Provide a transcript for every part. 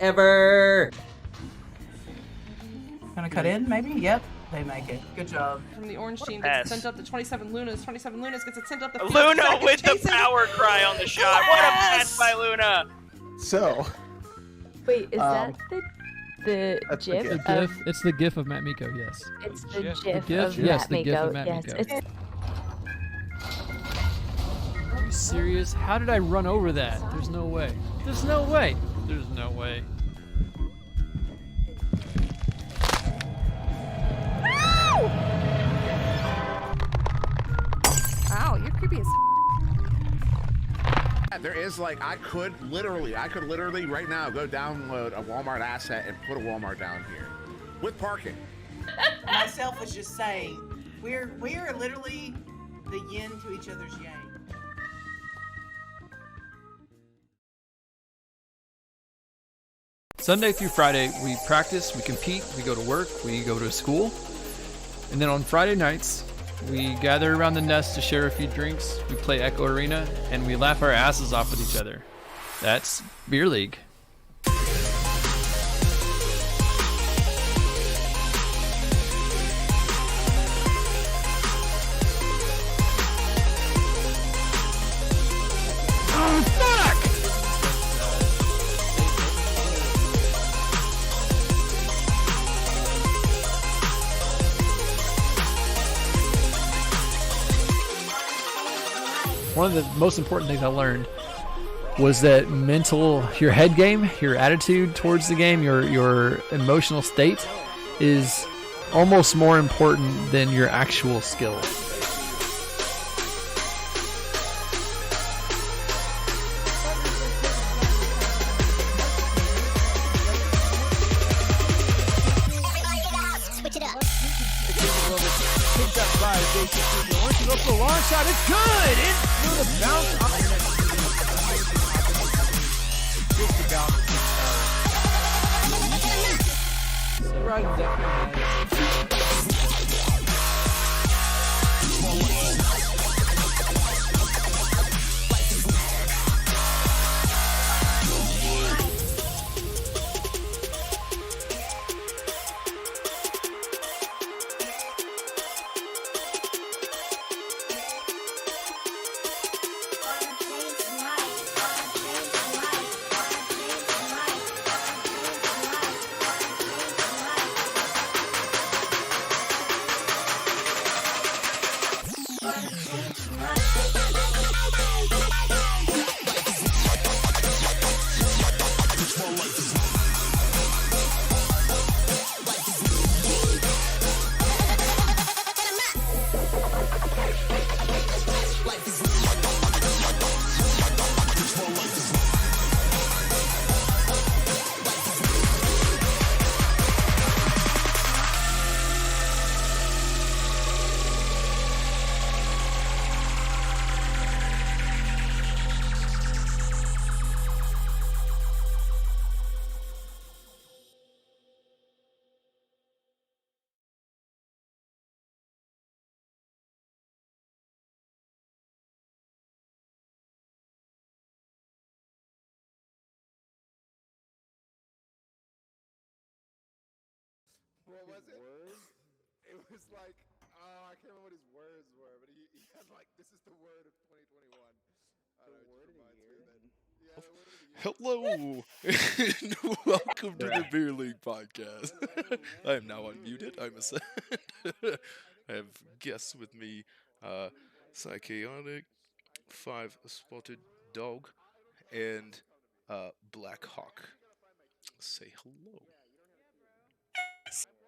Ever. Gonna cut in, maybe? Yep, they make it. Good job. From the orange team gets sent up to 27 Lunas. 27 Lunas gets it sent up to Luna with the power cry on the shot. What a pass by Luna! So. Wait, is that the GIF? The GIF. It's the GIF of Matt Miko. Yes. It's the GIF, GIF. of Yes, Matt the GIF Miko. of Matt Yes, Miko. it's... Are you serious? How did I run over that? There's no way. There's no way. There's no way. Wow, you're creepy as There is I could literally right now go download a Walmart asset and put a Walmart down here with parking. Myself was just saying, we are literally the yin to each other's yang. Sunday through Friday, we practice, we compete, we go to work, we go to school. And then on Friday nights, we gather around the nest to share a few drinks, we play Echo Arena, and we laugh our asses off with each other. That's Beer League. One of the most important things I learned was that your head game, your attitude towards the game, your emotional state is almost more important than your actual skill. Up the long shot, it's good! In through the bounce. Just about. Right, definitely. What was it? It was like, I can't remember what his words were, but he had this is the word of 2021. The word of the year? Yeah, the word of the year. Hello, welcome to the Beer League podcast. I am now unmuted. I'm I have guests with me, Psychaotic, 5-Spotted Dog, and Black Hawk. Say hello.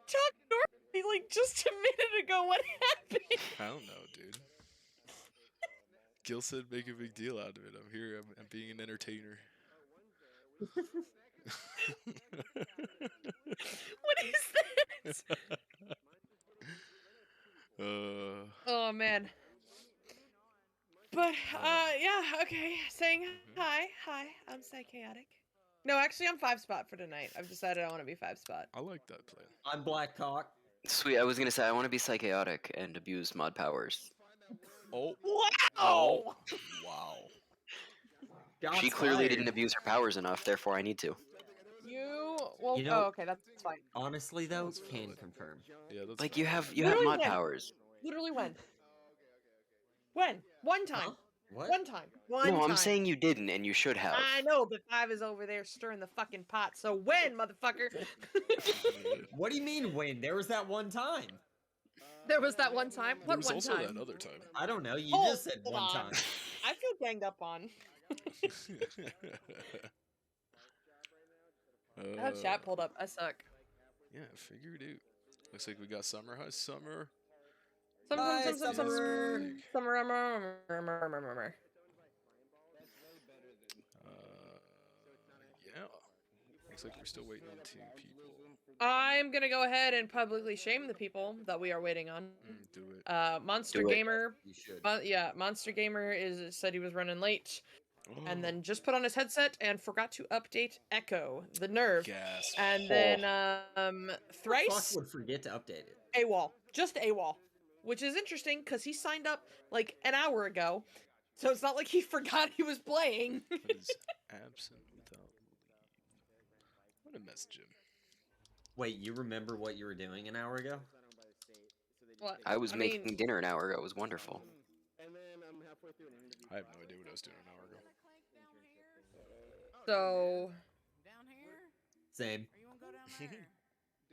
Talk normally like just a minute ago. What happened? I don't know, dude. Gil said make a big deal out of it. I'm here. I'm being an entertainer. What is this? Oh man. But yeah, okay. Saying hi, I'm Psychaotic. No, actually, I'm 5-spot for tonight. I've decided I want to be 5-spot. I like that plan. I'm Black Hawk. Sweet, I was gonna say I want to be psychaotic and abuse mod powers. Oh! Wow! Oh. Wow! She clearly didn't abuse her powers enough, therefore I need to. Well, You know- oh, okay, that's fine. Honestly, though, can confirm. Yeah, that's Like you have Literally mod when? powers. Literally when? When? One time. Huh? What? One time. One No, time. I'm saying you didn't, and you should have. I know, but 5 is over there stirring the fucking pot. So when, motherfucker? What do you mean when? There was that one time. There was that one time. There What was one also time? that other time. I don't know. You Hold just said one on. time. I feel ganged up on. I have chat pulled up. I suck. Yeah, figured it. Looks like we got Summer. Hi, Summer. Bye, Summer. Yeah. Looks like we're still waiting on 2 people. I'm gonna go ahead and publicly shame the people that we are waiting on. Do it. Monster Do it. Gamer. You should. Yeah, Monster Gamer said he was running late, and then just put on his headset and forgot to update Echo, the nerve, Gas. and then Fuck Thrice would forget to update it. AWOL, just AWOL, which is interesting because he signed up like an hour ago, so it's not like he forgot he was playing. That is absent without leave. What a mess, Jim. Wait, you remember what you were doing an hour ago? What? I was I making mean, dinner an hour ago. It was wonderful. I have no idea what I was doing an hour ago. so Same.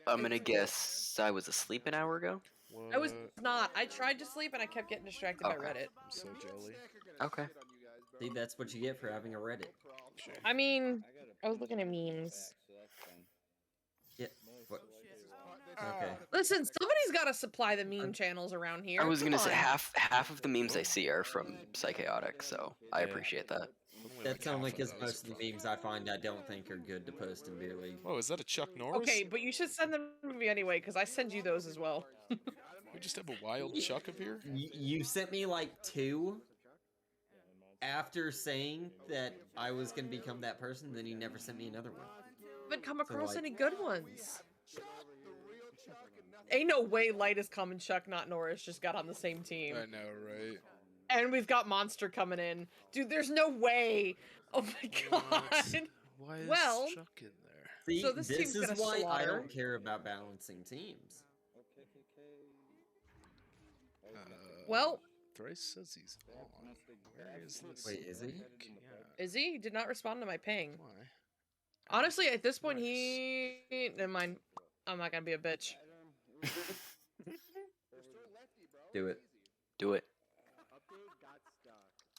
I'm gonna guess I was asleep an hour ago. I was not. I tried to sleep and I kept getting distracted by Okay. Reddit. I'm so jelly. Okay. See, that's what you get for having a Reddit. Shame. I mean, I was looking at memes. Yeah. What? Okay. Listen, somebody's got to supply the meme channels around here. I was Come gonna say on. half of the memes I see are from Psychaotic, so I appreciate that. Only That's half only of because those. most of the memes I find I don't think are good to post in Beer League. Oh, is that a Chuck Norris? Okay, but you should send them to me anyway, because I send you those as well. We just have a wild Chuck up here? You sent me like 2 after saying that I was gonna become that person, then you never sent me another one. Haven't come across like- any good ones. Ain't no way Light is coming. Chuck, not Norris, just got on the same team. I know, right? And we've got Monster coming in. Dude, there's no way. Oh my god. Why is Well- Chuck in there? See, So this this team's is gonna why I slaughter. don't care about balancing teams. Well, Thrice says he's on. Where is this? Wait, is he? Yeah. is he? He did not respond to my ping. Why? Honestly, at this point, Nice. Never mind. I'm not gonna be a bitch. Do it. Do it.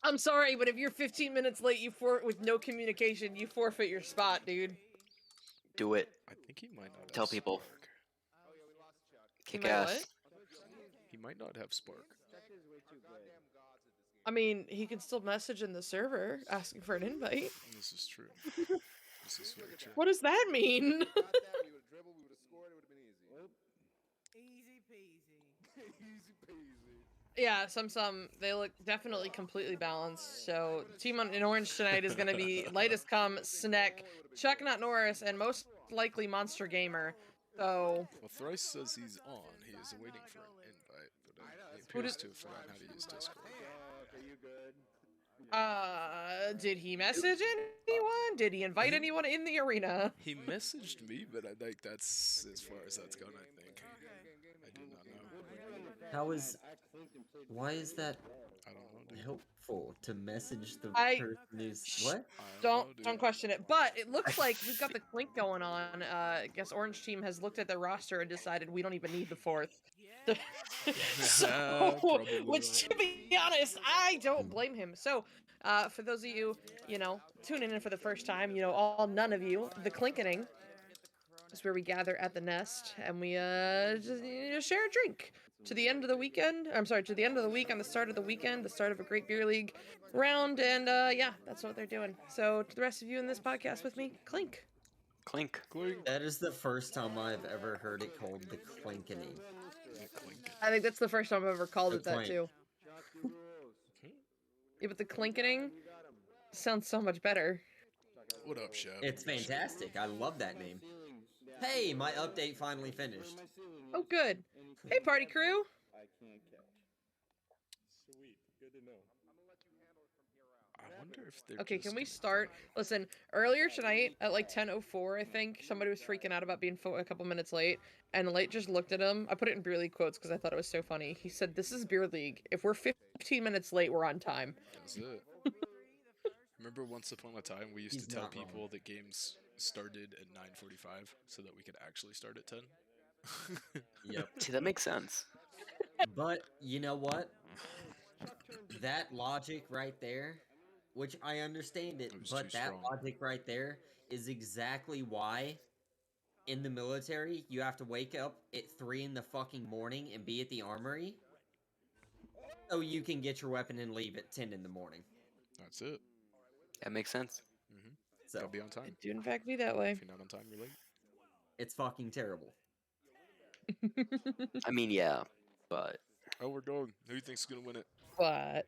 I'm sorry, but if you're 15 minutes late, with no communication, you forfeit your spot, dude. Do it. I think he might not have Tell people. Spark. Kick might ass. He might not have Spark. I mean, he can still message in the server asking for an invite. This is true. This is very true. What does that mean? Yeah, some. They look definitely completely balanced. So, team in orange tonight is going to be Lightest Come, Sneck, Chuck Not Norris, and most likely Monster Gamer. So, Well, Thrice says he's on. He is waiting for an invite, but he Who appears did- to have forgotten how to use Discord. did he message anyone? Did he invite anyone in the arena? He messaged me, but I think that's as far as that's gone, I think. I do not know. How is? Why is that I don't know, dude. helpful to message the I- person who's what? I Don't know, dude. don't question it. But it looks like we've got the clink going on. I guess Orange Team has looked at their roster and decided we don't even need the 4th. So, Probably which, to be honest, I don't blame him. So, for those of you, tuning in for the first time, none of you, the Clinkening is where we gather at the nest and we just share a drink to the end of the weekend. I'm sorry, to the end of the week on the start of the weekend, the start of a great beer league round, and yeah, that's what they're doing. So, to the rest of you in this podcast with me, clink. Clink. Clink. That is the first time I've ever heard it called the clinkening. Yeah, clink. I think that's the first time I've ever called The it that clink. too. Yeah, but the clinkening sounds so much better. What up, Shep? It's fantastic. I love that name. Hey, my update finally finished. Oh, good. Hey, party crew. I wonder if they're Okay, just can we gonna- start? Listen, earlier tonight at like 10:04, I think somebody was freaking out about being a couple minutes late, and Late just looked at him. I put it in beer league quotes because I thought it was so funny. He said, "This is beer league. If we're 15 minutes late, we're on time." That's it. Remember once upon a time we used He's to tell not wrong. people that games started at 9:45 so that we could actually start at 10? Yep. See, that makes sense. But you know what? That logic right there, which I understand it, It was but too that strong. logic right there is exactly why in the military you have to wake up at 3 in the fucking morning and be at the armory so you can get your weapon and leave at 10 in the morning. That's it. That makes sense. So Gotta be on time. It do in fact be that way. If you're not on time, you're late. it's fucking terrible. I mean, yeah, but Oh, we're going. Who do you think's gonna win it? But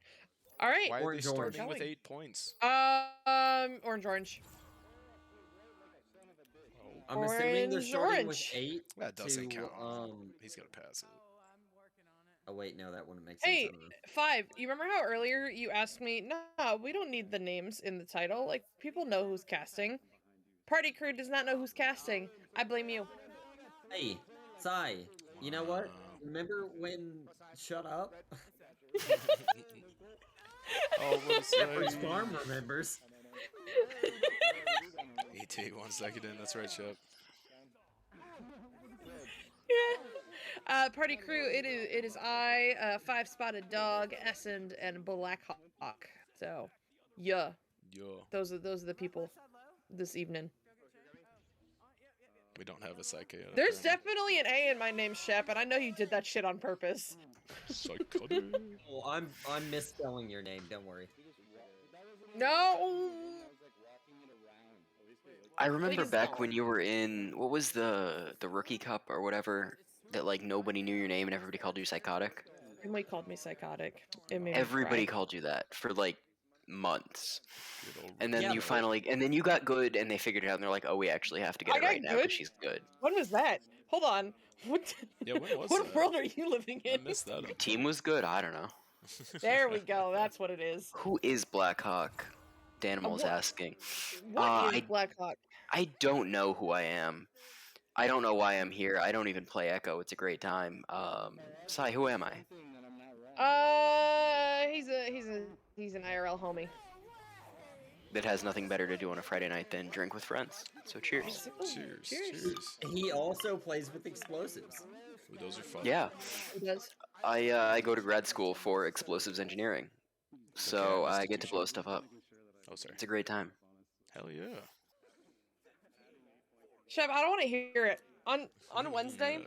all right, Why are they Orange, starting with Going. 8 points? orange. Oh, I'm assuming they're Orange, starting with orange. 8 that doesn't to, count. He's gonna pass it. Oh wait, no, that wouldn't make sense. Hey, I don't know. 5, you remember how earlier you asked me, no, we don't need the names in the title. Like, people know who's casting. Party crew does not know who's casting. I blame you. Hey, Sai, you know what? Remember when... Shut up? Oh, what a Shepherd's sight. Farm remembers. ET, 1 second in. That's right, Shep. Yeah. Party crew, it is I, 5-spotted dog, Essend, and Black Hawk. So, yeah. Yeah. Those are the people this evening. We don't have a psyche yet. There's definitely an A in my name, Shep, and I know you did that shit on purpose. Psychotic. Oh, I'm misspelling your name. Don't worry. No. I remember Please back don't. when you were in what was the rookie cup or whatever that like nobody knew your name and everybody called you psychotic. Emily called me psychotic. It made me Everybody cry. called you that for like months. Good old And then Yeah, you but- finally, and then you got good, and they figured it out, and they're like, "Oh, we actually have to get I it got right now good? because she's good." When was that? Hold on. What? Yeah, when was what that? world are you living I in? missed that. Your team was good. I don't know. There we go. That's what it is. Who is Black Hawk? Danimal's what- asking. What is I Black Hawk? I don't know who I am. I don't know why I'm here. I don't even play Echo. It's a great time. Sai, who am I? He's an IRL homie. That has nothing better to do on a Friday night than drink with friends. So cheers. Cheers. Cheers. Cheers. He also plays with explosives. Ooh, those are fun. Yeah, He does. I go to grad school for explosives engineering, so Okay, I get to blow institution. stuff up. Oh, sorry. It's a great time. Hell yeah. Shep, I don't want to hear it. On Wednesday,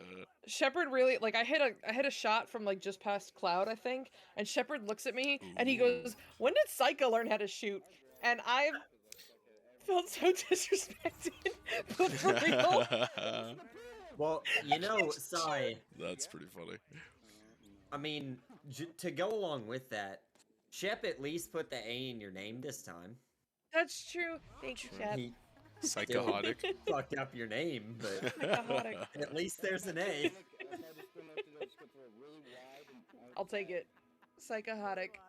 Shepard really like I hit a shot from like just past cloud, I think, and Shepard looks at me and he goes, "When did Psycho learn how to shoot?" And I felt so disrespected, but for real. Well, you know, Sai, That's pretty funny. I mean, to go along with that, Shep at least put the A in your name this time. That's true. Thank you, Shep. He Psychotic. fucked up your name, but Psychotic. at least there's an A. I'll take it. Psychotic.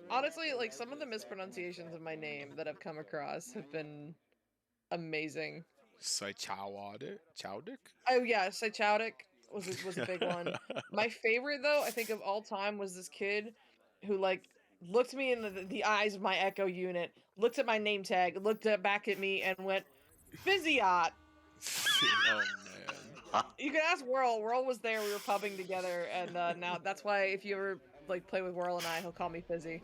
Honestly, like some of the mispronunciations of my name that I've come across have been amazing. Psychotic? Chowdick? Oh yeah, Psychautic was a big one. My favorite though, I think of all time, was this kid who like looked me in the eyes of my Echo unit, looked at my name tag, back at me, and went, "Physiot." Oh, man. You can ask Whirl. Whirl was there. We were pubbing together, and now that's why if you ever like play with Whirl and I, he'll call me Fizzy.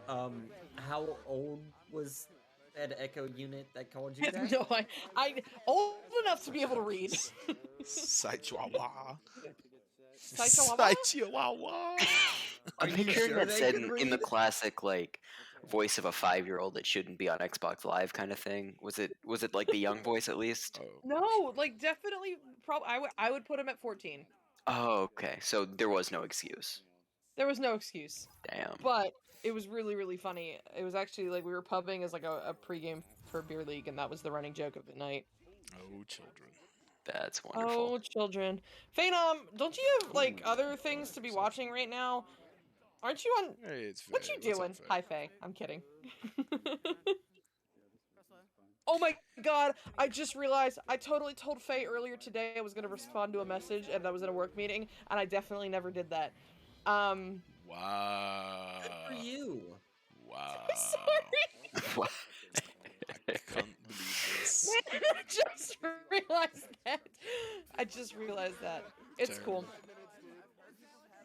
How old was that Echo unit that called you I that? have no, I old enough to be able to read. Psychihuahua. Psychihuahua? Psychihuahua. I'm you picturing sure that they said could in the read? classic like voice of a 5-year-old that shouldn't be on Xbox Live kind of thing. Was it like the young voice at least? Oh, No, like definitely. I would put him at 14. Oh, okay. So there was no excuse. There was no excuse, Damn. but it was really really funny. It was actually like we were pubbing as like a pregame for beer league, and that was the running joke of the night. oh, children. That's Oh, wonderful. children. Phenom, don't you have like other things to be watching right now? Aren't you on? Hey, it's Faye. What you What's up, doing? Faye? Hi, Faye. I'm kidding. Oh my god, I just realized I totally told Faye earlier today I was going to respond to a message and I was in a work meeting, and I definitely never did that. Wow. Good for you. Wow. Sorry. I can't believe this. Man, I just realized that. I just realized that. It's cool.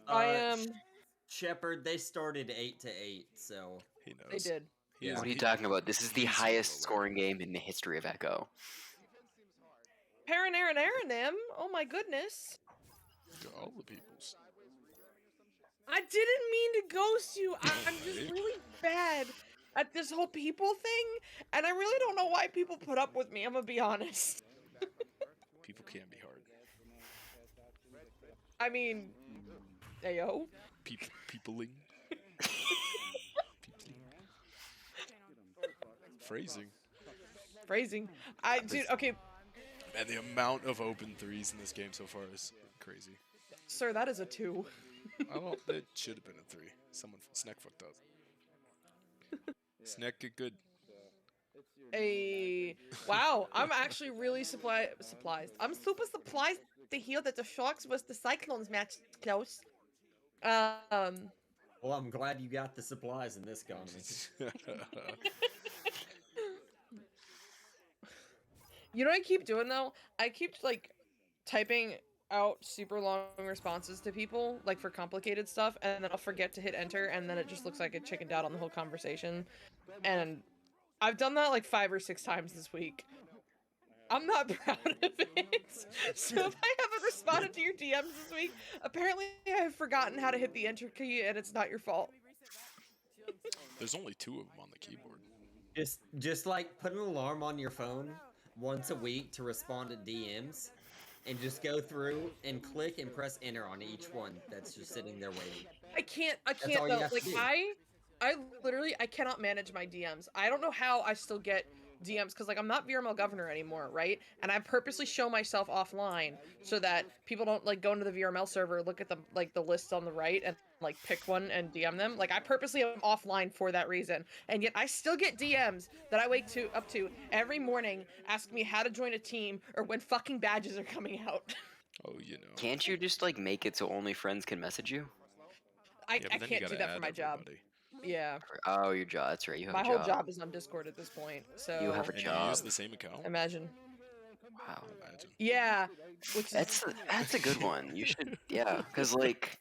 I am. Shepard, they started 8-8, so He knows. They did. Yeah. What are you talking about? This is the he's highest well aware. scoring game in the history of Echo. Paranem. Oh my goodness. To all the peoples. I didn't mean to ghost you. I'm just Okay. really bad at this whole people thing, and I really don't know why people put up with me. I'm gonna be honest. People can be hard. I mean, ayo. Peopling. Phrasing. Dude, okay, Man, the amount of open threes in this game so far is crazy. sir, that is a 2. Oh, it should have been a 3. Snack fucked up. Snack get good. Wow, I'm actually really supplies. I'm super surprised to hear that the Sharks was the Cyclones match close. Well, I'm glad you got the supplies in this economy. You know what I keep doing though? I keep like typing out super long responses to people, like for complicated stuff, and then I'll forget to hit enter, and then it just looks like it chickened out on the whole conversation. And I've done that like 5 or 6 times this week. I'm not proud of it. So if I haven't responded to your DMs this week, apparently I have forgotten how to hit the enter key, and it's not your fault. There's only 2 of them on the keyboard. Just like put an alarm on your phone once a week to respond to DMs, and just go through and click and press enter on each one that's just sitting there waiting. I can't all you though. have to Like do. I literally I cannot manage my DMs. I don't know how I still get DMs because like I'm not VRML governor anymore, right? And I purposely show myself offline so that people don't like go into the VRML server, look at the the lists on the right and like pick one and DM them. Like I purposely am offline for that reason. And yet I still get DMs that I wake up to every morning asking me how to join a team or when fucking badges are coming out. Oh, you know. Can't you just like make it so only friends can message you? I but then you can't do gotta that for add my job. everybody. Yeah. Oh, your job. That's right. You have My a whole job. job is on Discord at this point. So You have a And you job. use the same account? Imagine. Wow. Imagine. Yeah. Which That's a good one. You should, yeah, because like,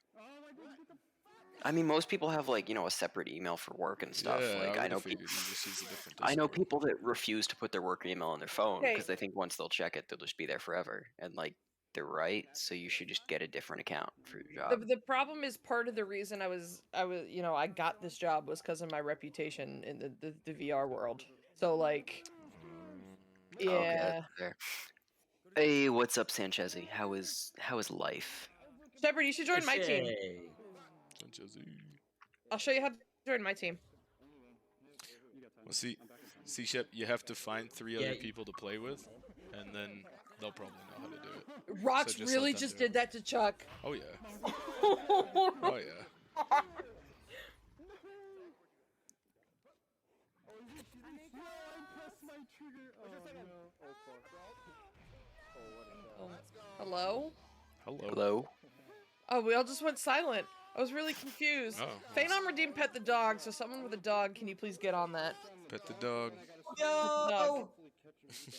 I mean, most people have like a separate email for work and stuff. Yeah, Like I I know figured people. you just use a different I know Discord. people that refuse to put their work email on their phone Okay. because they think once they'll check it, they'll just be there forever. And like, they're right. So you should just get a different account for your job. the problem is part of the reason I got this job was because of my reputation in the VR world. So like, yeah. Okay, that's fair. Hey, what's up, Sanchezi? How is life? Shepard, you should join my team. Hey. I'll show you how to join my team. Well, see, Shep, you have to find 3 Yeah, other people to play with, and then they'll probably know how to do it. Rox So just really let them just do it. did that to Chuck. Oh yeah. Oh yeah. Hello? Hello. Oh, we all just went silent. I was really confused. Oh, Phenom redeemed pet the dog, so someone with a dog, can you please get on that? Pet the dog. Dog.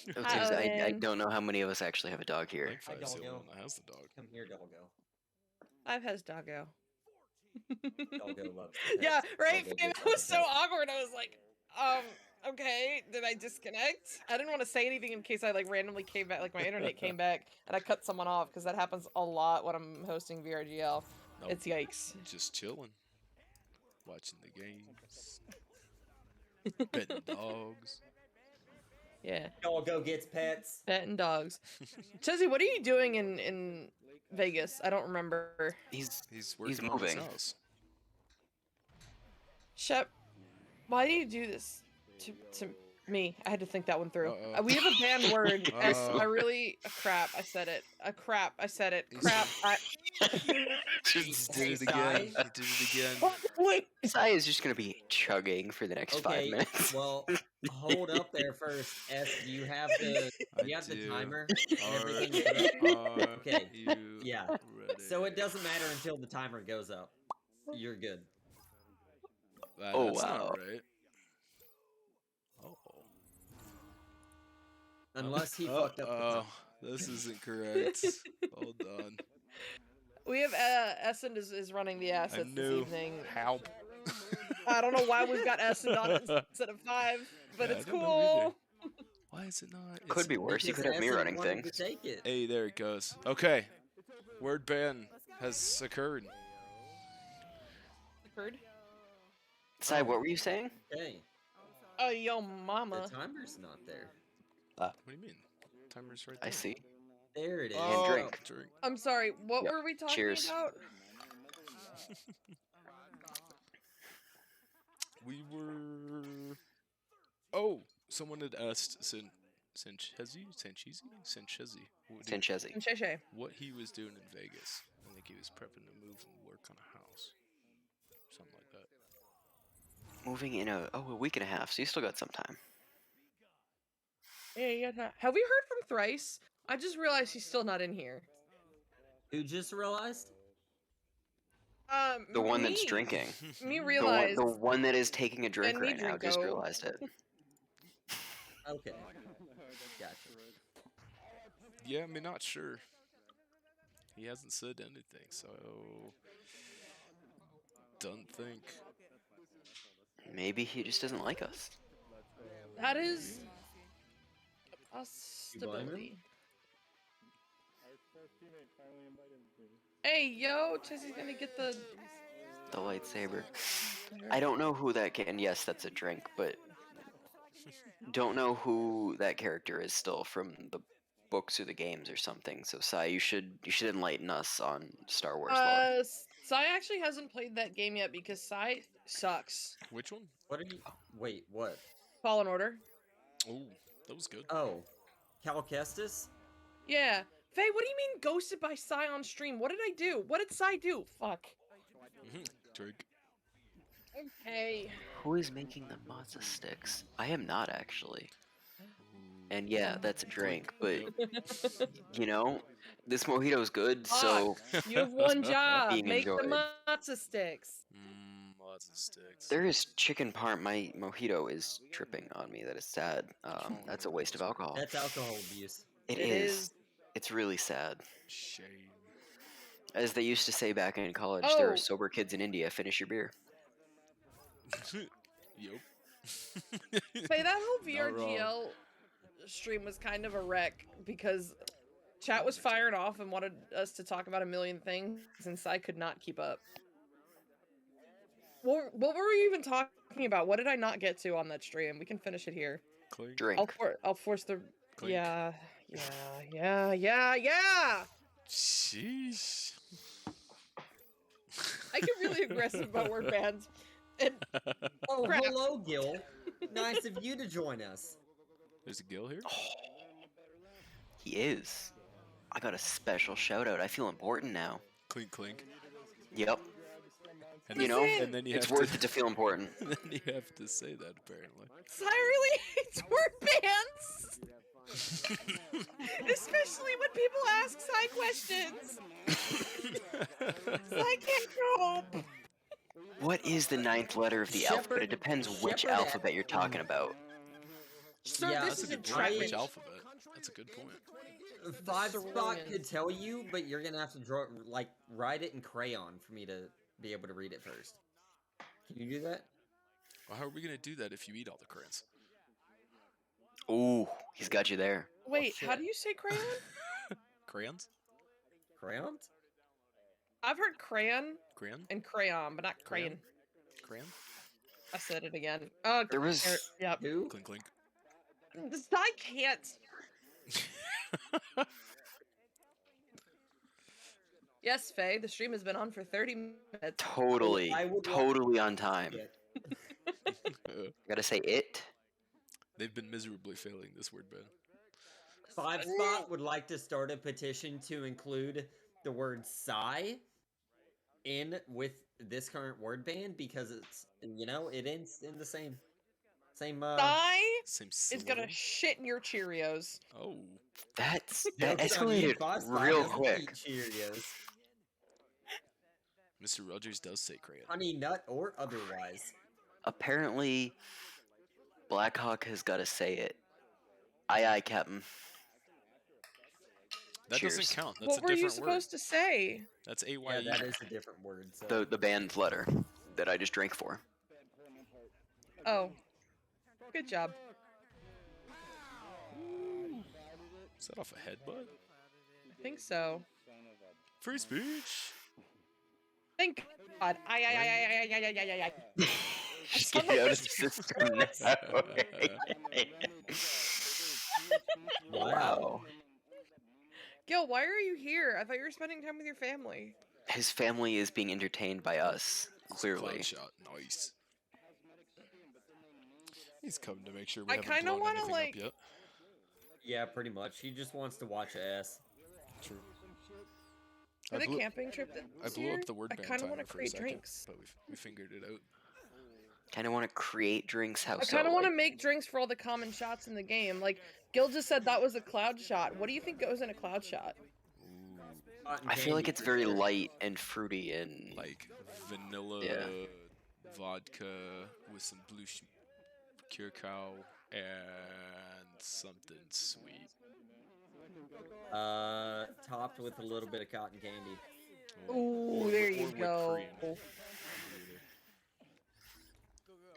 Okay, Hi, so I Owen. don't know how many of us actually have a dog I here. think Five's the only Doggo. one that has the dog. Come here, Doggo. I've has doggo. Doggo loves the Yeah, pets. right? Doggo And gets it was the so pets. awkward. I was like, okay, did I disconnect? I didn't want to say anything in case I like randomly came back, like my internet came back and I cut someone off because that happens a lot when I'm hosting VRGL. Nope. It's yikes. Just chilling, watching the games, petting dogs. Yeah, Doggo gets pets. pet and dogs. Chezzy, what are you doing in Vegas? I don't remember. He's working on his moving. house. Shep, why do you do this to Me. I had to think that one through. Uh-oh. We have a banned word. Uh-oh. I really. Crap. I said it. Crap. I said it. He's- Crap. He did it again. He did it again. Wait. Sai is just gonna be chugging for the next 5 Okay, minutes. well, hold up there first. S, do you have the do. timer? Are Everything set up? Okay, you yeah. ready? So it doesn't matter until the timer goes up. You're good. Oh, That's wow. not right. Oh. Unless he fucked up the Oh, timer. this isn't correct. Hold on. We have Essend is running the I assets this knew. evening. How? I don't know why we've got Essend on it instead of 5, but Yeah, it's I don't know cool. Why is it not? Could be worse. You Because could have me Essen running wanted things. to take it. Hey, there it goes. Okay. Word ban has occurred. Heard? Sai, what were you saying? Okay, Oh, yo, the mama. timer's not there. What do you mean? Timer's right there. I see. There it is. And drink. I'm sorry. What Yep. were we talking Cheers. about? We were. Oh, someone had asked Sanchezi? Sanchezi. And Shay. What he was doing in Vegas. I think he was prepping to move and work on a house. Something like that. Moving in a week and a half, so you still got some time. Yeah. Have we heard from Thrice? I just realized he's still not in here. Who just realized? The one that's Me. drinking. Me The realized. one that is taking a drink And me right now just drinko. realized it. Okay. Gotcha. Yeah, I mean, not sure. He hasn't said anything, so. Don't think. Maybe he just doesn't like us. That is a You blame him? stability. Hey, yo, Chessie's gonna get the. The lightsaber. I don't know who that and yes, that's a drink, but don't know who that character is still from the books or the games or something. So Sai, you should enlighten us on Star Wars lore. Sai actually hasn't played that game yet because Sai sucks. Which one? What are you? Wait, what? Fallen Order. Oh, that was good. Oh, Cal Kestis? Yeah. Faye, what do you mean ghosted by Sai on stream? What did I do? What did Sai do? Fuck. Drink. Okay. Who is making the matzo sticks? I am not actually. And yeah, that's a drink, but you know, this mojito's good, so You have one job. Being Make enjoyed. the matzo sticks. Lots of sticks. there is chicken parm. My mojito is tripping on me. That is sad. That's a waste of alcohol. That's alcohol abuse. It It is. is. It's really sad. Shame. As they used to say back in college, there are sober kids in India. Finish your beer. Yup. Faye, that whole Not wrong. VRGL stream was kind of a wreck because chat was fired off and wanted us to talk about a million things, and Sai could not keep up. What were we even talking about? What did I not get to on that stream? We can finish it here. Clink. Drink. I'll force the. Clink. Yeah. Sheesh. I get really aggressive about word bans. And Oh, crap. hello, Gil. Nice of you to join us. There's a Gil here? He is. I got a special shout out. I feel important now. Clink, clink. Yep. And You know, and then you it's have worth it to feel important. And then you have to say that, apparently. Sai really hates word bans. Especially when people ask Sai questions. Sai can't cope. What is the 9th letter of the alphabet? It depends which Shepherd- alphabet you're talking about. Sir, Yeah, this that's is a good point. entrapment. Which alphabet? That's a good point. Five Spot Cerulean. could tell you, but you're gonna have to draw, like, write it in crayon for me to be able to read it first. Can you do that? Well, how are we going to do that if you eat all the crayons? Ooh, he's got you there. Wait, how shit. do you say crayon? Crayons? Crayons? I've heard crayon Crayon? and crayon, but not crayon. Crayon? I said it again. There was- Yep. Who? Clink, clink. I can't. Yes, Faye, the stream has been on for 30 minutes. Totally, I would like- totally on time. Yeah. Gotta say it. They've been miserably failing this word ban. 5 Spot would like to start a petition to include the word sigh in with this current word ban because it's it ends in the same Die Same is gonna syllable. shit in your Cheerios. Oh. that Joke's on you, escalated 5 Spot real doesn't quick. eat Cheerios. Mr. Rogers does say crayon. Honey nut or otherwise. Apparently, Blackhawk has got to say it. Aye, Captain. That Cheers. doesn't count. That's What a were different you supposed to say? word. That's AYE. Yeah, that is a different word. So. The banned letter that I just drank for. Oh. Good job. Is that off a headbutt? I think so. Free speech. Thank God. Aye. Just get it out of the system now. Wow. Gil, why are you here? I thought you were spending time with your family. His family is being entertained by us, clearly. Cloud shot. Nice. He's coming to make sure we I haven't kinda blown wanna, anything like- up yet. Yeah, pretty much. He just wants to watch ass. True. For the camping trip I this blew year, up the word I ban kind of timer want to for a create second, drinks. but we figured it out. Kind of want to create drinks. How I so? kind of want to Like, make drinks for all the common shots in the game. Like, Gil just said that was a cloud shot. What do you think goes in a cloud shot? Cotton I feel like candy it's for very sure. light and fruity and Like vanilla vodka with some blue curacao and something sweet. Topped with a little bit of cotton candy. Ooh, there you whipped go. cream.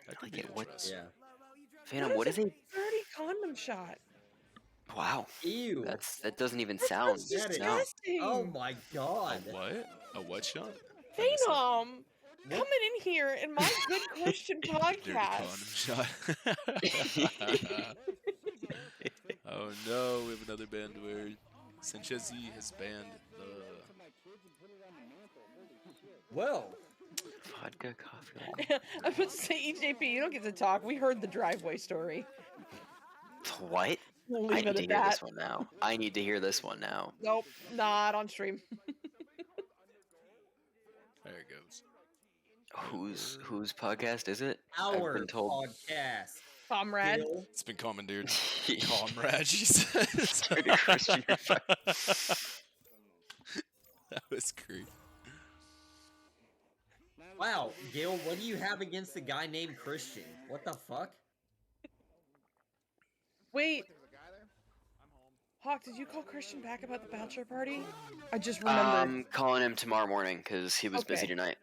That could like be it. What? interesting. Yeah. Phantom, what is it? Dirty condom shot. Wow. Ew. That doesn't even sound. That is- No. Disgusting. Oh my god. A what? A what shot? Phenom, coming in here in my good Christian Dirty condom podcast. shot. Oh no, we have another banned word. Sanchezi has banned the. Well, Vodka coffee. I was about to say, EJP, you don't get to talk. We heard the driveway story. What? We'll I leave need it to at hear that. this one now. I need to hear this one now. Nope, not on stream. There it goes. Whose podcast is it? I've our been told. podcast. Comrade. Gil, It's been commandeered. Comrade, she says. Dirty Christian, you're fine. That was great. wow, Gil, what do you have against a guy named Christian? What the fuck? Wait. Hawk, did you call Christian back about the bachelor party? I just remembered. I'm calling him tomorrow morning because he was busy Okay. tonight.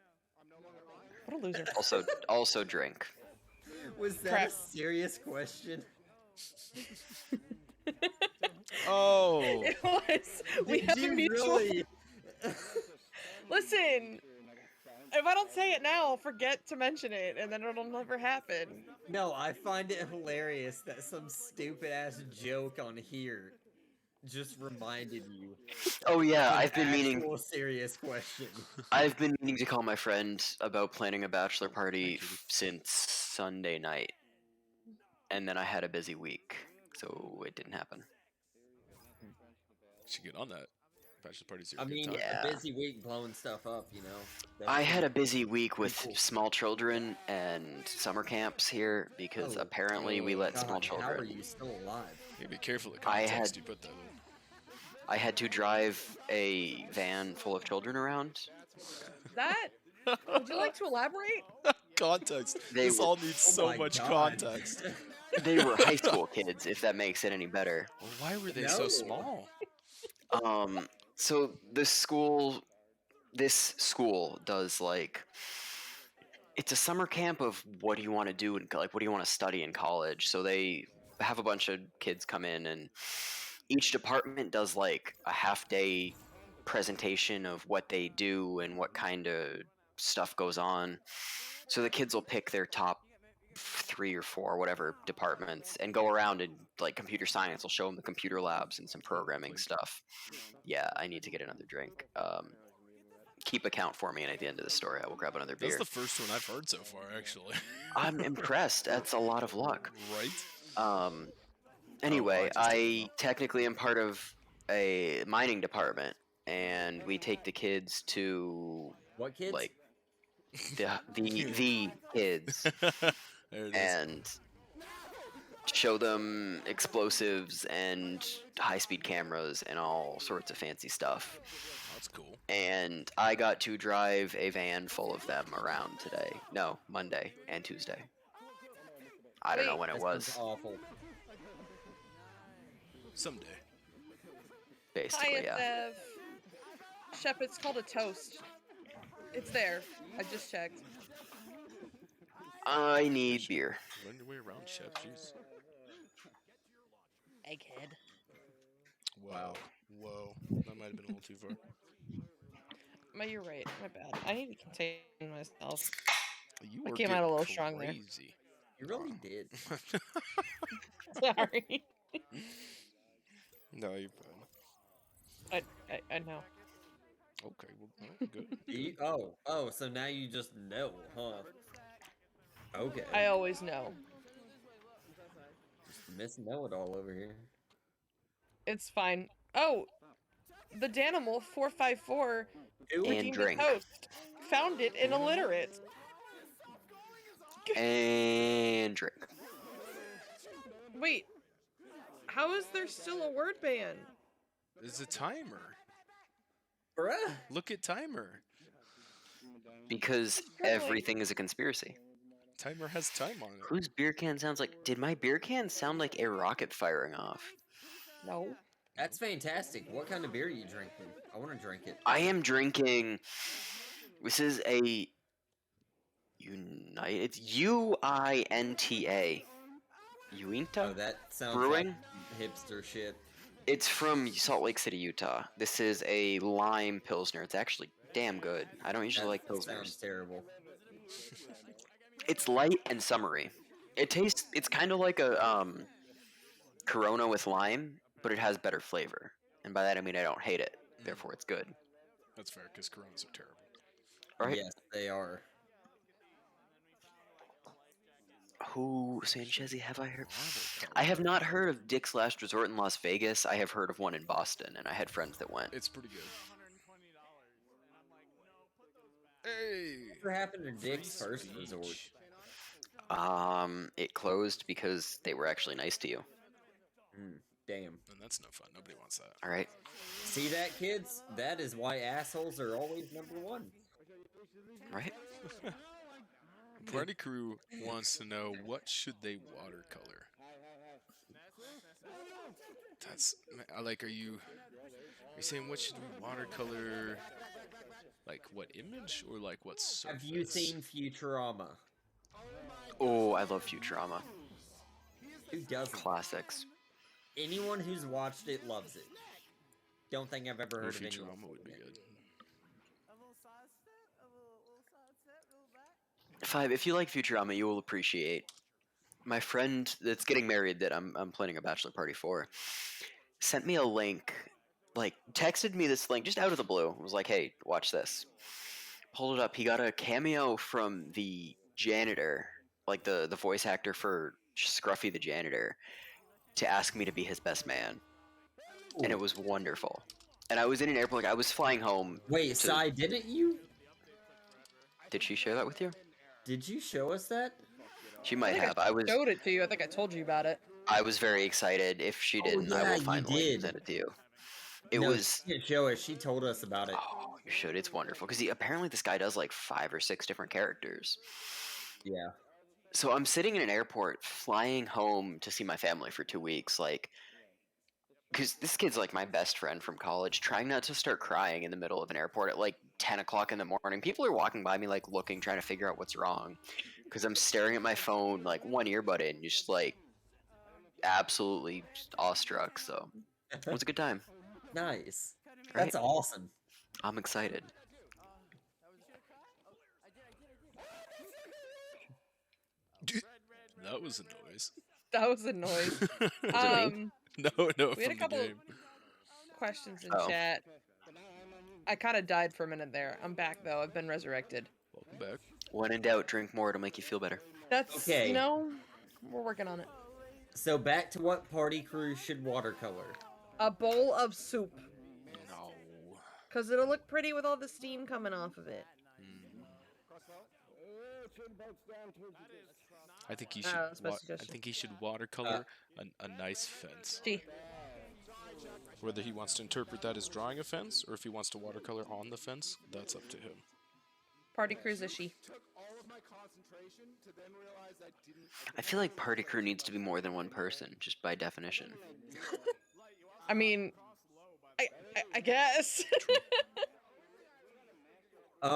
What a loser. Also drink. Was that Crap. a serious question? Oh. It was. We Did have a you mutual. really? Listen, if I don't say it now, I'll forget to mention it, and then it'll never happen. No, I find it hilarious that some stupid ass joke on here just reminded you. Oh yeah, of an I've been meaning. actual serious question. I've been meaning to call my friend about planning a bachelor party since Sunday night, and then I had a busy week, so it didn't happen. Should get on that. Bachelor parties are I a good mean, time. yeah. a busy week blowing stuff up, you know. I had a busy week with Cool. small children and summer camps here because Oh, apparently we let God, small how are children. you still alive? Yeah, be careful the I context had- you put that in. I had to drive a van full of children around. That? Would you like to elaborate? Context. They This were- all needs Oh so my much God. context. They were high school kids, if that makes it any better. Well, why were they so No. small? So this school does like, it's a summer camp of what do you want to do and like what do you want to study in college. So they have a bunch of kids come in, and each department does like a half day presentation of what they do and what kind of stuff goes on. So the kids will pick their top 3 or 4 whatever departments and go around, and like computer science will show them the computer labs and some programming stuff. Yeah, I need to get another drink. Keep account for me, and at the end of the story I will grab another That's beer. the first one I've heard so far, actually. I'm impressed. That's a lot of luck. Right? Anyway, just didn't I technically am part of a mining department, and we take the kids to What kids? like the kids There it is. and show them explosives and high-speed cameras and all sorts of fancy stuff. That's cool. And I got to drive a van full of them around today. No, Monday and Tuesday. I don't know when it That sounds was. awful. Someday. Basically, yeah. Dev. Shep, it's called a toast. It's there. I just checked. I need beer. Learn your way around, Chef. Jeez. Egghead. Wow. Whoa. That might have been a little too far. You're right. My bad. I need to contain myself. You I were came out a getting little strong there. crazy. You really did. Sorry. No, you're fine. I know. Okay, well, good. Oh, so now you just know, huh? Okay. I always know. Just miss know-it-all over here. It's fine. Oh, the Danimal 454 And redeemed drink. a toast. Found it in illiterate. And drink. Wait, how is there still a word ban? There's a timer. Bruh. Look at timer. Because everything is a conspiracy. Timer has time on it. Whose beer can sounds like... Did my beer can sound like a rocket firing off? No. That's fantastic. What kind of beer are you drinking? I want to drink it. I am drinking... This is a... It's UINTA. Uinta? Oh, that sounds Brewing? like hipster shit. It's from Salt Lake City, Utah. This is a lime pilsner. It's actually damn good. I don't usually like Sounds pilsners. terrible. It's light and summery. It's kind of like a Corona with lime, but it has better flavor. And by that I mean I don't hate it. Therefore it's good. That's fair, because Coronas are terrible. Right? Yes, they are. Who, Sanchezi, have I heard? I have not heard of Dick's Last Resort in Las Vegas. I have heard of one in Boston, and I had friends that went. It's pretty good. Hey! What happened to Dick's first resort? It closed because they were actually nice to you. Damn. And that's no fun. Nobody wants that. All right. See that, kids? That is why assholes are always number one. Right? Party crew wants to know, what should they watercolor? That's like, are you saying what should we watercolor? Like what image or like what surface? Have you seen Futurama? Oh, I love Futurama. Who doesn't? Classics. Anyone who's watched it loves it. Don't think I've ever heard of anyone. Futurama would be good. 5, if you like Futurama, you will appreciate. My friend that's getting married that I'm planning a bachelor party for sent me a link, like texted me this link just out of the blue. It was like, hey, watch this. Pulled it up. He got a cameo from the janitor, like the voice actor for Scruffy the janitor, to ask me to be his best man. Ooh. And it was wonderful. And I was in an airport, like I was flying home. Wait, Sai, didn't you? Did she share that with you? Did you show us that? She might have. I showed it to you. I think I told you about it. I was very excited. If she didn't, I will find the link and send it to you. It was. She didn't show us. She told us about it. Oh, you should. It's wonderful because apparently this guy does like 5 or 6 different characters. Yeah. So I'm sitting in an airport, flying home to see my family for 2 weeks, like. Because this kid's like my best friend from college, trying not to start crying in the middle of an airport at like 10 o'clock in the morning. People are walking by me like looking, trying to figure out what's wrong. Because I'm staring at my phone, like one earbud in, just like absolutely awestruck. So it was a good time. Nice. Right? That's awesome. I'm excited. That was a noise. That was a noise. No, we had a couple questions in chat. I kind of died for a minute there. I'm back though. I've been resurrected. Welcome back. When in doubt, drink more. It'll make you feel better. That's okay. You know, we're working on it. So back to what party crew should watercolor. A bowl of soup. No. Because it'll look pretty with all the steam coming off of it. I think he should. That's my I suggestion. think he should watercolor a nice fence. Gee. Whether he wants to interpret that as drawing a fence or if he wants to watercolor on the fence, that's up to him. Party crew's a she. I feel like party crew needs to be more than one person, just by definition. I mean, I guess. I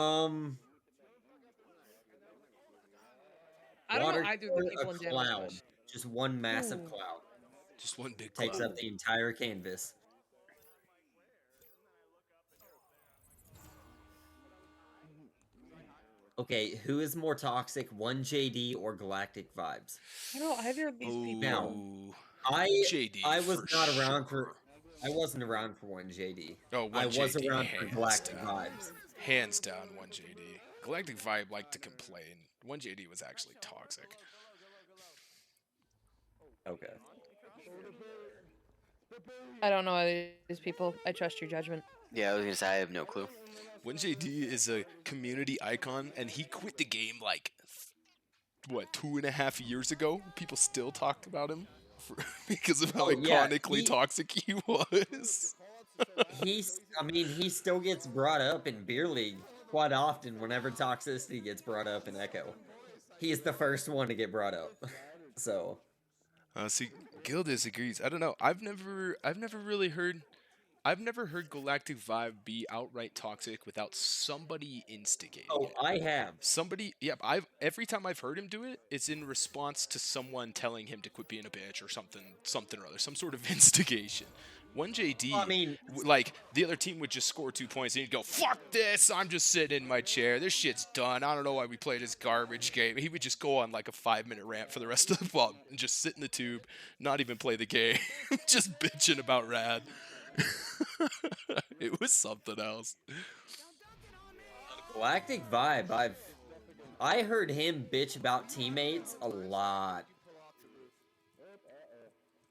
don't know either of the people in a Damage cloud. Smash. Just one massive Ooh. cloud. Just one big Takes cloud. up the entire canvas. Okay, who is more toxic, 1JD or Galactic Vibes? I don't know either of these people. Now, JD I was for not around sure. I wasn't around for 1JD. Oh, I was 1JD, around for hands Galactic down. Vibes. Hands down, 1JD. Galactic Vibe liked to complain. 1JD was actually toxic. Okay. I don't know either of these people. I trust your judgment. Yeah, I was gonna say I have no clue. 1JD is a community icon, and he quit the game like, what, 2.5 years ago? People still talk about him because of how iconically toxic he was. He still gets brought up in Beer League quite often whenever toxicity gets brought up in Echo. He is the first one to get brought up. So. See, Gil disagrees. I don't know. I've never heard Galactic Vibe be outright toxic without somebody instigating it. I have. Somebody, every time I've heard him do it, it's in response to someone telling him to quit being a bitch or something or other, some sort of instigation. 1JD, like, the other team would just score 2 points and he'd go, "Fuck this, I'm just sitting in my chair, this shit's done, I don't know why we played this garbage game." He would just go on like a 5-minute rant for the rest of the ball and just sit in the tube, not even play the game, just bitching about Rad. It was something else. Galactic Vibe, I heard him bitch about teammates a lot.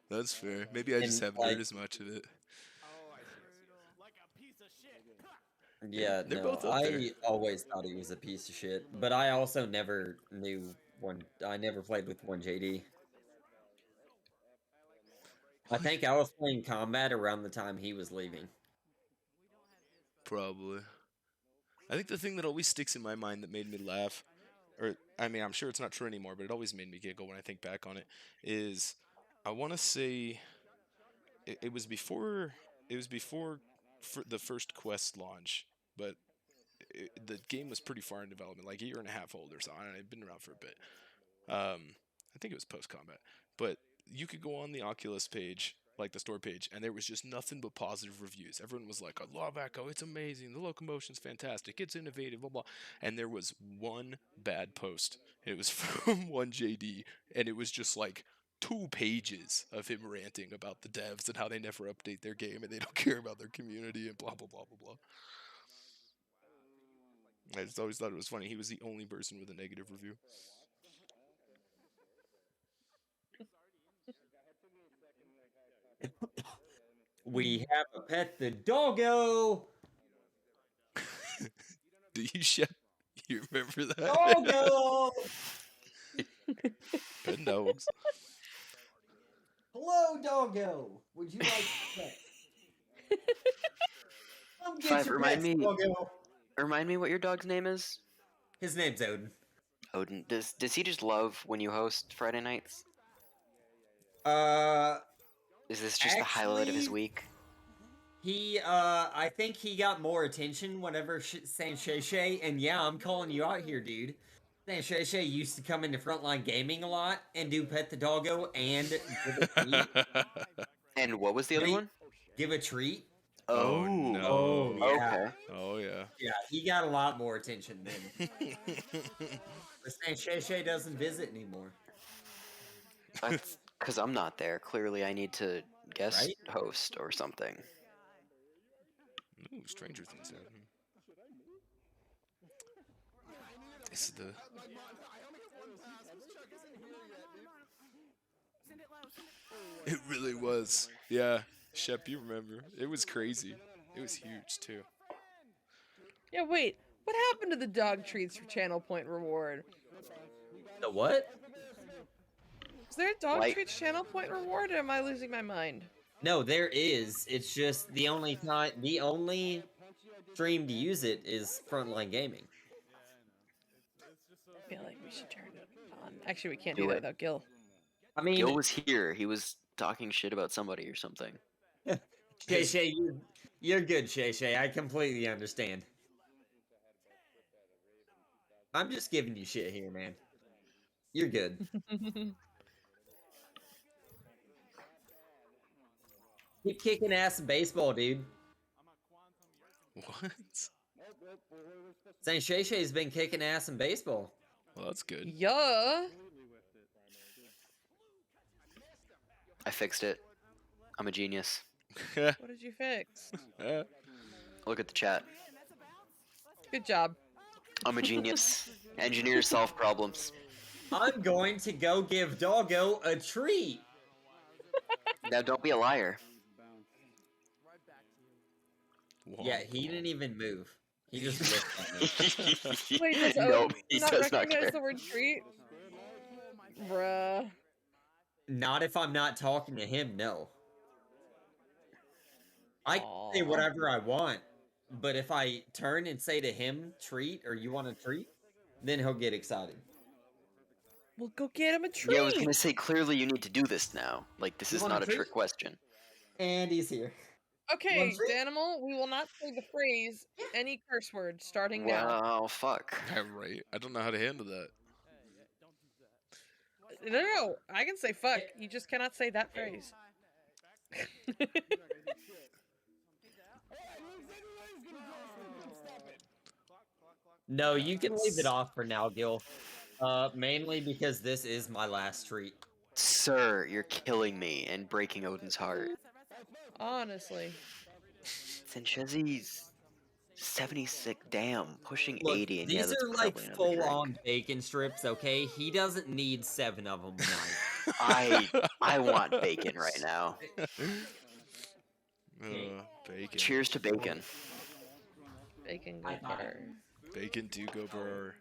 That's fair. Maybe I just haven't heard as much of it. Yeah, They're both up I there. always thought he was a piece of shit, but I also never I never played with 1JD. I think I was playing Combat around the time he was leaving. Probably. I think the thing that always sticks in my mind that made me laugh, or I mean, I'm sure it's not true anymore, but it always made me giggle when I think back on it, is I want to say it was before the first Quest launch, but the game was pretty far in development, like 1.5 years old or something. It had been around for a bit. I think it was post-combat, but you could go on the Oculus page, like the store page, and there was just nothing but positive reviews. Everyone was like, "I love Echo, it's amazing, the locomotion's fantastic, it's innovative, blah blah." And there was one bad post. It was from 1JD, and it was just like 2 pages of him ranting about the devs and how they never update their game and they don't care about their community and blah blah blah blah blah. I just always thought it was funny. He was the only person with a negative review. We have a pet, the doggo. Do you remember that? Doggo. Pet dogs. Hello, doggo. Would you like a pet? Come get Five, your remind pets, me. doggo. Remind me what your dog's name is. His name's Odin. Odin. Does he just love when you host Friday nights? Is this just the highlight of his week? I think he got more attention whenever San Shay, and yeah, I'm calling you out here, dude. San Shay used to come into Frontline Gaming a lot and do Pet the Doggo and give a treat. And what was the other one? Give a treat. Oh no. Oh, yeah. Okay. Oh yeah. Yeah, he got a lot more attention then. But San Shay doesn't visit anymore. That's because I'm not there. Clearly, I need to guest host or something. Ooh, Stranger Things happening. This is the. It really was. Yeah, Shep, you remember? It was crazy. It was huge too. Yeah, wait. What happened to the dog treats for channel point reward? The what? Is there a dog Like- treats channel point reward, or am I losing my mind? No, there is. It's just the only stream to use it is Frontline Gaming. I feel like we should turn it on. Actually, we can't Do do that it. without Gil. I mean, Gil was here. He was talking shit about somebody or something. Shay Shay, you're good, Shay Shay. I completely understand. I'm just giving you shit here, man. You're good. Keep kicking ass in baseball, dude. What? Saying Shay Shay's been kicking ass in baseball. Well, that's good. Yeah. I fixed it. I'm a genius. What did you fix? Look at the chat. Good job. I'm a genius. Engineers solve problems. I'm going to go give Doggo a treat. Now don't be a liar. Yeah, he didn't even move. He just looked at me. Wait, does No, Owen he not does not recognize care. the word treat? Bruh. Not if I'm not talking to him, no. I can say Aw. whatever I want, but if I turn and say to him, treat, or you want a treat, then he'll get excited. We'll go get him a treat. Yeah, I was gonna say, clearly you need to do this now. Like, this You is want a not a treat? trick question. And he's here. Okay, Want a treat? Danimal, we will not say the phrase any curse word starting now. Wow, fuck. Yeah, right. I don't know how to handle that. No, I can say fuck. You just cannot say that phrase. No, you can leave it off for now, Gil. Mainly because this is my last treat. Sir, you're killing me and breaking Odin's heart. Honestly. Sanchezi's 76, damn, pushing Look, 80, and yeah, these that's are like probably another full-on drink. bacon strips, okay? He doesn't need 7 of them tonight. I want bacon right now. Bacon. Cheers to bacon. Bacon good butter. Bacon do go burr.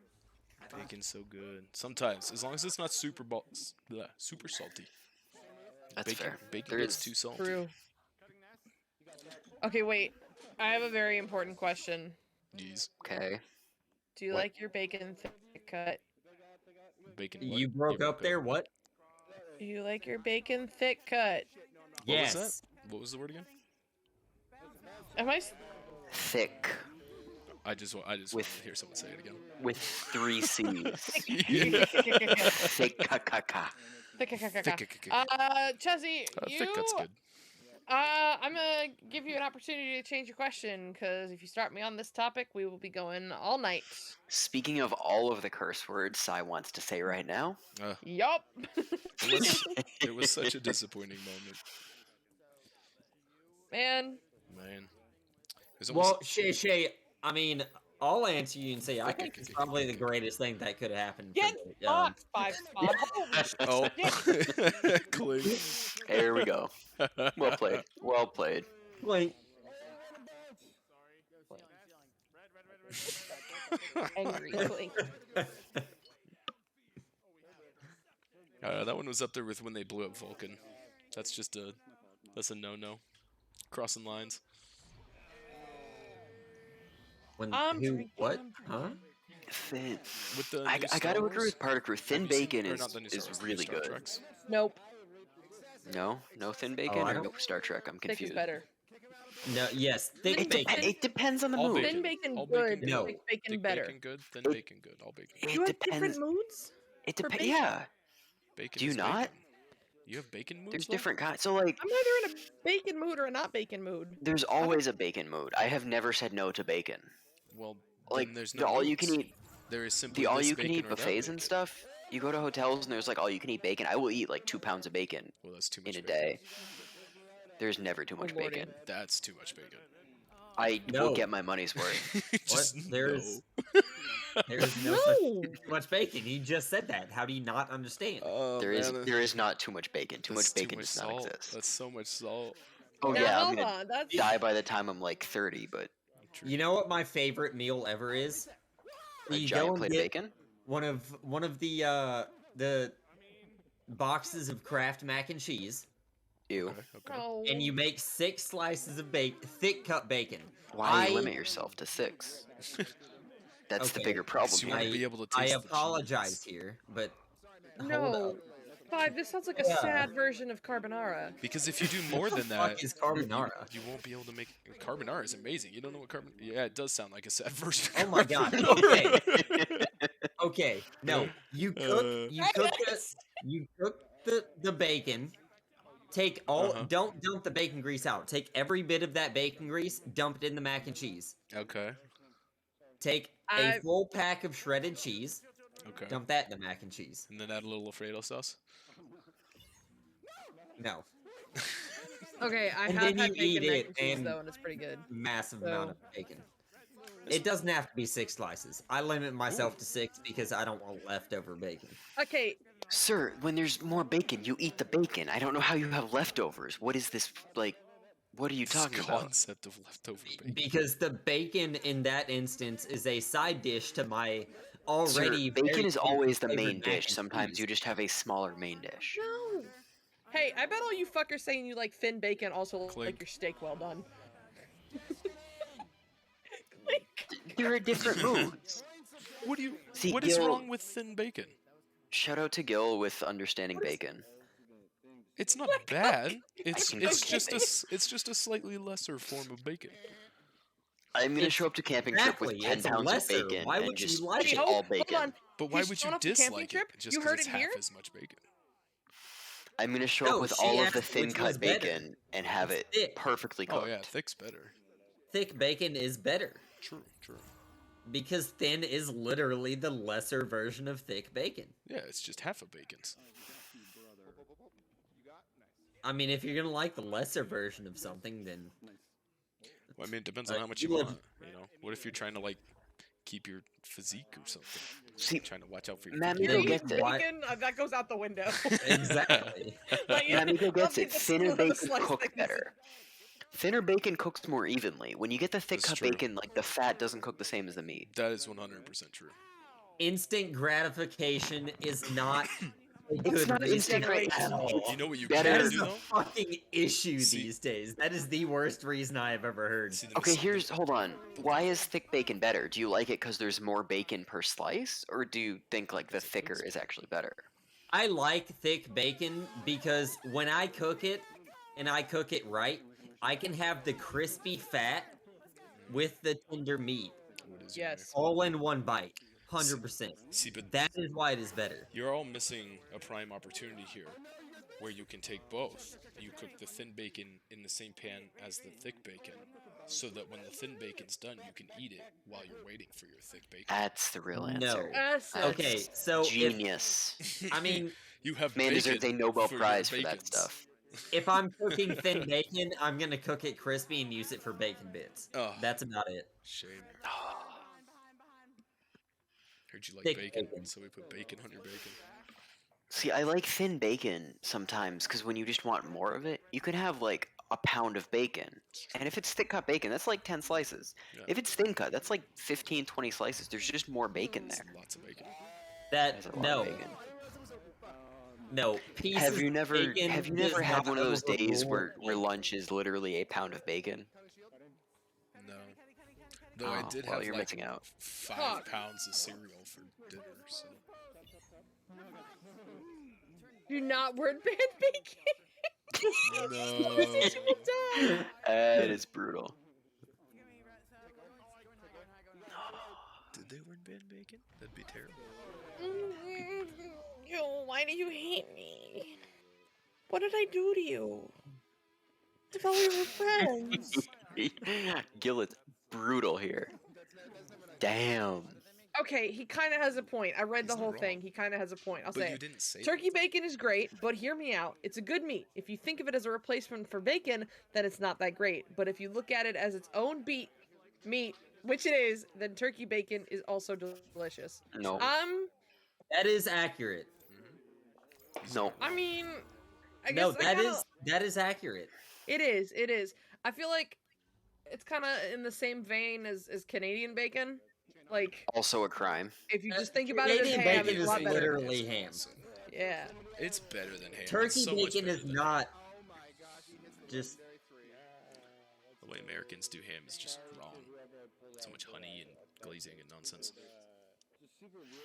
Bacon's so good. Sometimes, as long as it's not super salty. That's Bacon, fair. Bacon There gets is- too salty. True. Okay, wait. I have a very important question. Jeez. Okay. Do you What? like your bacon thick cut? Bacon. What? You broke up there? What? Do you like your bacon thick cut? What Yes. was that? What was the word again? Am I? s- Thick. I just wanted to hear someone say it again. With 3 C's. Yeah. Thick kakaka. Thick. Thick. Chezzy, you. Thick cut's good. I'm gonna give you an opportunity to change your question, because if you start me on this topic, we will be going all night. Speaking of all of the curse words Sai wants to say right now. Yup. It was such a disappointing moment. Man. It's Well, almost- Shay, I mean, I'll answer you and say I think it's probably the greatest thing that could have happened. Get fucked, 5 spot. Oh, Clink. There we go. Well played. Well played. Clink. Angry Clink. That one was up there with when they blew up Vulcan. That's a no-no. Crossing lines. When I'm who? drinking, What? I'm Huh? Thin. With the I new gotta Star agree Wars? with Particrew. Thin Have you seen- bacon or is, not the new Star is Wars, the new really Star good. Treks? Nope. No thin bacon I or no don't- Star Trek. I'm Thick is confused. better. No. Yes. Thick Thin bacon. bacon. It depends on the All mood. Thin bacon All good. No. Thick bacon Thick better. bacon good, thin It- bacon good, all bacon. It You have different depends. moods? It for depends. bacon? Yeah. Bacon Do you is not? bacon. You have bacon moods? There's Will? different kinds. So like, I'm either in a bacon mood or a not bacon mood. there's always a bacon mood. I have never said no to bacon. Well, Like then there's the no all you can moods. eat, There is simply the all this you can bacon eat or that buffets and bacon. stuff. You go to hotels and there's like all you can eat bacon. I will eat like 2 pounds of bacon Well, that's too much in a bacon. day. There's never too much Lordy. bacon. That's too much bacon. I No. will get my money's worth. Just There's- no. There's no No. too much bacon. You just said that. How do you not understand? Oh, There man, is not too much bacon. Too that's much bacon too much does not salt. exist. That's so much salt. Oh Now yeah, I'm hold gonna on. That's die by the time I'm like 30, but You know what my favorite meal ever is? a You giant go and plate of get bacon. one of the boxes of Kraft mac and cheese, Ew. Okay. oh. and you make 6 slices of thick cut bacon. Why you limit yourself to 6? That's the Okay, bigger problem you wanna here. be able to I taste the apologize cheese. here, but hold No. up. 5, this sounds like a Yeah. sad version of carbonara. Because if you do more What the than fuck that, is carbonara? you won't be able to make carbonara is amazing. You don't know what carbon? Yeah, it does sound like a sad version. Oh Of my god. carbonara. Okay. No, you cook the bacon. Take all Uh-huh. don't dump the bacon grease out. Take every bit of that bacon grease, dump it in the mac and cheese. Okay. Take a full pack of shredded cheese, Okay. dump that in the mac and cheese. And then add a little Alfredo sauce. No. Okay, I And have then had you bacon eat mac it, and cheese and though, and it's pretty good. Massive amount of bacon. It doesn't have to be 6 slices. I limit myself to 6 because I don't want leftover bacon. Okay, Sir, when there's more bacon, you eat the bacon. I don't know how you have leftovers. What is this like? What are you This talking about? concept of leftover bacon. Because the bacon in that instance is a side dish to my Sir, already bacon very is always the favorite main mac dish. and Sometimes cheese. you just have a smaller main dish. no. Hey, I bet all you fuckers saying you like thin bacon also Clink. like your steak well done. There are different moods. What do you? See, What is Gil- wrong with thin bacon? Shout out to Gil with understanding bacon. It's not bad. It's can it's cook just a bacon. it's just a slightly lesser form of bacon. I'm gonna It's show up to camping trip with exactly, 10 it's pounds lesser. of bacon Why and would you just like eat it? all bacon. Hold on. But why He's would showing you off the camping dislike trip? it just You because heard it's it half here? as much bacon? I'm gonna show No, up with she all of the asked thin which was cut better. bacon and have It's it thick. perfectly cooked. Oh yeah, thick's better. Thick bacon is better. True. Because thin is literally the lesser version of thick bacon. Yeah, it's just half of bacon's. I mean, if you're gonna like the lesser version of something, then Well, I mean, it depends on how much you you live- want. You know, what if you're trying to like keep your physique or something? See, Trying to watch out for your Matt physique. Miko You're gets eating it. Why- bacon, that goes out the window. exactly. Like, Matt Miko I'll gets take it. the Thinner skin of the bacon sliced cooks bacon. better. Thinner bacon cooks more evenly. When you get the thick That's cut true. bacon, like the fat doesn't cook the same as the meat. That is 100% true. Instant gratification is not a It's good not reason instant at gratification. all. You know what you Better- That can is do a though? fucking issue See- these days. That is the worst reason I have ever heard. See, the Okay, mis- hold on. Why is thick bacon better? Do you like it because there's more bacon per slice, or do you think like the thicker is actually better? I like thick bacon because when I cook it, and I cook it right, I can have the crispy fat with the tender meat What is your name? Yes. all in one bite. 100%. See, but That is why it is better. you're all missing a prime opportunity here, where you can take both. You cook the thin bacon in the same pan as the thick bacon, so that when the thin bacon's done, you can eat it while you're waiting for your thick bacon. That's the real No. answer. That's Okay, so Genius. I mean, you have Man bacon deserves a Nobel for your Prize for that bacons. stuff. if I'm cooking thin bacon, I'm gonna cook it crispy and use it for bacon bits. Oh, That's about it. shame. Heard you like Thick bacon, bacon. so we put bacon on your bacon. See, I like thin bacon sometimes because when you just want more of it, you can have like a pound of bacon. And if it's thick cut bacon, that's like 10 slices. Yeah. If it's thin cut, that's like 15, 20 slices. There's just more bacon there. Lots of bacon. That's a lot No, of bacon. no. Pieces Have you of never bacon have you does never had not one of those days overrule where lunch is literally a pound of bacon? No. Though I Oh, did well, have you're like missing out. 5 Fuck. pounds of cereal for dinner, so. Do not word ban bacon. No. This will die. That is brutal. Did they win ban bacon? That'd be terrible. Yo, why do you hate me? What did I do to you? I thought we were friends. Gil is brutal here. Damn. Okay, he kind of has a point. I read He's the not whole wrong. thing. He kind of has a point. I'll But say you it. didn't say Turkey that. bacon is great, but hear me out. It's a good meat. If you think of it as a replacement for bacon, then it's not that great. But if you look at it as its own meat, which it is, then turkey bacon is also delicious. No. That is accurate. No. I mean, I No, guess that is accurate. It is. It is. I feel like it's kind of in the same vein as Canadian bacon. Like, Also a crime. if you just think about it as Canadian ham, bacon it's a is lot better. literally ham. Yeah. It's better than ham. Turkey it's so much bacon better is than not just. The way Americans do ham is just wrong. So much honey and glazing and nonsense.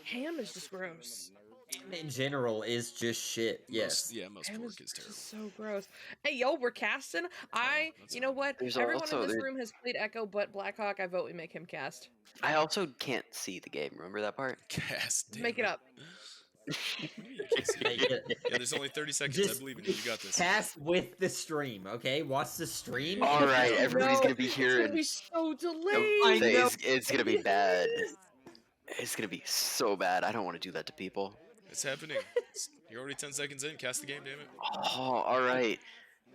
Ham is just gross. Ham in general is just shit. Yes. Most Ham pork is terrible. just so gross. Hey, yo, we're casting. You know what? There's Everyone also- in this there- room has played Echo, but Blackhawk. I vote we make him cast. I also can't see the game. Remember that part? Cast. Damn Make it up. Make it. Yeah, there's only 30 seconds. Just I believe in you. You got this. Cast with the stream, okay? Watch the stream. All right, everybody's No, gonna be It's here gonna and be so the delayed. thing know. it's gonna be bad. It's gonna be so bad. I don't want to do that to people. It's happening. You're already 10 seconds in. Cast the game, damn it. Oh, all right.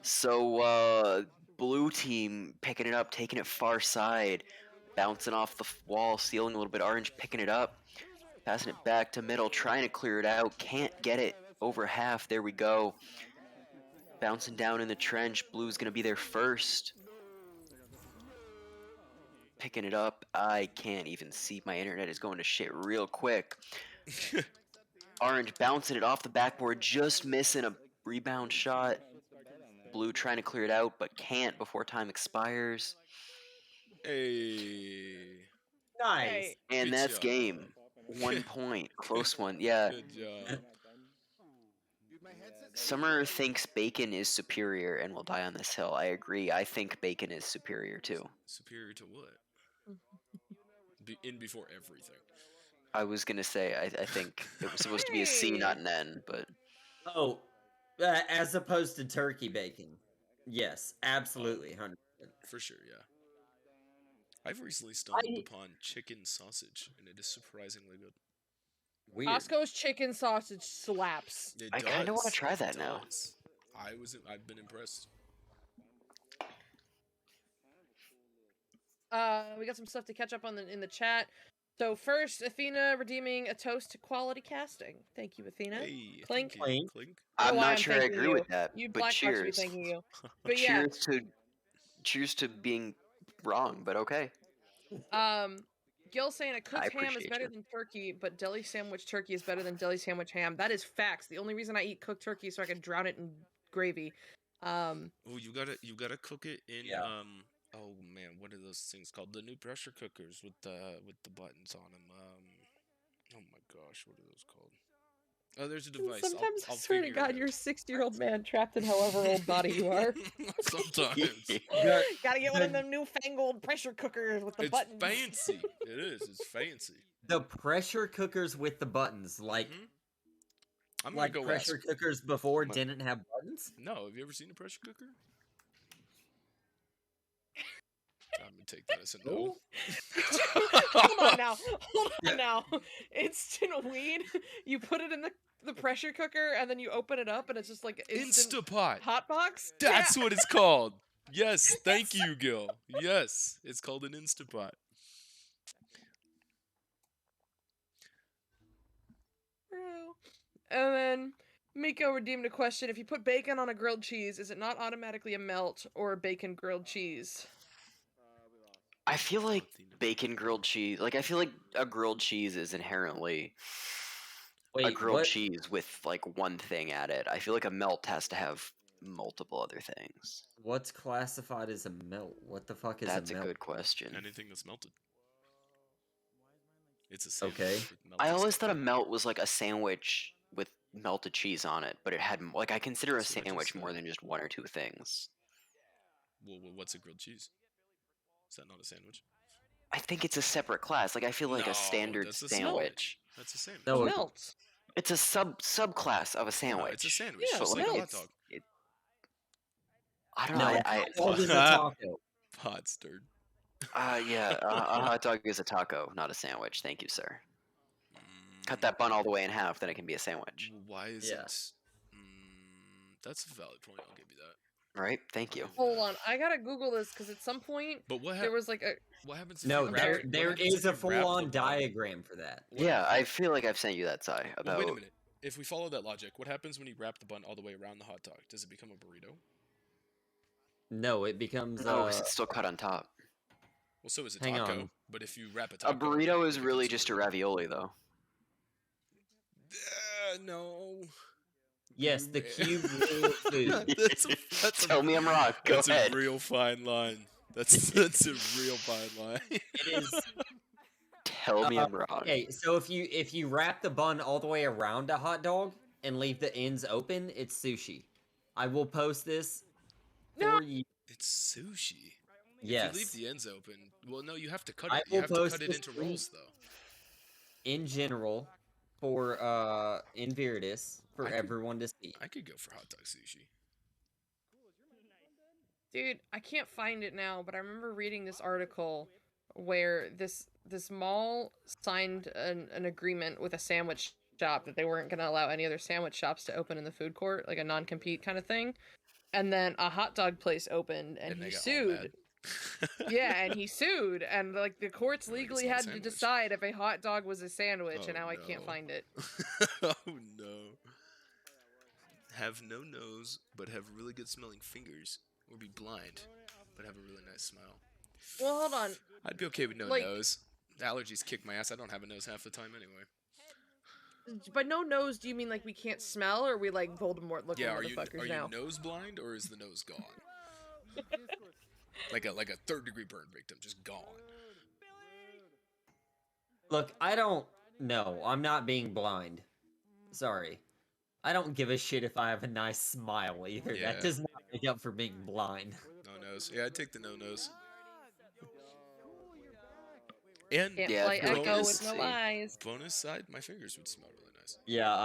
So, blue team picking it up, taking it far side, bouncing off the wall, stealing a little bit. Orange picking it up, passing it back to middle, trying to clear it out. Can't get it over half. There we go. Bouncing down in the trench. Blue's gonna be there first. Picking it up. I can't even see. My internet is going to shit real quick. Orange bouncing it off the backboard, just missing a rebound shot. Blue trying to clear it out, but can't before time expires. Hey. Nice. Hey, And Good that's job. game. 1 point. Close one. Yeah. Good job. Summer thinks bacon is superior and will die on this hill. I agree. I think bacon is superior too. Superior to what? Before everything. I was gonna say I think it was supposed to be a C, not an N, but Oh, as opposed to turkey bacon. Yes, absolutely, 100%. For sure, yeah. I've recently stumbled upon chicken sausage, and it is surprisingly good. Weird. Costco's chicken sausage slaps. It I kinda wanna does, try it that now. does. I've been impressed. We got some stuff to catch up on in the chat. So first, Athena redeeming a toast to quality casting. Thank you, Athena. Hey, Clink. thank you. Clink. I don't I'm know why not sure I thanking agree you. with that. You But Blackhawks should be cheers. thanking you. But yeah, Cheers to being wrong, but okay. Gil saying a cooked ham is appreciate better you. than turkey, but deli sandwich turkey is better than deli sandwich ham. That is facts. The only reason I eat cooked turkey is so I can drown it in gravy. Oh, you gotta cook it in Yeah. Oh man, what are those things called? The new pressure cookers with the buttons on them. Oh my gosh, what are those called? Oh, there's a device. Sometimes I'll I swear to figure God, it you're a out. 60-year-old man trapped in however old body you are. Sometimes. Gotta get one of them newfangled pressure cookers with the It's buttons. fancy. It is. It's fancy. The pressure cookers with the buttons, like I'm like gonna go pressure ask. cookers before My- didn't have buttons. No, have you ever seen a pressure cooker? I'm gonna take that as a no. Hold on now. Hold on now. Instant weed. You put it in the pressure cooker and then you open it up and it's just like instant Instapot. hot box. That's what it's called. Yes, thank you, Gil. Yes, it's called an Instapot. Bro. And then Miko redeemed a question. If you put bacon on a grilled cheese, is it not automatically a melt or a bacon grilled cheese? I feel like bacon grilled cheese. Like I feel like a grilled cheese is inherently a Wait, grilled what? cheese with like one thing at it. I feel like a melt has to have multiple other things. What's classified as a melt? What the fuck is That's a a melt? good question. Anything that's melted. It's a sandwich Okay. with melted I always stuff thought a in it. melt was like a sandwich with melted cheese on it, but it had like I consider a That's what I sandwich just more said. than just one or two things. Well, what's a grilled cheese? Is that not a sandwich? I think it's a separate class. Like I feel like No, a standard that's a sandwich. That's a sandwich. No, it- Melt. It's a subclass of a No, sandwich. it's a sandwich, Yeah, just but like a hot melts. dog. I don't No, know. a hot dog is a taco. Hot stirred. Yeah, a hot dog is a taco, not a sandwich. Thank you, sir. Cut that bun all the way in half, then it can be a sandwich. Why is Yeah. it? That's a valid point. I'll give you that. Right? Thank you. Hold on, I gotta Google this because at some point But there was like a. what happens if No, you there wrap, what there happens is if a you wrap full-on the bun? diagram for that. What Yeah, I hap- feel like I've sent you that, Sai, Well, wait a about. minute. If we follow that logic, what happens when you wrap the bun all the way around the hot dog? Does it become a burrito? No, it becomes No, 'cause it's still cut on top. Well, so is a Hang taco. on. But if you wrap a A taco, burrito is it really becomes just a burrito. ravioli, though. No. Yes, the cube rule of food. That's Tell me I'm wrong. Go That's ahead. a real fine line. That's a real fine line. It is. Tell me I'm wrong. Okay, so if you wrap the bun all the way around a hot dog and leave the ends open, it's sushi. I will post this for you. It's sushi. Yes. If you leave the ends open, well, no, you have to cut I it. You will have to post cut it this into link. rolls, though. In general, for in Viridis for I could- everyone to see. I could go for hot dog sushi. Dude, I can't find it now, but I remember reading this article where this mall signed an agreement with a sandwich shop that they weren't going to allow any other sandwich shops to open in the food court, like a non-compete kind of thing. And then a hot dog place opened, and they he got all sued. mad. Yeah, and he sued, and like the courts Like, it's legally not a had to sandwich. decide if a hot dog was a sandwich, Oh, and now I can't no. find it. Oh no. Have no nose, but have really good smelling fingers. Or be blind, but have a really nice smile. Well, hold on. I'd be okay with no Like- nose. Allergies kick my ass. I don't have a nose half the time anyway. By no nose, do you mean like we can't smell, or are we like Voldemort looking Yeah, motherfuckers are now? you nose blind or is the nose gone? like a third-degree burn victim, just gone. Look, I don't. No, I'm not being blind. Sorry. I don't give a shit if I have a nice smile either. Yeah. That does not make up for being blind. No nose. Yeah, I'd take the no nose. And Can't Yeah, play I feel Echo like with no it's- eyes. bonus side, my fingers would smell really nice. Yeah,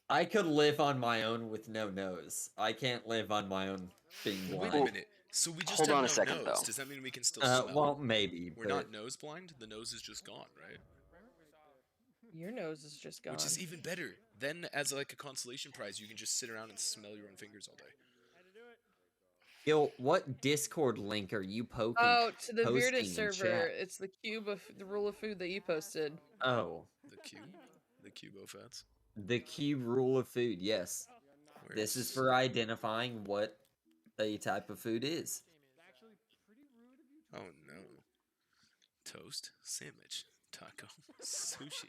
I could live on my own with no nose. I can't live on my own being Wait blind. a minute. So we just Hold have on no a second, nose. though. Does that mean we can still smell? Well, maybe. We're but not nose blind. The nose is just gone, right? Your nose is just gone. Which is even better. Then, as like a consolation prize, you can just sit around and smell your own fingers all day. Gil, what Discord link are you poking? Oh, to the posting Viridis in server. chat? It's the cube of the rule of food that you posted. Oh, The cubo fats. the cube rule of food. Yes, this is for identifying what a type of food is. Oh no. Toast, sandwich, taco, sushi.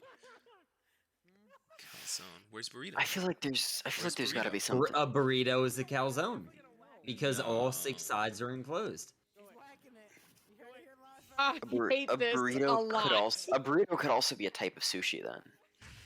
Calzone. Where's burrito? I feel like there's Where's got to be burrito? something. A burrito is a calzone because all No. 6 sides are enclosed. I hate A this a burrito lot. could also be a type of sushi then.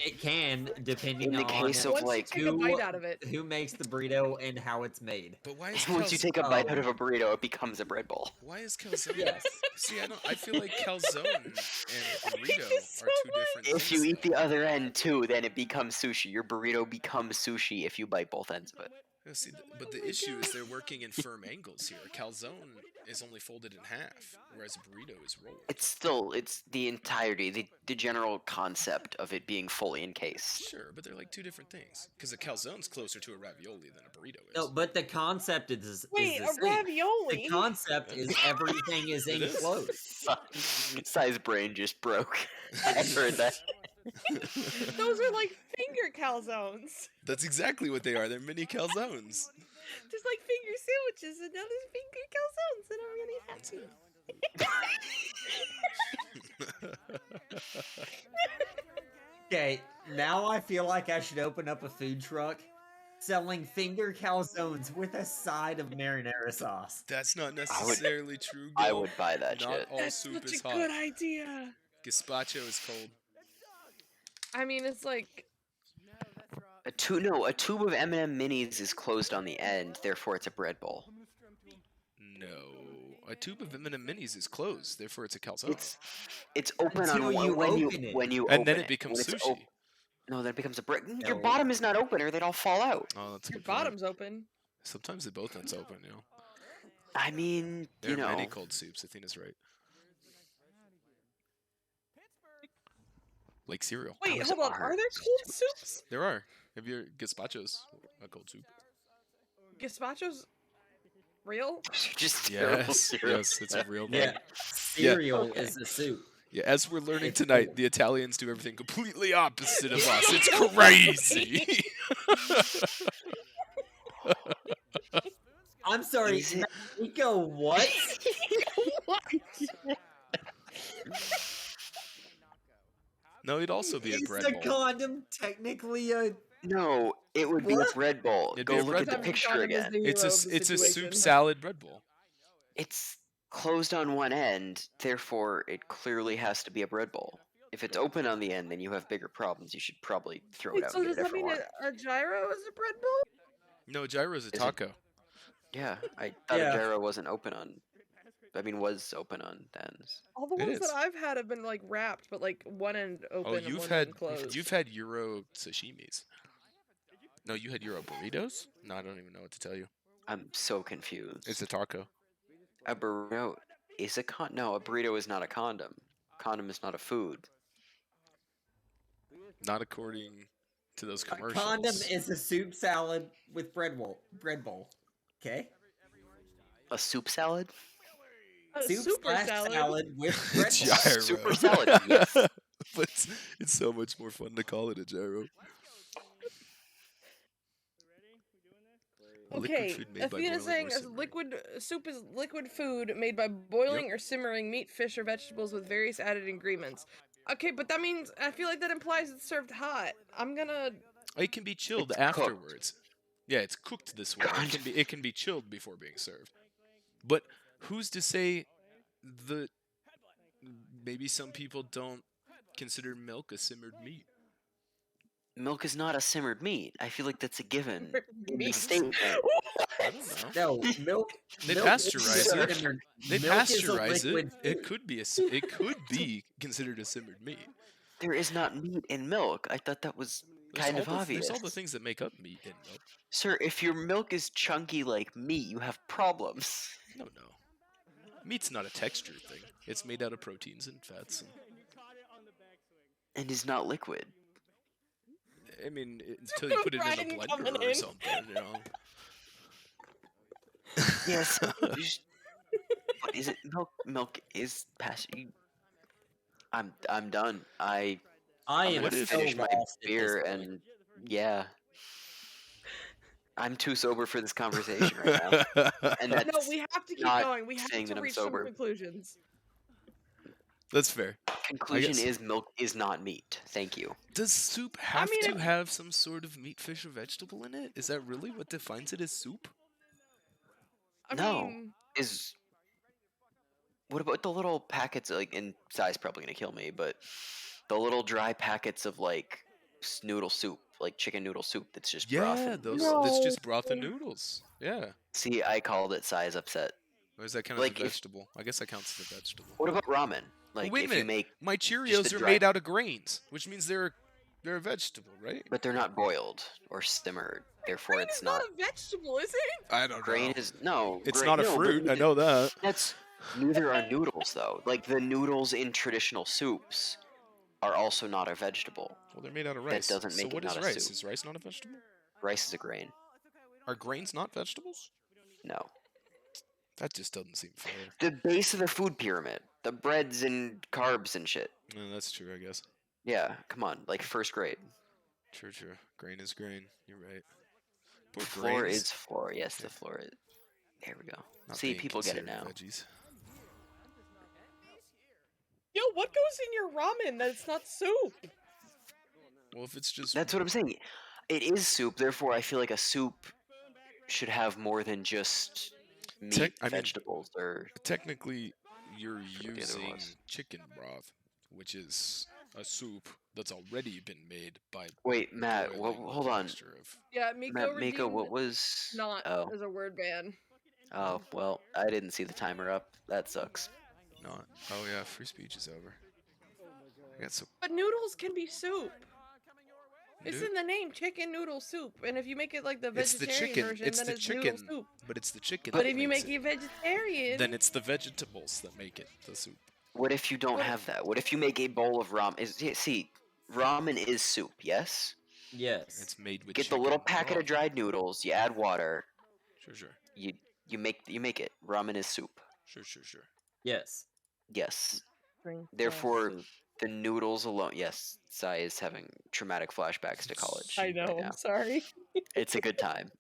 It can, depending In the on case of, Once like, you take a bite out of it. who makes the burrito and how it's made. But why is Once you take a Oh. bite out of a burrito, it becomes a bread bowl. Why is calzone? Yes. See, I feel like calzone and burrito this are so two different things. If you eat though. the other end too, then it becomes sushi. Your burrito becomes sushi if you bite both ends of it. Yeah, see, but the issue is they're working in firm angles here. Calzone is only folded in half, whereas a burrito is rolled. It's the entirety, the general concept of it being fully encased. Sure, but they're like two different things. Because a calzone's closer to a ravioli than a burrito is. No, but the concept is Wait, the a same. ravioli? The concept is everything is It is. enclosed. Sai's brain just broke. I heard that. Those are like finger calzones. That's exactly what they are. They're mini calzones. Just like finger sandwiches, and now there's finger calzones, and I'm really happy. Okay, now I feel like I should open up a food truck selling finger calzones with a side of marinara sauce. That's not necessarily true, Gil. I would buy that Not shit. all That's soup such is a hot. good idea. Gazpacho is cold. I mean, it's like A tube of M&M minis is closed on the end, therefore it's a bread bowl. No. A tube of M&M minis is closed, therefore it's a calzone. It's open Until on you when you open it. when you And open then it becomes When it's sushi. No, then it becomes a bread. Your No. bottom is not open, or they'd all fall out. Oh, that's a your good point. bottom's open. Sometimes they both ends open, you know. I mean, There you are know, many cold soups, Athena's right. Like cereal. Wait, Those hold on. are Are there cold soups? There are. Have your gazpacho's a cold soup? Gazpacho's real? Just terrible Yes, cereal. yes, it's a real Yeah, thing. cereal Okay. is a soup. Yeah, as we're learning It's tonight, cool. the Italians do everything completely opposite of us. It's So crazy. I'm sorry, Is it? Nico, what? What? No, it'd also be a Is bread the bowl. condom technically a... No, it would be a What? bread bowl. It'd be Go a look bread at the bowl. Sometimes picture condom is again. the It's hero of the a soup situation. salad bread bowl. It's closed on one end, therefore it clearly has to be a bread bowl. If it's open on the end, then you have bigger problems. You should probably throw it Wait, out so and get a does that different mean one. a gyro is a bread bowl? No, gyro's a Is it- taco. Yeah, I thought Yeah. a gyro wasn't open on. I mean, was open on ends. All the It ones that is. I've had have been like wrapped, but like one end open Oh, and you've one had end closed. you've had Euro sashimis. No, you had Euro burritos? No, I don't even know what to tell you. I'm so confused. It's a taco. A burrito is a con. No, a burrito is not a condom. Condom is not a food. Not according to those A commercials. condom is a soup salad with bread bowl. Okay? A soup salad? A Soup super slash salad. with bread bowl. gyro. Super salad, yes. But it's so much more fun to call it a gyro. A liquid Okay, food made by Athena's boiling saying or a simmering. liquid soup is liquid food made by boiling or simmering meat, fish, or vegetables with various added ingredients. Okay, but that means I feel like that implies it's served hot. I'm gonna. It can be chilled It's cooked. afterwards. Yeah, it's cooked this way. It can be chilled before being served. But who's to say that maybe some people don't consider milk a simmered meat? Milk is not a simmered meat. I feel like that's a given in the Meat. statement. I don't know. No, milk. They milk is pasteurize a it. simmered- They milk is a pasteurize it. liquid It food. could be it could be considered a simmered meat. There is not meat in milk. I thought that was kind of obvious. There's all the things that make up meat in milk. Sir, if your milk is chunky like meat, you have problems. No. Meat's not a texture thing. It's made out of proteins and fats. And is not liquid. I mean, until you put it in a Ryan blender coming or in. something, you know. Yes. What is it? Milk is I'm done. I'm am gonna so finish my lost at this beer point. and yeah. I'm too sober for this conversation right now. And that's No, we have to keep not going. We have saying to that I'm reach some sober. conclusions. That's fair. Conclusion guess. is milk is not meat. Thank you. Does soup have mean, to have some sort of meat, fish, or vegetable in it? Is that really what defines it as soup? I No. mean, Is what about the little packets? Like, and Sai's probably gonna kill me, but the little dry packets of like noodle soup, like chicken noodle soup. That's just broth. Yeah, And those. noodles. That's just broth and noodles. Yeah. See, I called it. Sai's upset. Or is that kind Like, of a if- vegetable? I guess that counts as a vegetable. What about ramen? Like, Wait a if minute. you make, My just Cheerios the are dry- made out of grains, which means they're a vegetable, right? but they're not boiled or simmered. Therefore, grain it's is not a vegetable, is it? I don't grain. Is no. It's grain- not a no, but fruit. I know that. That's neither are noodles though. Like the noodles in traditional soups are also not a vegetable. Well, they're made out of That rice. doesn't make so it what is not a rice? soup. Is rice not a vegetable? Rice is a grain. Are grains not vegetables? No. That just doesn't seem fair. The base of the food pyramid, the breads and carbs and shit. No, that's true, I guess. Yeah, come on, like first grade. True. Grain is grain. You're right. Poor Floor grains. is floor. Yes, the floor is. There we go. Not See, being people get it now. considered Veggies. Yo, what goes in your ramen that's not soup? Well, if it's just That's what I'm saying. It is soup, therefore I feel like a soup should have more than just meat, I mean, vegetables, or technically, you're forget what the other using was. chicken broth, which is a soup that's already been made by. wait, Matt. boiling Hold the on, mixture of- Yeah, Miko Matt. Mako, redeemed what was? not Oh, as a word ban. oh. Well, I didn't see the timer up. That sucks. Not. Oh yeah, free speech is over. I got so. But noodles can be soup. It's Noo- in the name, chicken noodle soup. And if you make it like the It's the vegetarian chicken. version, It's then the it's chicken. noodle soup. But it's the chicken. But that if you makes make it vegetarian, then it's the vegetables that make it the soup. What if you don't What- have that? What if you make a bowl of ramen? See, ramen is soup, yes? Yes. It's made with. Get the little chicken packet of broth. dried noodles. You add water. Sure. You You make it. Ramen is soup. Sure. Yes. Yes. Drink Therefore, soup. the noodles alone. Yes, Sai is having traumatic flashbacks to college. I know. right I'm now. sorry. It's a good time.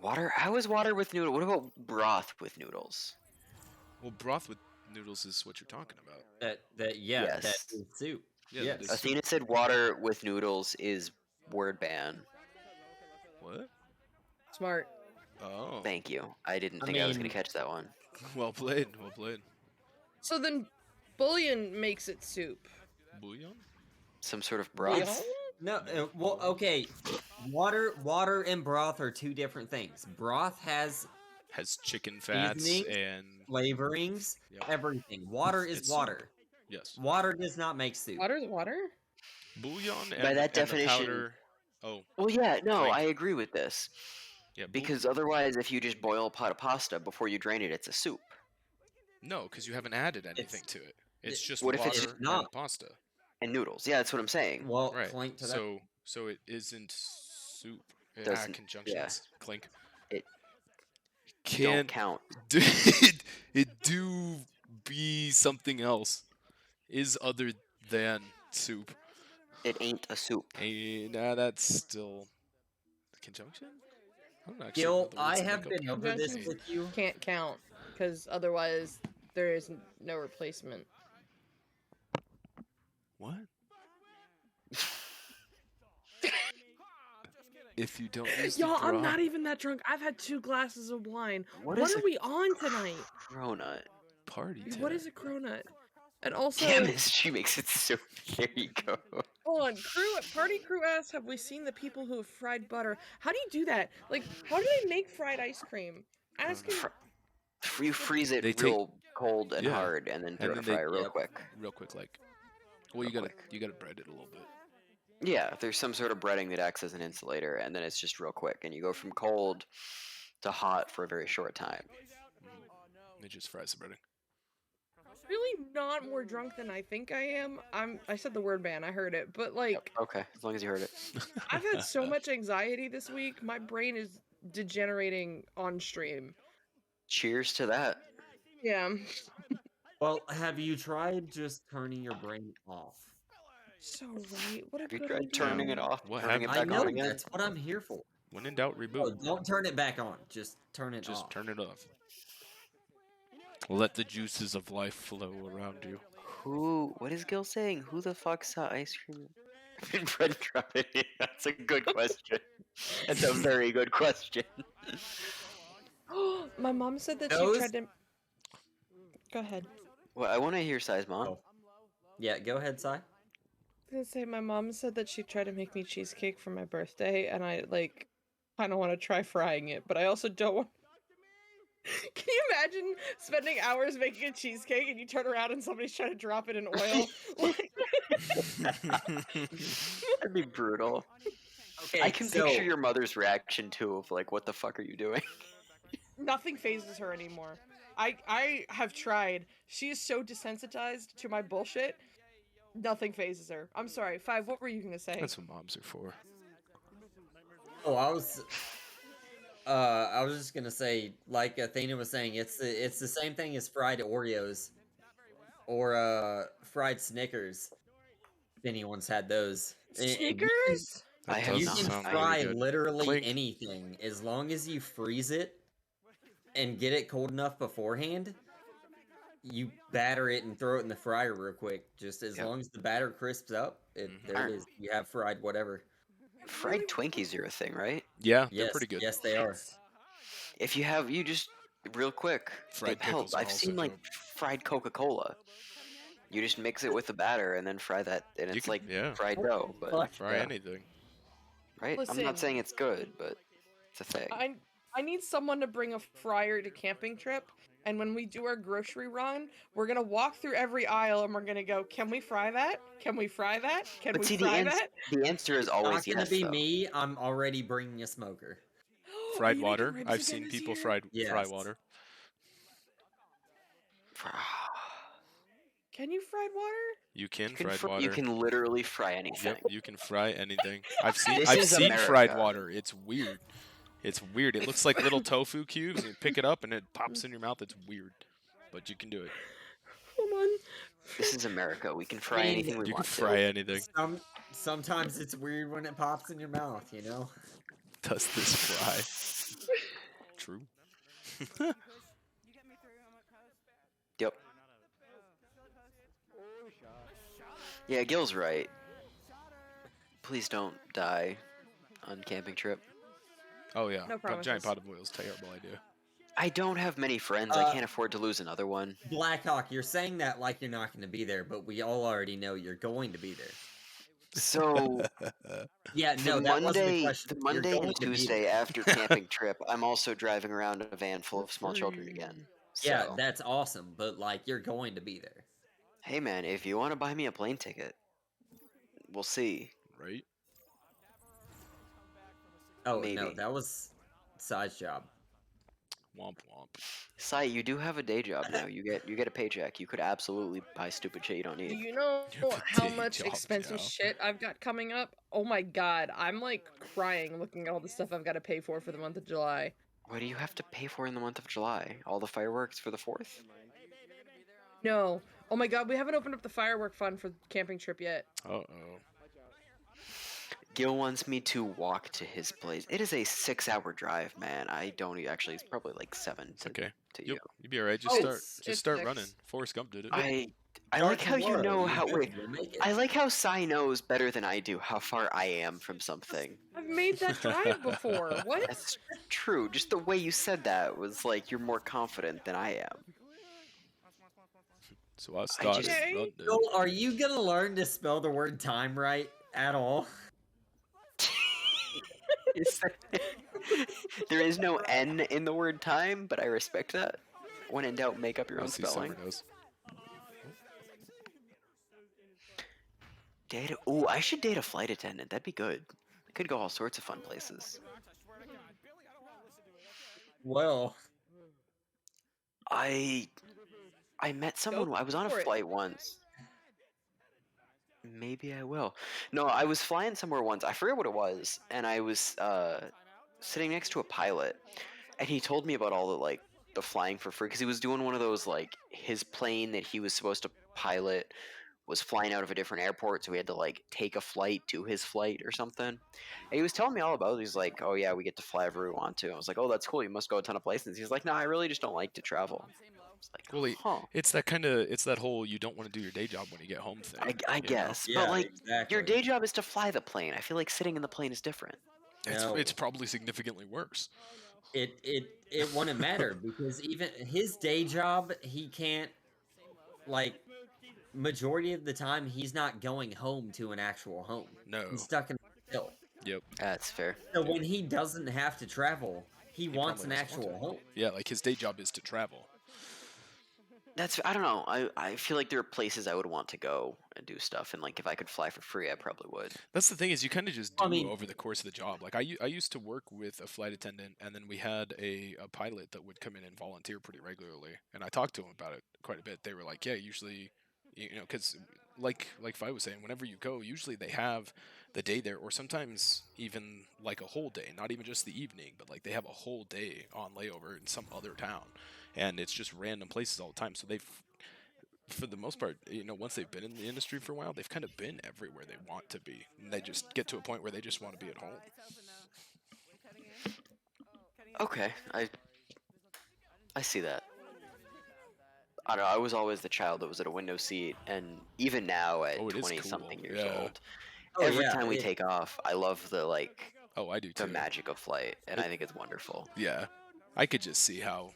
Water. How is water with noodle? What about broth with noodles? Well, broth with noodles is what you're talking about. That Yes. is soup. Yeah, yes. that is soup. Athena said water with noodles is word ban. What? Smart. Oh. Thank you. I didn't I think I was gonna mean- catch that one. Well played. Well played. So then, bouillon makes it soup. Bouillon? Some sort of broth. Bouillon? No, well, okay. Water and broth are two different things. Broth has Has chicken fats seasonings, and flavorings, Yep. everything. Water is It's soup. water. Yes. Water does not make soup. Water's water? Bouillon and, By that and the definition- powder. Oh, Well, yeah, no, Clink. I agree with this. yeah. Because otherwise, if you just boil a pot of pasta before you drain it, it's a soup. No, because you haven't added anything to it. It's just What if water it's just not? and pasta. And noodles. Yeah, that's what I'm saying. Well, Right. clink to that. So it isn't soup. Doesn't- Conjunctions. Clink. It Can don't count. it do be something else? Is other than soup? It ain't a soup. Nah, that's still conjunction. I don't actually know Gil, the words I to have make up been over this Conjunctions with you. Can't count, because otherwise there is no replacement. What? If you don't use the Y'all, I'm bra- not even that drunk. I've had 2 glasses of wine. What What is are a we on tonight? cronut? party. What tip. is a cronut? And also, Damn it, she makes it soup. There you go. hold on, party crew asks, have we seen the people who have fried butter? How do you do that? Like, how do they make fried ice cream? Ask him. You freeze it They take- real cold and Yeah, hard, and then throw it in then the fryer real Yep. quick. Real quick, like. Well, you gotta bread it a little bit. Yeah, there's some sort of breading that acts as an insulator, and then it's just real quick, and you go from cold to hot for a very short time. It just fries the breading. Really not more drunk than I think I am. I said the word ban, I heard it, but like Okay, as long as you heard it. I've had so much anxiety this week. My brain is degenerating on stream. Cheers to that. Yeah. Well, have you tried just turning your brain off? So right. What a Have you good tried idea. turning it off? What turning it happened? back I on know, again? that's what I'm here for. When in doubt, Oh, reboot. don't turn it back on. Just turn it Just off. turn it off. Let the juices of life flow around you. What is Gil saying? Who the fuck saw ice cream in bread trumpet? That's a good question. That's a very good question. My mom said that Those- she tried to. Go ahead. Well, I want to hear Sai's mom. Oh. Yeah, go ahead, Sai. I was gonna say my mom said that she tried to make me cheesecake for my birthday, and I like kind of want to try frying it, but I also don't want. Can you imagine spending hours making a cheesecake and you turn around and somebody's trying to drop it in oil? Like, That'd be brutal. Okay, I can so, picture your mother's reaction too, of like, what the fuck are you doing? nothing phases her anymore. I have tried. She is so desensitized to my bullshit. Nothing phases her. I'm sorry. Five, what were you gonna say? That's what moms are for. Oh, I was just gonna say, like Athena was saying, it's the same thing as fried Oreos or fried Snickers. If anyone's had those. And Snickers? That I have You not. can sound fry really good. literally Clink. anything as long as you freeze it and get it cold enough beforehand. You batter it and throw it in the fryer real quick. Just as Yep. long as the batter crisps up, there it is. You have fried whatever. Fried Twinkies are a thing, right? Yeah, they're Yes, pretty good. yes, they are. If you have, you just real quick. Fried hell, pickles are I've also seen like dope. fried Coca-Cola. You just mix it with the batter and then fry that, and You it's can- like yeah. fried dough. But Fuck Fry yeah. anything. right, I'm Listen. not saying it's good, but it's a thing. I need someone to bring a fryer to camping trip, and when we do our grocery run, we're gonna walk through every aisle and we're gonna go, can we fry that? Can we fry that? Can But we see, fry that? the answer is It's always not gonna yes. be though. me. I'm already bringing a smoker. Are Fried you making water. ribs I've again seen this people year? fry Yes. water. Can you fried water? You can You can, fried water. you can literally fry anything. Yep, you can fry anything. I've seen This I've is seen fried America. water. It's weird. It's weird. It looks like little tofu cubes, and you pick it up and it pops in your mouth. It's weird, but you can do it. Come on. This is America. We can fry mean, anything we You can want fry to. anything. Sometimes it's weird when it pops in your mouth, you know? Does this fry? True. Yep. Yeah, Gil's right. Please don't die on camping trip. Oh yeah, No giant promises. pot of oil is a terrible idea. I don't have many friends. I can't afford to lose another one. Blackhawk, you're saying that like you're not going to be there, but we all already know you're going to be there. So Yeah, the no, that wasn't the Monday, question. the You're Monday going and to be Tuesday there. after camping trip, I'm also driving around a van full of small children again. Yeah, So, that's awesome, but like you're going to be there. hey man, if you want to buy me a plane ticket, we'll see. Right? Oh no, Maybe. that was side's job. Womp womp. Sai, you do have a day job now. You get a paycheck. You could absolutely buy stupid shit you don't Do need. you know You have a how day much job expensive now. shit I've got coming up? Oh my god, I'm like crying looking at all the stuff I've got to pay for the month of July. What do you have to pay for in the month of July? All the fireworks for the 4th? No. Oh my god, we haven't opened up the firework fund for the camping trip yet. Uh-oh. Gil wants me to walk to his place. It is a 6-hour drive, man. I don't actually. It's probably like 7 to, Okay. to you. You'll be alright. Just Oh, start it's just start 6. running. Forrest Gump did it. I Start like how you tomorrow, know you're how. good, Wait, you'll make it. I like how Sai knows better than I do how far I am from something. I've made that drive before. What? That's true. Just the way you said that was like you're more confident than I am. So I started just- running. So, are you gonna learn to spell the word time right at all? There is no N in the word time, but I respect that. When in doubt, make up your I'll own see spelling. Summer knows. Date. Ooh, I should date a flight attendant. That'd be good. I could go all sorts of fun places. Well, I met someone. I was on a for it. flight once. Maybe I will. No, I was flying somewhere once. I forget what it was, and I was sitting next to a pilot, and he told me about all the flying for free because he was doing one of those like his plane that he was supposed to pilot was flying out of a different airport, so he had to like take a flight to his flight or something. And he was telling me all about it. He's like, "Oh yeah, we get to fly wherever we want to." I was like, "Oh, that's cool. You must go a ton of places." He's like, "No, I really just don't like to travel." I was like, Well, "Huh." it's that whole you don't want to do your day job when you get home thing. I you know? guess, yeah, but like exactly. your day job is to fly the plane. I feel like sitting in the plane is different. No. It's probably significantly worse. It wouldn't matter because even his day job, he can't like majority of the time he's not going home to an actual home. No. He's stuck in the hill. Yep. That's fair. So when he doesn't have to travel, he wants an probably doesn't actual want home. Yeah, like his day job is to travel. I don't know. I feel like there are places I would want to go and do stuff, and like if I could fly for free, I probably would. That's the thing is you kind of just do I mean- over the course of the job. Like I used to work with a flight attendant, and then we had a pilot that would come in and volunteer pretty regularly. And I talked to him about it quite a bit. They were like, yeah, usually, because like Fi was saying, whenever you go, usually they have the day there, or sometimes even like a whole day, not even just the evening, but like they have a whole day on layover in some other town, and it's just random places all the time. So they've, for the most part, once they've been in the industry for a while, they've kind of been everywhere they want to be, and they just get to a point where they just want to be at home. Okay, I see that. I don't know. I was always the child that was at a window seat, and even now at Oh, it is 20-something cool. years Yeah. old, Oh, every yeah, time we it- take off, I love the Oh, I do too. the magic of flight, and I think it's wonderful. Yeah, I could just see how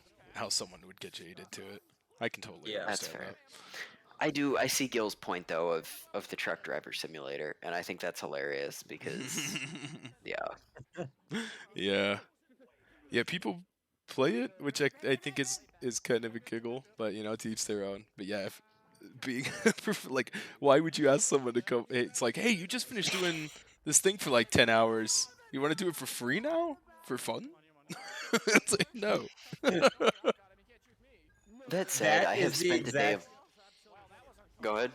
someone would get jaded to it. I can totally Yeah. That's understand fair. I see Gil's point though of the truck driver simulator, and I think that's hilarious because that. yeah, Yeah, people play it, which I think is kind of a giggle, but to each their own. But yeah, if being like, why would you ask someone to come? It's like, hey, you just finished doing this thing for like 10 hours. You want to do it for free now? For fun? It's like, no. that said, That I have is the spent a day of exact- Go ahead.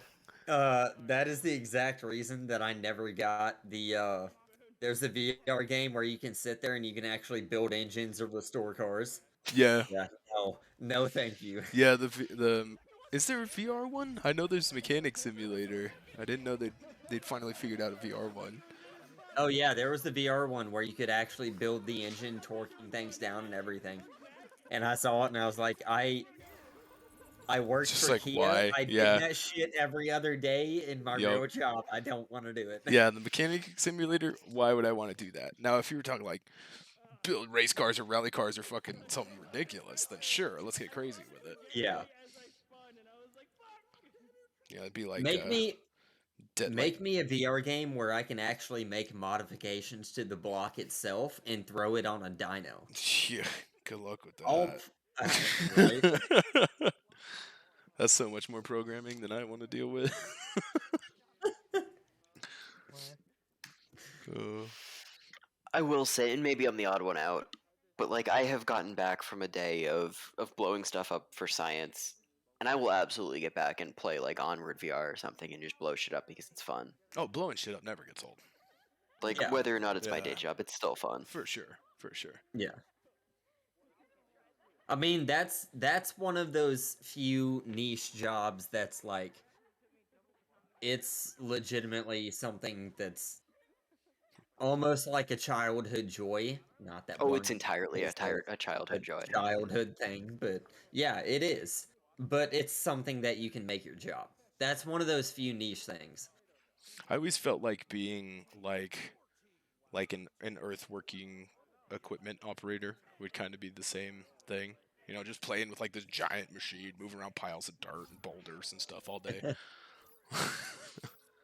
That is the exact reason that I never got the. There's a VR game where you can sit there and you can actually build engines or restore cars. Yeah. Yeah, no, thank you. Yeah, the is there a VR one? I know there's Mechanic Simulator. I didn't know they'd finally figured out a VR one. Oh yeah, there was the VR one where you could actually build the engine, torquing things down and everything. And I saw it and I was like, I worked Just for like, Kia. why? I did Yeah. that shit every other day in my Yup. real job. I don't want to do it. Yeah, the Mechanic Simulator. Why would I want to do that? Now, if you were talking like build race cars or rally cars or fucking something ridiculous, then sure, let's get crazy with it. Yeah. Yeah, it'd be like Make me like a VR game where I can actually make modifications to the block itself and throw it on a dyno. yeah. Good luck with All that. right. That's so much more programming than I want to deal with. I will say, and maybe I'm the odd one out, but like I have gotten back from a day of blowing stuff up for science, and I will absolutely get back and play like Onward VR or something and just blow shit up because it's fun. Oh, blowing shit up never gets old. Like Yeah. whether or not it's my day job, it's still fun. For sure. For sure. Yeah. I mean, that's one of those few niche jobs that's like it's legitimately something that's almost like a childhood joy. Not that Oh, it's one entirely is a childhood joy. childhood thing, but yeah, it is. But it's something that you can make your job. That's one of those few niche things. I always felt like being like an earth-working equipment operator would kind of be the same thing. You know, just playing with like this giant machine, moving around piles of dirt and boulders and stuff all day.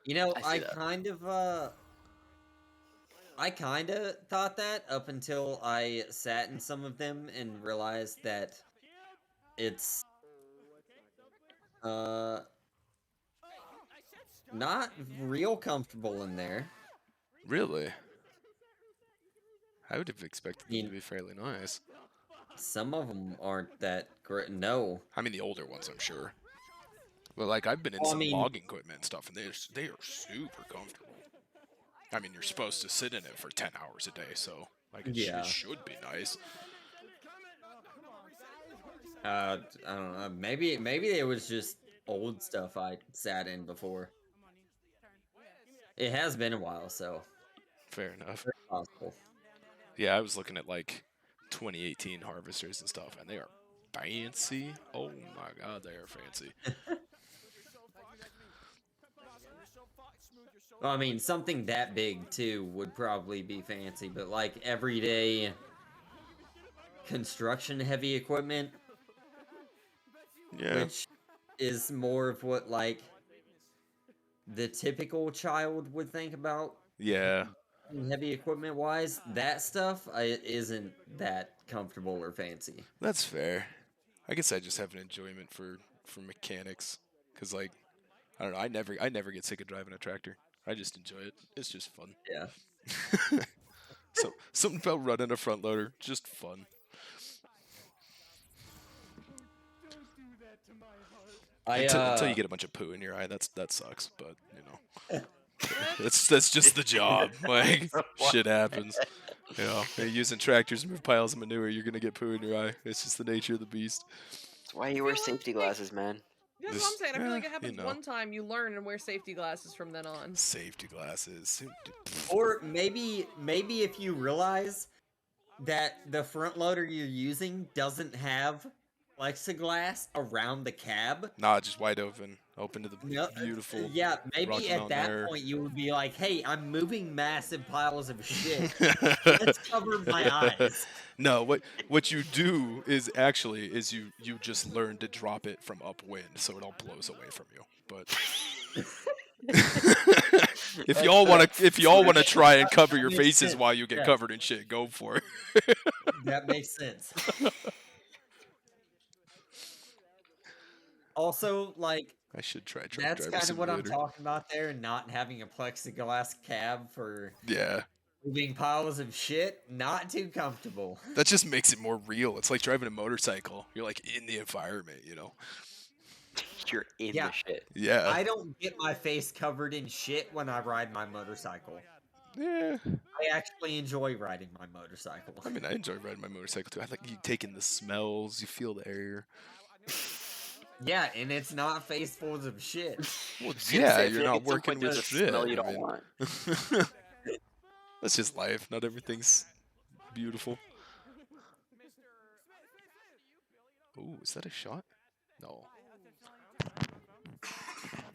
You know, I see that. I kind of thought that up until I sat in some of them and realized that it's not real comfortable in there. Really? I would have expected them to be fairly nice. Some of them aren't that great. No. I mean, the older ones, I'm sure. But like, I've been in some logging equipment and stuff, and they are super comfortable. I mean, you're supposed to sit in it for 10 hours a day, so like it should be nice. I don't know. Maybe it was just old stuff I sat in before. It has been a while, so fair enough. Very possible. Yeah, I was looking at like 2018 harvesters and stuff, and they are fancy. Oh my god, they are fancy. Well, I mean, something that big too would probably be fancy, but like everyday construction heavy equipment, which is more of what like the typical child would think about. Yeah. Heavy equipment wise, that stuff isn't that comfortable or fancy. That's fair. I guess I just have an enjoyment for mechanics, cause like I don't know, I never get sick of driving a tractor. I just enjoy it. It's just fun. Yeah. So something about running a front loader, just fun. Until you get a bunch of poo in your eye, that sucks. But you know, that's just the job. Like shit happens. You know, you're using tractors to move piles of manure, you're gonna get poo in your eye. It's just the nature of the beast. That's why you wear safety glasses, man. That's what I'm saying. I feel like it happens one time, you learn and wear safety glasses from then on. Safety glasses. Or maybe if you realize that the front loader you're using doesn't have plexiglass around the cab. Nah, just wide open. Open to the beautiful. Yeah, maybe Rocky at Mountain that air. point you would be like, hey, I'm moving massive piles of shit. Let's cover my eyes. No, what you do is you just learn to drop it from upwind so it all blows away from you. But if y'all want to try and cover your faces while you get covered in shit, go for it. That makes sense. Also, like, I should try truck that's driver kind of what I'm simulator. talking about there, not having a plexiglass cab for Yeah. moving piles of shit. Not too comfortable. That just makes it more real. It's like driving a motorcycle. You're like in the environment, you know. you're in Yeah. the shit. Yeah. I don't get my face covered in shit when I ride my motorcycle. Yeah. I actually enjoy riding my motorcycle. I mean, I enjoy riding my motorcycle too. I like you take in the smells, you feel the air. Yeah, and it's not face full of shit. Well, I was gonna yeah, say, I you're feel like not at some working point with there's a shit. smell you I don't mean, want. that's just life. Not everything's beautiful. Ooh, is that a shot? No.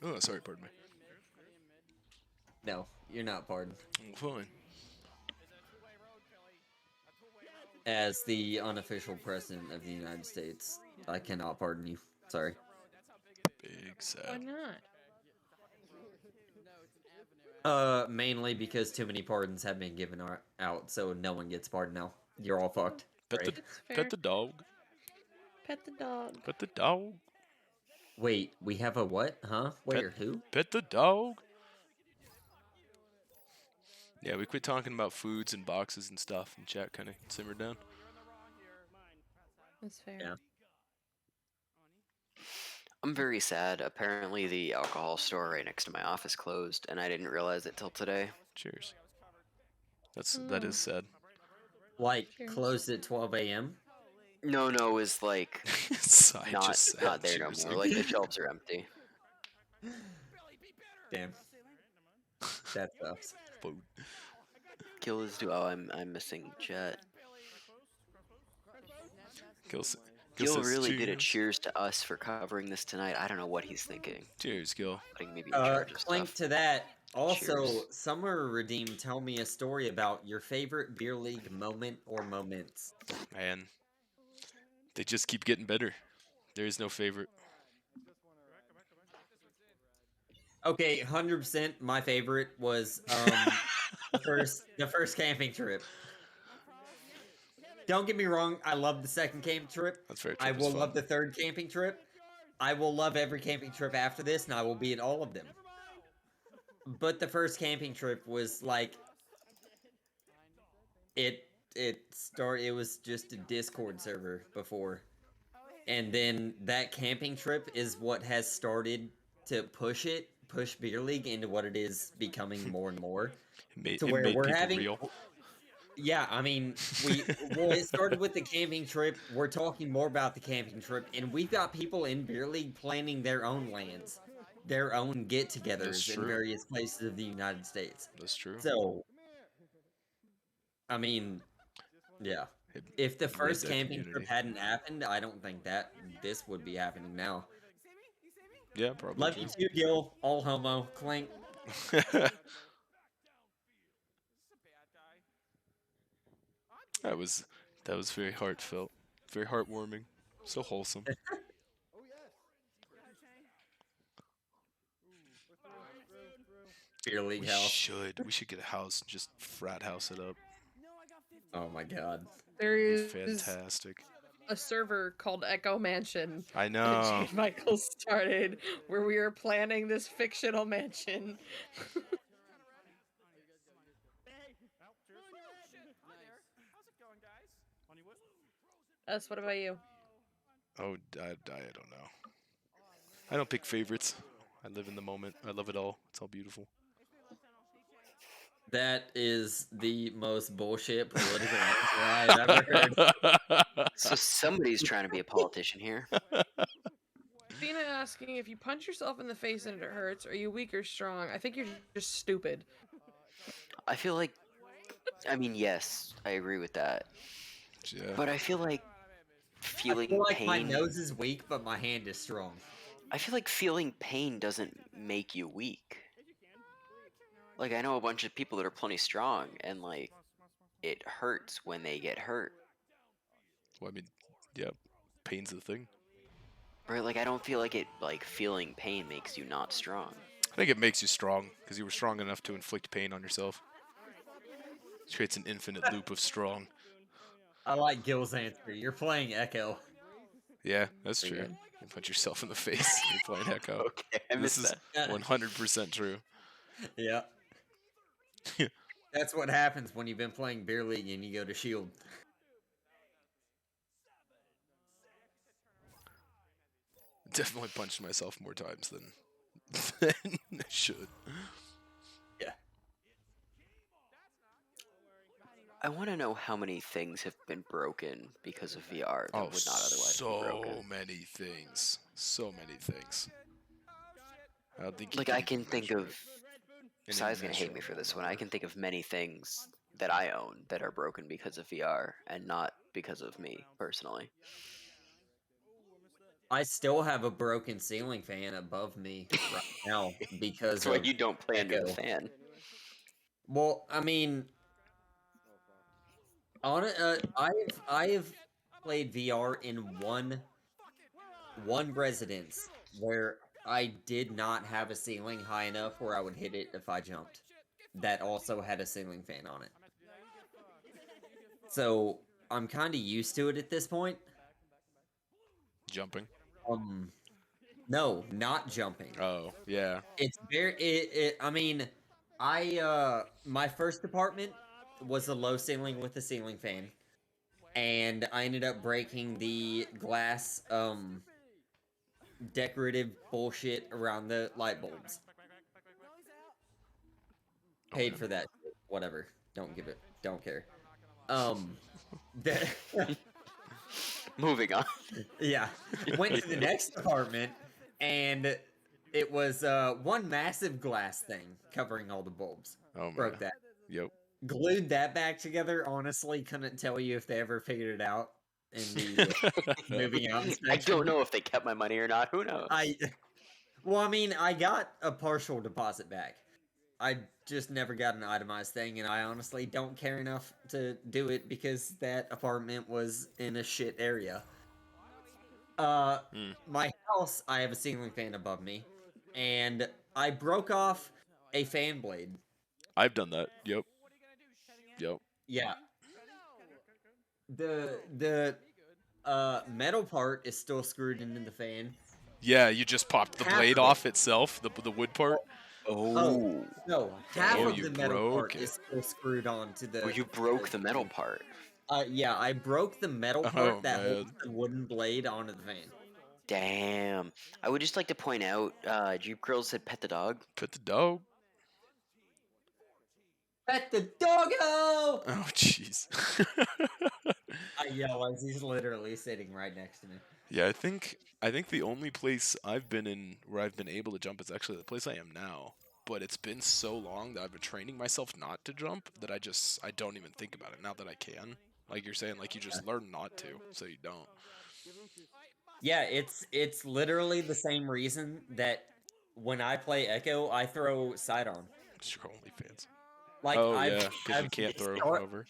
Oh, sorry, pardon me. No, you're not pardoned. Oh, fine. As the unofficial president of the United States, I cannot pardon you. Sorry. Big Why sad. not? Mainly because too many pardons have been given out, so no one gets pardoned now. You're all fucked. Pet the Right. It's fair. pet the dog. Pet the dog. Pet the dog. Wait, we have a what? Huh? Where? Who? Pet the dog. Yeah, we quit talking about foods and boxes and stuff, and chat kind of simmered down. That's fair. Yeah. I'm very sad. Apparently, the alcohol store right next to my office closed, and I didn't realize it till today. Cheers. That is sad. Like, Cheers. closed at 12 a.m.? No, it was like I not just said not there no cheers. more. Like the shelves are empty. Damn. That sucks. Food. Kill is do. Oh, I'm missing Jet. Gil Gil says really did a cheers. cheers to us for covering this tonight. I don't know what he's thinking. Cheers, Gil. Putting maybe in charge of Clink stuff. to that. Also, Cheers. Summer Redeem, tell me a story about your favorite beer league moment or moments. Man, they just keep getting better. There is no favorite. Okay, 100% my favorite was the first camping trip. Don't get me wrong, I love the second camping trip. That's very I true. will love the third camping trip. I will love every camping trip after this, and I will be at all of them. But the first camping trip was like it was just a Discord server before. And then that camping trip is what has started to push Beer League into what it is becoming more and more. It To where made we're people having real. Yeah, I mean, it started with the camping trip. We're talking more about the camping trip, and we've got people in Beer League planning their own lands, their own get-togethers in true. various places of the United States. That's true. So, I mean, yeah. If the first that camping community. trip hadn't happened, I don't think that this would be happening now. Yeah, probably. Love you too, Gil. All homo. Clink. That was very heartfelt, very heartwarming, so wholesome. Beer League We house. should get a house and just frat house it up. Oh my god. There It'd be is fantastic. a server called Echo Mansion I that know. Jade Michael started where we are planning this fictional mansion. What about you? Oh, I don't know. I don't pick favorites. I live in the moment. I love it all. It's all beautiful. That is the most bullshit political answer I've ever heard. So somebody's trying to be a politician here. Athena asking if you punch yourself in the face and it hurts, are you weak or strong? I think you're just stupid. I feel like, I mean, yes, I agree with that. Yeah. But I feel like I feeling feel like pain. my nose is weak, but my hand is strong. I feel like feeling pain doesn't make you weak. Like, I know a bunch of people that are plenty strong, and like, it hurts when they get hurt. Well, I mean, yeah, pain's the thing. Right? Like, I don't feel like feeling pain makes you not strong. I think it makes you strong because you were strong enough to inflict pain on yourself. It creates an infinite loop of strong. I like Gil's answer. You're playing Echo. Yeah, that's Pretty true. good. You punch yourself in the face. You're playing Echo. Okay, I This missed is that. 100% true. Yeah. That's what happens when you've been playing Beer League and you go to Shield. Definitely punched myself more times than I should. Yeah. I want to know how many things have been broken because of VR that would not otherwise be broken. So many things. So many things. I don't think you Like, can I even can think measure of. it. An Sai's gonna hate me for immeasurable this one. I number. can think of many things that I own that are broken because of VR and not because of me personally. I still have a broken ceiling fan above me right now because That's why of you don't play under the Echo. fan. Well, I mean, I have played VR in one residence where I did not have a ceiling high enough where I would hit it if I jumped. That also had a ceiling fan on it. So I'm kind of used to it at this point. Jumping. No, not jumping. Oh, yeah. It's very I mean, my first apartment was a low ceiling with a ceiling fan, and I ended up breaking the glass decorative bullshit around the light bulbs. Paid for that shit. Whatever. Don't care. The Moving on. Yeah. Went to the next apartment, and it was one massive glass thing covering all the bulbs. Oh, Broke man. that. Yep. Glued that back together. Honestly, couldn't tell you if they ever figured it out in the moving out I inspection. don't know if they kept my money or not. Who knows? Well, I mean, I got a partial deposit back. I just never got an itemized thing, and I honestly don't care enough to do it because that apartment was in a shit area. My house, I have a ceiling fan above me, and I broke off a fan blade. I've done that. Yep. Yep. Yeah. The metal part is still screwed into the fan. Yeah, you just popped the Half blade of it. off itself, the wood part. Oh no! Half Oh, of you the metal broke part it. is still screwed onto the. Well, you broke the metal part. Yeah, I broke the metal Oh, part that man. holds the wooden blade onto the fan. Damn. I would just like to point out, Jeep Girls said pet the dog. Pet the dog. Pet the doggo! Oh, jeez. I yell as he's literally sitting right next to me. Yeah, I think the only place I've been in where I've been able to jump is actually the place I am now. But it's been so long that I've been training myself not to jump that I don't even think about it now that I can. Like you're saying, like you just learn not to, so you don't. Yeah, it's literally the same reason that when I play Echo, I throw sidearm. It's your OnlyFans. Like Oh yeah, because you can't throw start- over.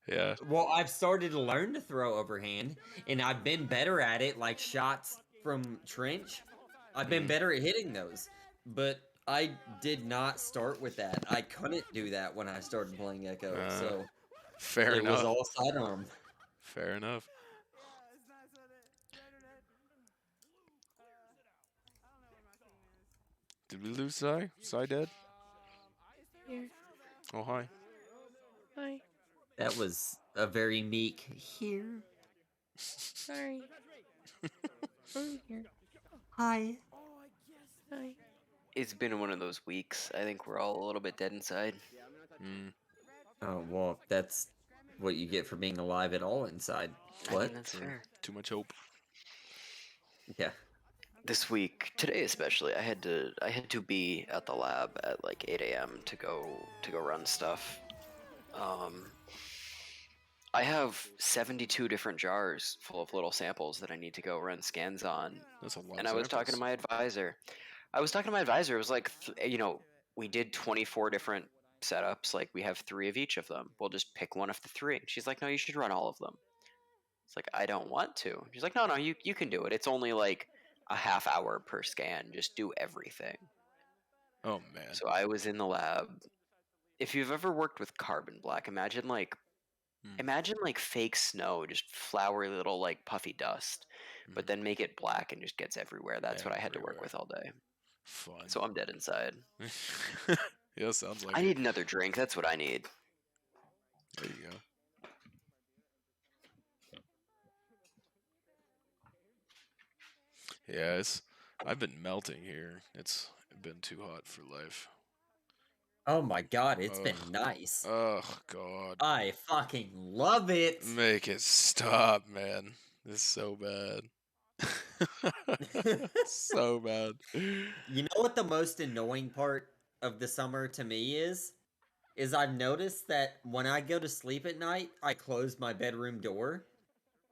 Yeah. Well, I've started to learn to throw overhand, and I've been better at it. Like shots from trench, I've been better at hitting those. But I did not start with that. I couldn't do that when I started playing Echo, so Fair it enough. was all sidearm. Fair enough. Did we lose Sai? Sai dead? Here. Oh hi. Hi. That was a very meek here. Sorry. I'm here. Hi. Hi. It's been one of those weeks. I think we're all a little bit dead inside. Oh well, that's what you get for being alive at all inside. I What? mean, that's fair. Too much hope. Yeah. This week, today especially, I had to be at the lab at like 8 a.m. to go run stuff. I have 72 different jars full of little samples that I need to go run scans on. That's a lot. And of I was talking to my advisor. It was like, we did 24 different setups. Like, we have 3 of each of them. We'll just pick one of the 3. She's like, no, you should run all of them. It's like, I don't want to. She's like, no, you can do it. It's only like a half hour per scan. Just do everything. Oh man. So I was in the lab. If you've ever worked with carbon black, imagine like fake snow, just flowery little like puffy dust, but then make it black and just gets everywhere. That's what I had to work with all day. Fun. So I'm dead inside. Yeah, sounds like I it. need another drink. That's what I need. There you go. Yeah, I've been melting here. It's been too hot for life. Oh my god, it's Ugh. been nice. Oh god. I fucking love it. Make it stop, man. This is so bad. So bad. You know what the most annoying part of the summer to me is? Is I've noticed that when I go to sleep at night, I close my bedroom door,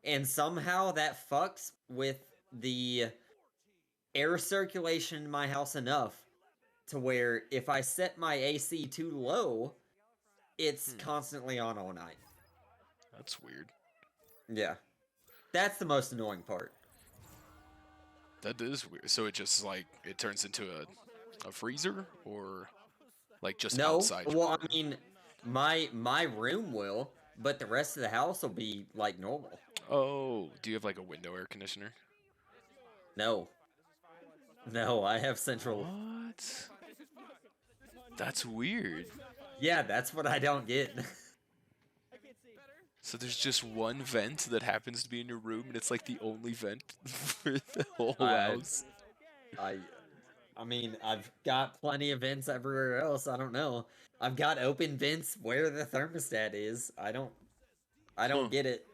and somehow that fucks with the air circulation in my house enough to where if I set my AC too low, it's constantly on all night. That's weird. Yeah. That's the most annoying part. That is weird. So it just like it turns into a freezer or like just No, outside? well, I mean, my room will, but the rest of the house will be like normal. Oh, do you have like a window air conditioner? No. No, I have central. What? That's weird. Yeah, that's what I don't get. So there's just one vent that happens to be in your room, and it's like the only vent for the whole house. I mean, I've got plenty of vents everywhere else. I don't know. I've got open vents where the thermostat is. I don't get it.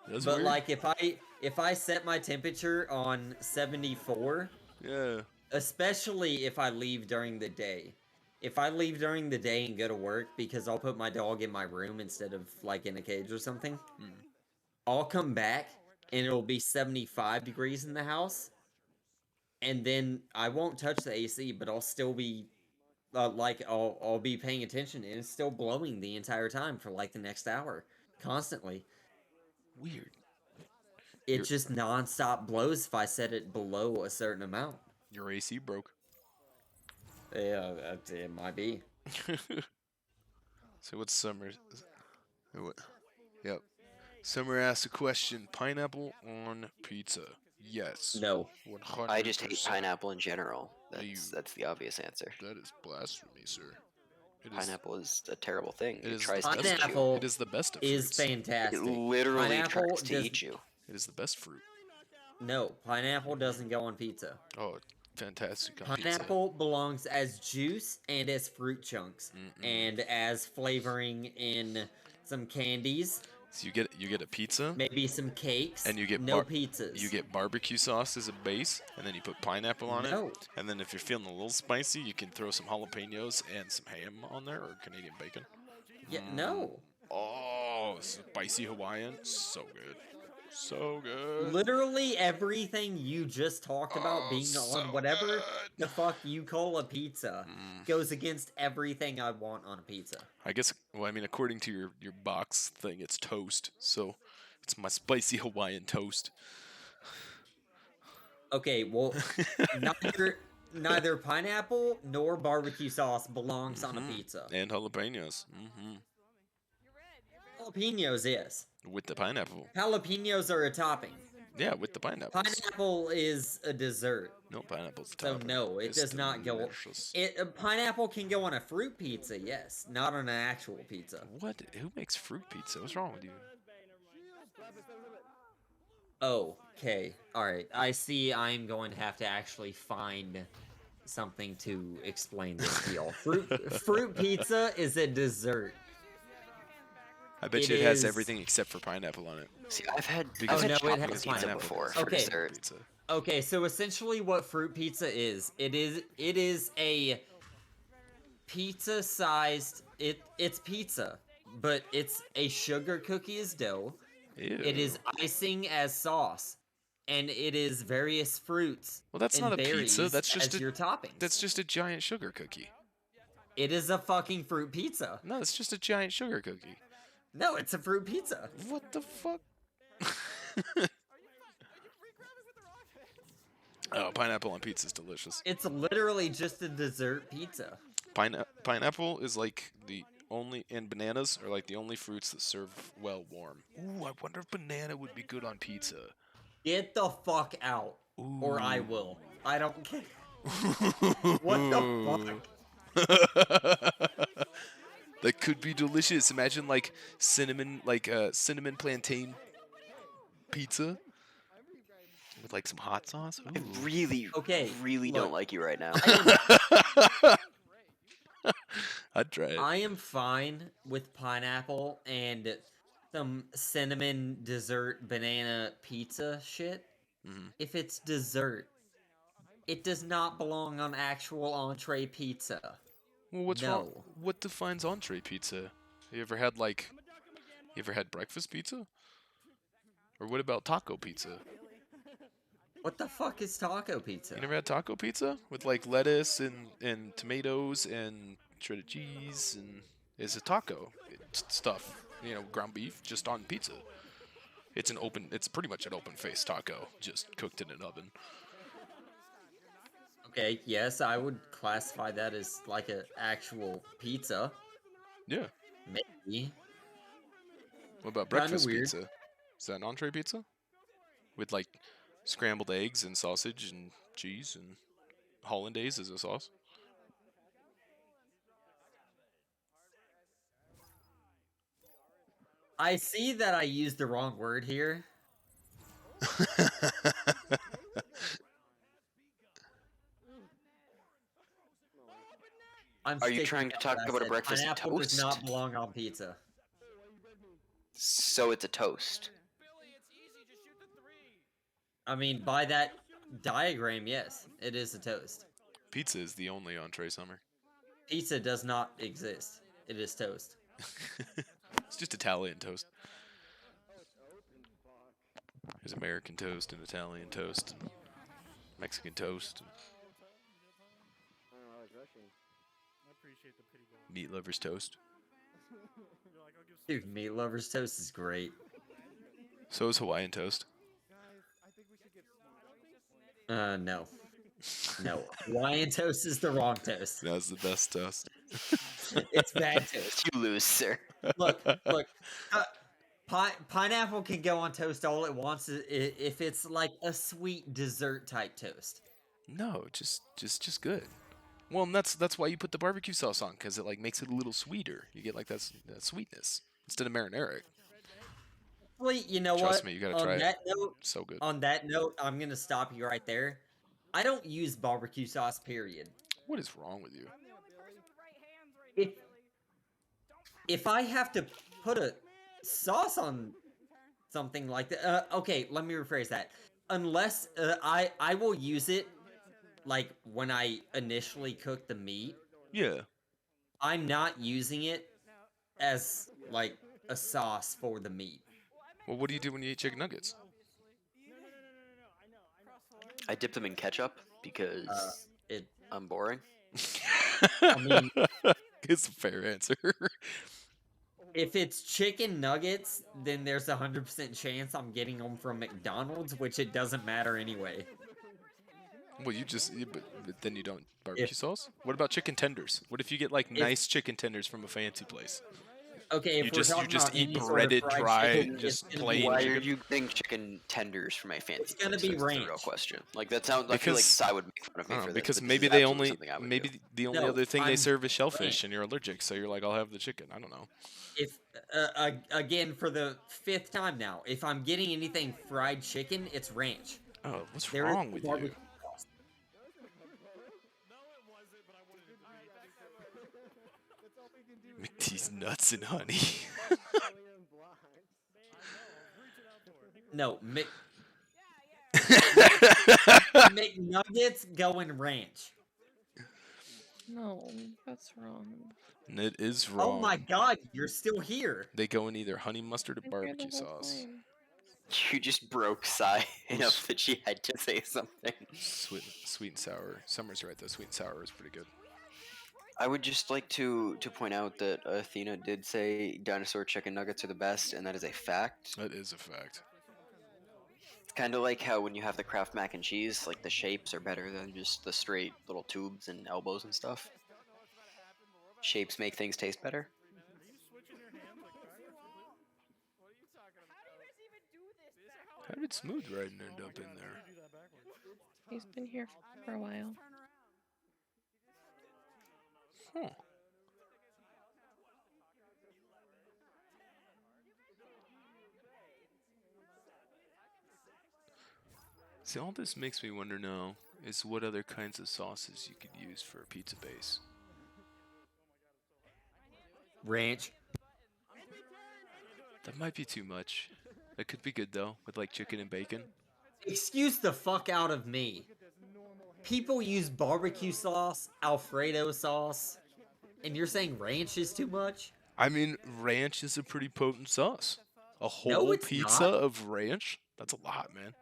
That's but weird. like if I set my temperature on 74, Yeah. especially if I leave during the day. If I leave during the day and go to work because I'll put my dog in my room instead of like in a cage or something, I'll come back and it'll be 75 degrees in the house. And then I won't touch the AC, but I'll still be I'll be paying attention and it's still blowing the entire time for like the next hour constantly. Weird. It just nonstop blows if I set it below a certain amount. Your AC broke. Yeah, it might be. So what's Summer? Yep. Summer asked a question: pineapple on pizza? Yes. No. 100%. I just hate pineapple in general. That's the obvious answer. That is blasphemy, sir. Pineapple is a terrible thing. It is pineapple. It is the best of is fruits. fantastic. It literally Pineapple tries to eat you. It is the best fruit. No, pineapple doesn't go on pizza. Oh, fantastic on Pineapple belongs as juice and as fruit chunks and as flavoring in some candies. So you get a pizza, maybe some cakes, and you get pizzas. You get barbecue sauce as a base, and then you put pineapple on it. And then if you're feeling a little spicy, you can throw some jalapenos and some ham on there or Canadian bacon. Yeah, no. Oh, spicy Hawaiian, so good. So good. Literally everything you just talked about being on whatever the fuck you call a pizza goes against everything I want on a pizza. I guess, well, I mean, according to your box thing, it's toast. So it's my spicy Hawaiian toast. Okay, well, neither pineapple nor barbecue sauce belongs on a pizza. And jalapenos. Jalapenos is. With the pineapple. Jalapenos are a topping. Yeah, with the pineapple. Pineapple is a dessert. No, pineapple's a So topping. no, it It's does not go. Pineapple can go on a fruit pizza, yes, not on an actual pizza. What? Who makes fruit pizza? What's wrong with you? Okay, alright. I see I'm going to have to actually find something to explain this to y'all. Fruit pizza is a dessert. I bet you it has everything except for pineapple on it. See, I've had chocolate pizza pineapple before pizza. for dessert. Okay, so essentially what fruit pizza is, it is a pizza-sized, it's pizza, but it's a sugar cookie as dough. Ew. It is icing as sauce, and it is various fruits. Well, that's not a pizza. That's just your topping. That's just a giant sugar cookie. It is a fucking fruit pizza. No, it's just a giant sugar cookie. No, it's a fruit pizza. What the fuck? Oh, pineapple on pizza is delicious. It's literally just a dessert pizza. Pineapple is like the only, and bananas are like the only fruits that serve well warm. Ooh, I wonder if banana would be good on pizza. Get the fuck out, or I will. I don't care. What the fuck? That could be delicious. Imagine like cinnamon plantain pizza with like some hot sauce. I Ooh. really, Okay, really look, don't like you right now. I'd try it. I am fine with pineapple and some cinnamon dessert banana pizza shit. Mhm. If it's dessert, it does not belong on actual entree pizza. Well, what's wrong? No. What defines entree pizza? You ever had breakfast pizza? Or what about taco pizza? What the fuck is taco pizza? You never had taco pizza with like lettuce and tomatoes and shredded cheese and it's a taco. It's stuff, ground beef just on pizza. It's pretty much an open faced taco, just cooked in an oven. Okay, yes, I would classify that as like an actual pizza. Yeah. Maybe. What about Kinda breakfast weird. pizza? Is that an entree pizza? With like scrambled eggs and sausage and cheese and hollandaise as a sauce? I see that I used the wrong word here. I'm Are you sticking trying to with talk what I about a said. breakfast Pineapple does toast? not belong on pizza. So it's a toast. I mean, by that diagram, yes, it is a toast. Pizza is the only entree, Summer. Pizza does not exist. It is toast. It's just Italian toast. There's American toast and Italian toast and Mexican toast and meat lovers toast. Dude, meat lovers toast is great. So is Hawaiian toast. No. No. Hawaiian toast is the wrong toast. That's the best toast. It's bad toast. You lose, sir. Look. Pineapple can go on toast all it wants if it's like a sweet dessert type toast. No, just good. Well, and that's why you put the barbecue sauce on, because it like makes it a little sweeter. You get like that sweetness instead of marinara. Wait, you know Trust what? me, you gotta On try that it. note, So good. On that note, I'm gonna stop you right there. I don't use barbecue sauce. Period. What is wrong with you? If I have to put a sauce on something like that, okay, let me rephrase that. Unless I will use it like when I initially cook the meat. Yeah. I'm not using it as like a sauce for the meat. Well, what do you do when you eat chicken nuggets? I dip them in ketchup because I'm boring. I mean, it's a fair answer. if it's chicken nuggets, then there's 100% chance I'm getting them from McDonald's, which it doesn't matter anyway. Well, but then you don't barbecue sauce. What about chicken tenders? What if you get like nice chicken tenders from a fancy place? Okay, if you we're just talking about eat any sort of breaded, fried dry, chicken, just it's gonna plain be Why chicken. are you getting chicken tenders from my fancy It's gonna place? be That's the ranch. real question. Like that sounds. I feel like Cy would make fun of me for this. Because but this maybe is they absolutely only something I would do. the only No, other thing they I'm serve is shellfish, ranch. and you're allergic, so you're like, I'll have the chicken. I don't know. If again for the 5th time now, if I'm getting anything fried chicken, it's ranch. Oh, what's There is wrong with you? barbecue sauce. McTee's nuts and honey. No, McNuggets go in ranch. No, that's wrong. It is wrong. Oh my god, you're still here. They go in either honey mustard or Been here the barbecue whole sauce. time. You just broke Cy enough that she had to say something. Sweet and sour. Summer's right though. Sweet and sour is pretty good. I would just like to point out that Athena did say dinosaur chicken nuggets are the best, and that is a fact. That is a fact. It's kind of like how when you have the Kraft mac and cheese, like the shapes are better than just the straight little tubes and elbows and stuff. Shapes make things taste better. How did Smooth Riding end up in there? He's been here for a while. Huh. See, all this makes me wonder now is what other kinds of sauces you could use for a pizza base. Ranch. That might be too much. That could be good though, with like chicken and bacon. Excuse the fuck out of me. People use barbecue sauce, Alfredo sauce, and you're saying ranch is too much? I mean, ranch is a pretty potent sauce. A No, whole it's pizza not. of ranch? That's a lot, man.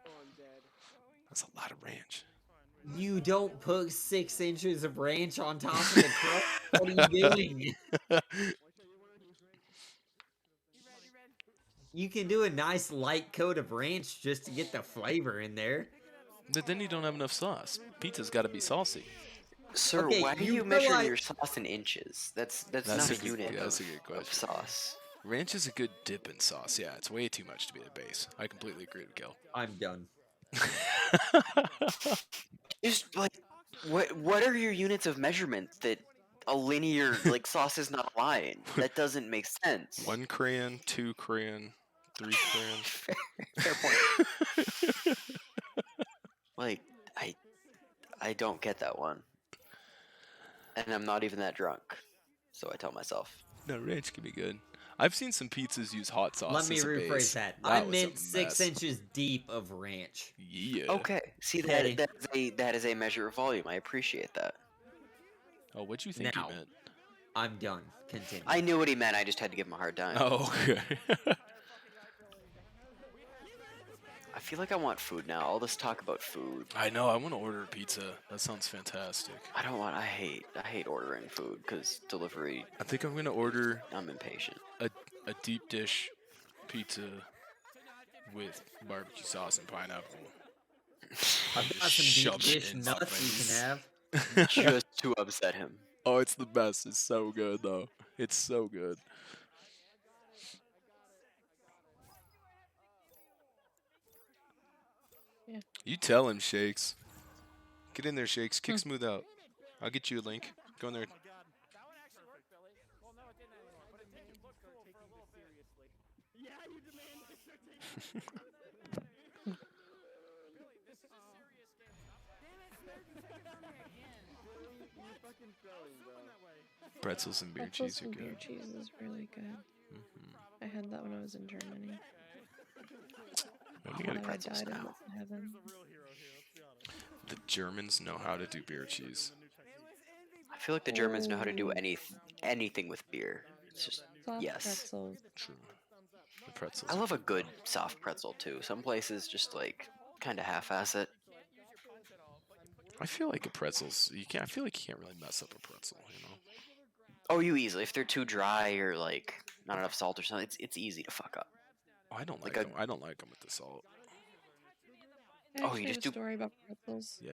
That's a lot of ranch. You don't put 6 inches of ranch on top of the crust? What are you doing? You can do a nice light coat of ranch just to get the flavor in there. But then you don't have enough sauce. Pizza's got to be saucy. Sir, Okay, why are you you measuring realize- your sauce in inches? That's That's not a a good- unit yeah, that's of, a good of question. sauce. Ranch is a good dip in sauce. Yeah, it's way too much to be the base. I completely agree with Gil. I'm done. Just like, what are your units of measurement that a linear like sauce is not a line? That doesn't make sense. 1 crayon, 2 crayon, 3 crayon. Fair point. Like, I don't get that one, and I'm not even that drunk, so I tell myself. No, ranch can be good. I've seen some pizzas use hot sauce. Let me as a rephrase base. that. I was a meant 6 mess. inches deep of ranch. Yeah. Okay, see Okay. that is a measure of volume. I appreciate that. Oh, what'd you think Now. he meant? I'm done. Continue. I knew what he meant. I just had to give him a hard time. Oh, okay. I feel like I want food now. All this talk about food. I know. I want to order a pizza. That sounds fantastic. I don't want. I hate ordering food because delivery. I think I'm gonna order I'm impatient. a deep dish pizza with barbecue sauce and pineapple. I've got some Shove deep it dish in my nuts you face. can have. Just to upset him. Oh, it's the best. It's so good though. It's so good. Yeah. You tell him, Shakes. Get in there, Shakes. Kick Smooth out. I'll get you a link. Go in there. Pretzels and beer Pretzels cheese are and beer good. cheese is really good. I had that when I was in Germany. We gotta Although I pretzels died now. in heaven. The Germans know how to do beer cheese. I feel like the Germans know how to do Oh. anything with beer. It's just Soft yes. pretzels. True. The pretzels. I are love a good. good soft pretzel too. Some places just like kind of half-ass it. I feel like a pretzel's. You can't. I feel like you can't really mess up a pretzel. You know. Oh, you easily. If they're too dry or like not enough salt or something, it's easy to fuck up. Oh, I don't like Like a- them. I don't like them with the salt. I Oh, actually you have just a do- story about pretzels. Yeah.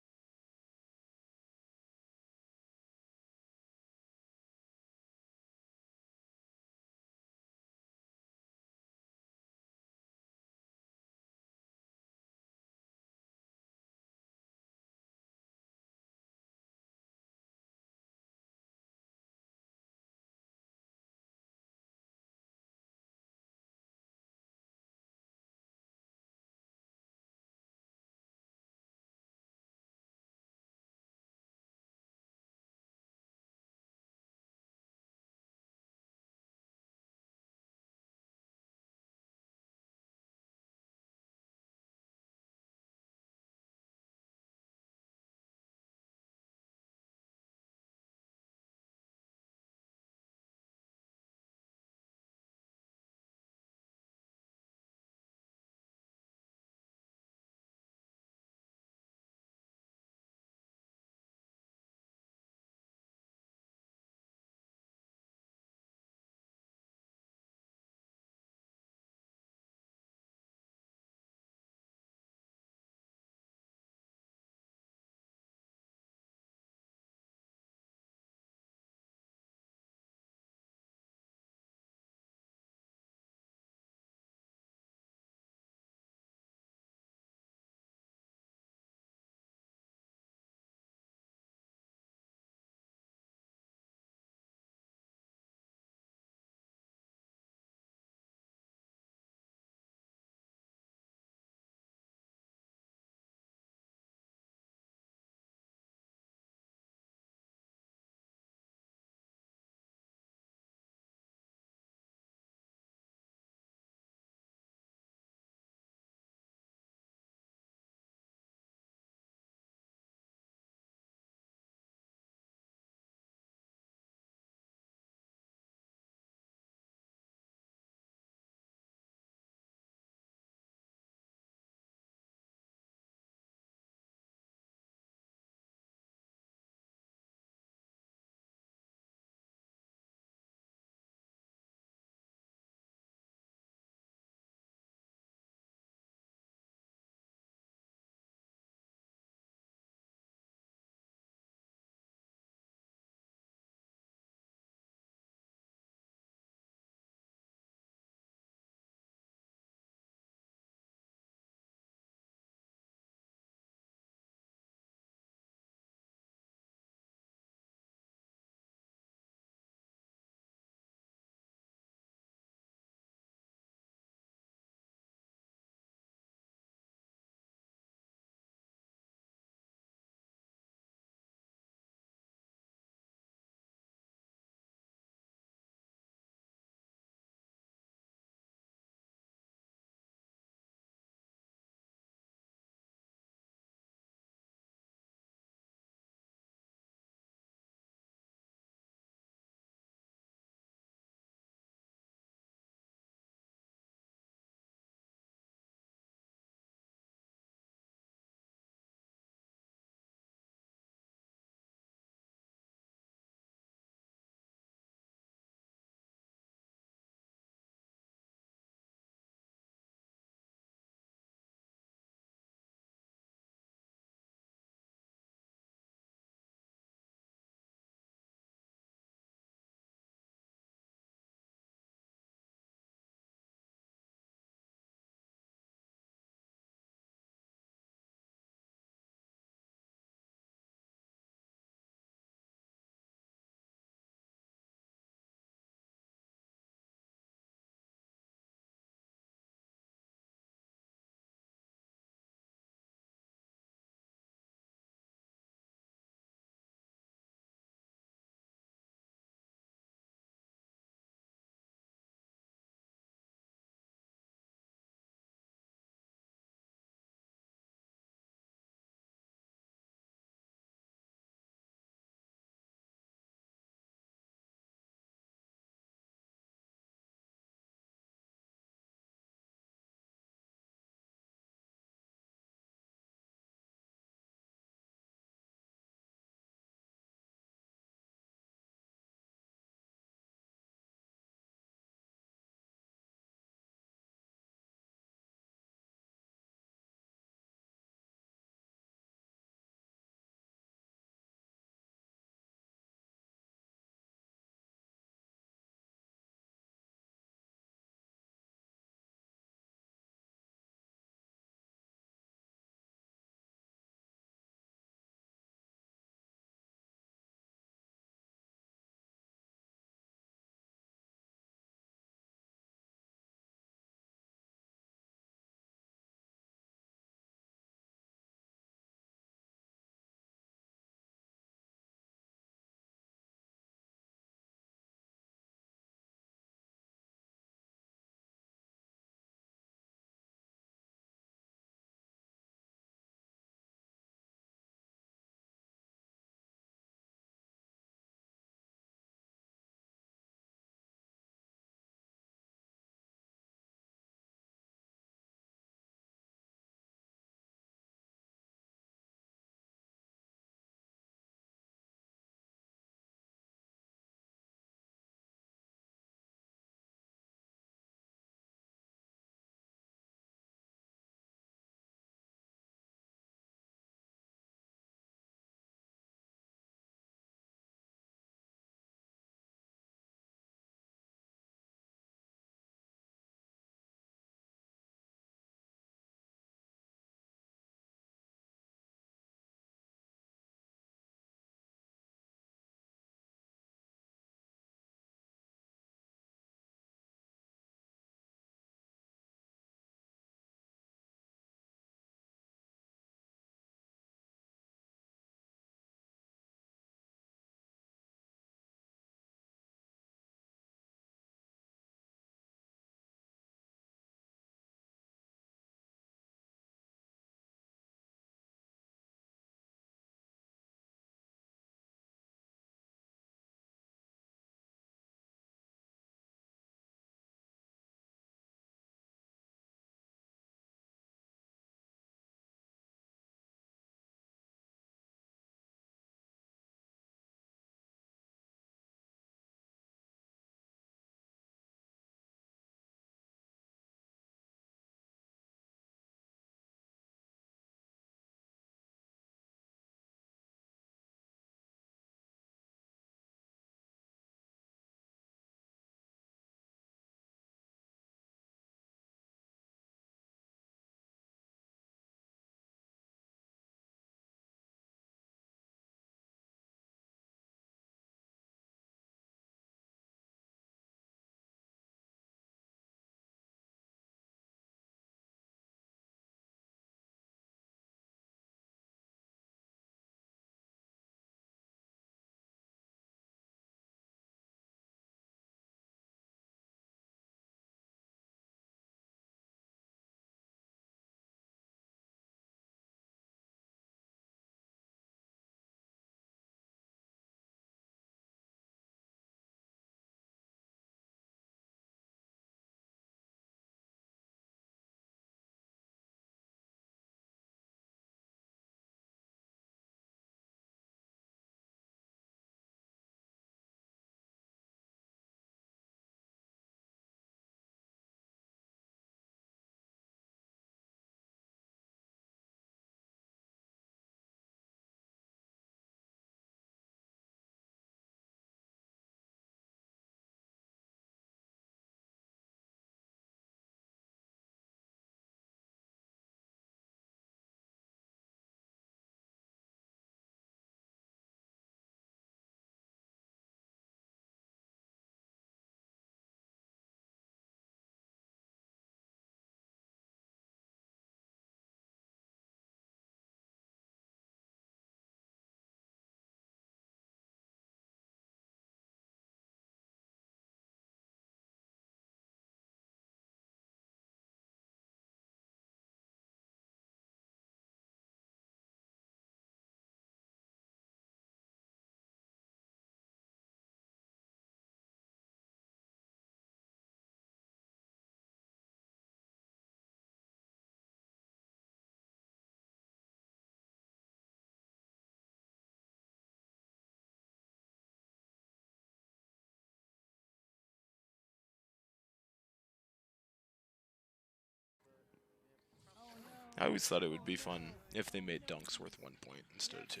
I always thought it would be fun if they made dunks worth 1 point instead of 2.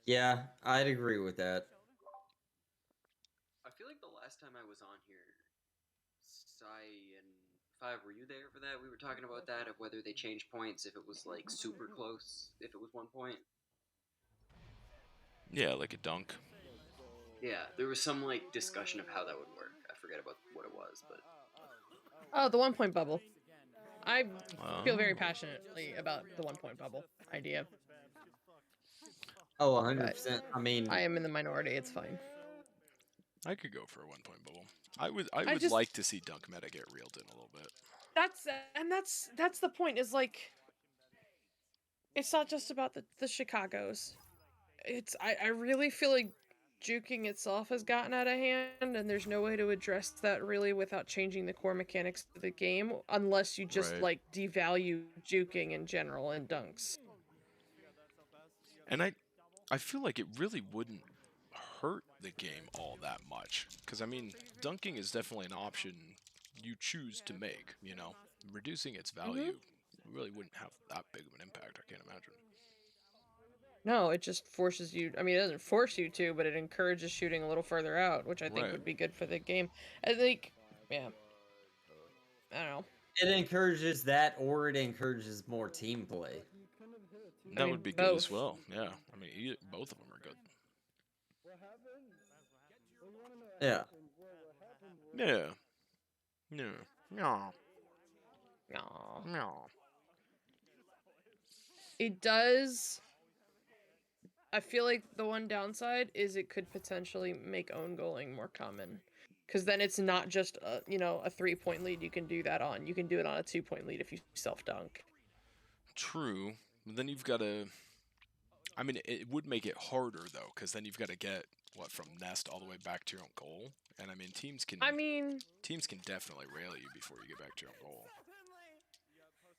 Yeah, I'd agree with that. I feel like the last time I was on here, Sai and Five, were you there for that? We were talking about that, of whether they changed points if it was like super close, if it was 1 point. Yeah, like a dunk. Yeah, there was some like discussion of how that would work. I forget about what it was, but Oh, the 1 point bubble. I feel very Oh. passionately about the 1 point bubble idea. Oh, 100%. I mean, I am in the minority. It's fine. I could go for a 1 point bubble. I would just- like to see dunk meta get reeled in a little bit. That's the point. Is like, it's not just about the Chicago's. I really feel like juking itself has gotten out of hand, and there's no way to address that really without changing the core mechanics of the game, unless you just Right. like devalue juking in general and dunks. And I feel like it really wouldn't hurt the game all that much. Because, I mean, dunking is definitely an option you choose to make, you know? Reducing its value really wouldn't have that big of an impact, I can't imagine. No, it just forces you. I mean, it doesn't force you to, but it encourages shooting a little further out, which I think Right. would be good for the game. I think, yeah. I don't know. it encourages that, or it encourages more team play. That mean, would be good as both. well, yeah. I mean, both of them are good. Yeah. Yeah. Yeah. Yeah. Aw. No. It does. I feel like the one downside is it could potentially make own goaling more common. Because then it's not just a 3-point lead you can do that on. You can do it on a 2-point lead if you self-dunk. True. But then you've got to... I mean, it would make it harder, though, because then you've got to get, from nest all the way back to your own goal. And, I mean, teams can definitely rail you before you get back to your own goal.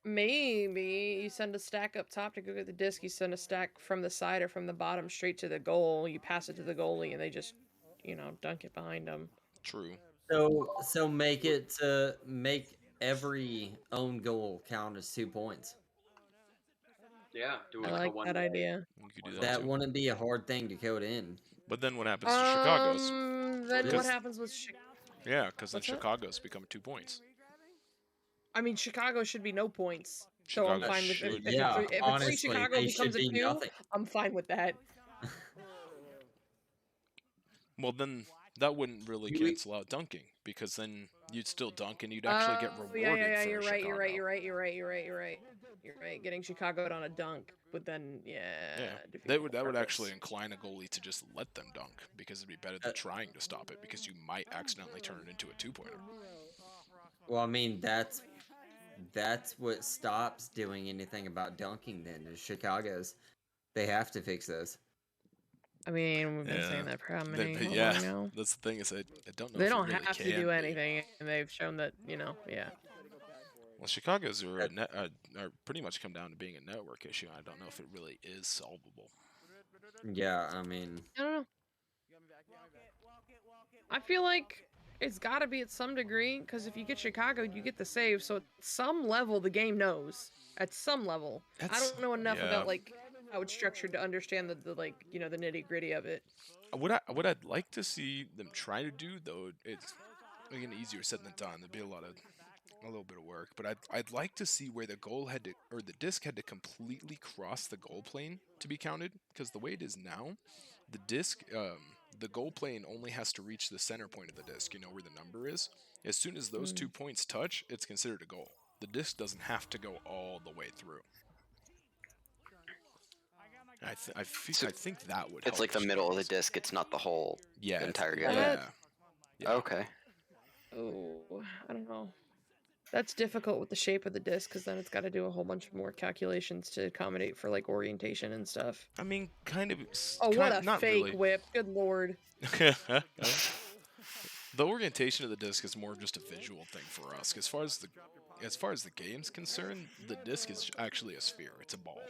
Maybe you send a stack up top to go get the disc. You send a stack from the side or from the bottom straight to the goal. You pass it to the goalie, and they just, dunk it behind them. True. So make every own goal count as 2 points. yeah, do I it like one that way. idea. You could do that, That too. wouldn't be a hard thing to code in. But then what happens to Chicago's? Then what Because- happens with Yeah, because then What's that? Chicago's become 2 points. I mean, Chicago should be no points. So I'm Chicago fine with should it. be. If Yeah, a three honestly, Chicago they becomes should a be 2, nothing. I'm fine with that. Well, then that wouldn't really You- cancel out dunking, because then you'd still dunk and you'd actually get rewarded Yeah, for you're right, Chicago. you're right. Getting Chicago on a dunk would then, Yeah, defeat that the would whole purpose. actually incline a goalie to just let them dunk, because it'd be better than trying to stop it, because you might accidentally turn it into a 2-pointer. Well, I mean, that's what stops doing anything about dunking then, is Chicago's. They have to fix those. I mean, we've been Yeah. saying that for how many? How Yeah, long now? that's the thing, is I don't know They if don't it really have can to do be. anything, and they've shown that, yeah. Well, Chicago's are pretty much come down to being a network issue. I don't know if it really is solvable. Yeah, I mean, I don't know. I feel like it's got to be at some degree, because if you get Chicago, you get the save. So at some level, the game knows. At some level, I don't know enough about how it's structured to understand the the nitty gritty of it. What I'd like to see them try to do, though, it's again easier said than done. There'd be a little bit of work, but I'd like to see where the goal had to, or the disc had to completely cross the goal plane to be counted, because the way it is now, the disc, the goal plane only has to reach the center point of the disc, where the number is. As soon as those 2 points touch, it's considered a goal. The disc doesn't have to go all the way through. I think that would help. It's like the middle of the disc. It's not the whole entire game. Yeah. Okay. Oh, I don't know. That's difficult with the shape of the disc, because then it's got to do a whole bunch more calculations to accommodate for orientation and stuff. I mean, kind of. Oh, what a not fake really. whip! Good lord. The orientation of the disc is more of just a visual thing for us. As far as the game's concerned, the disc is actually a sphere. It's a ball.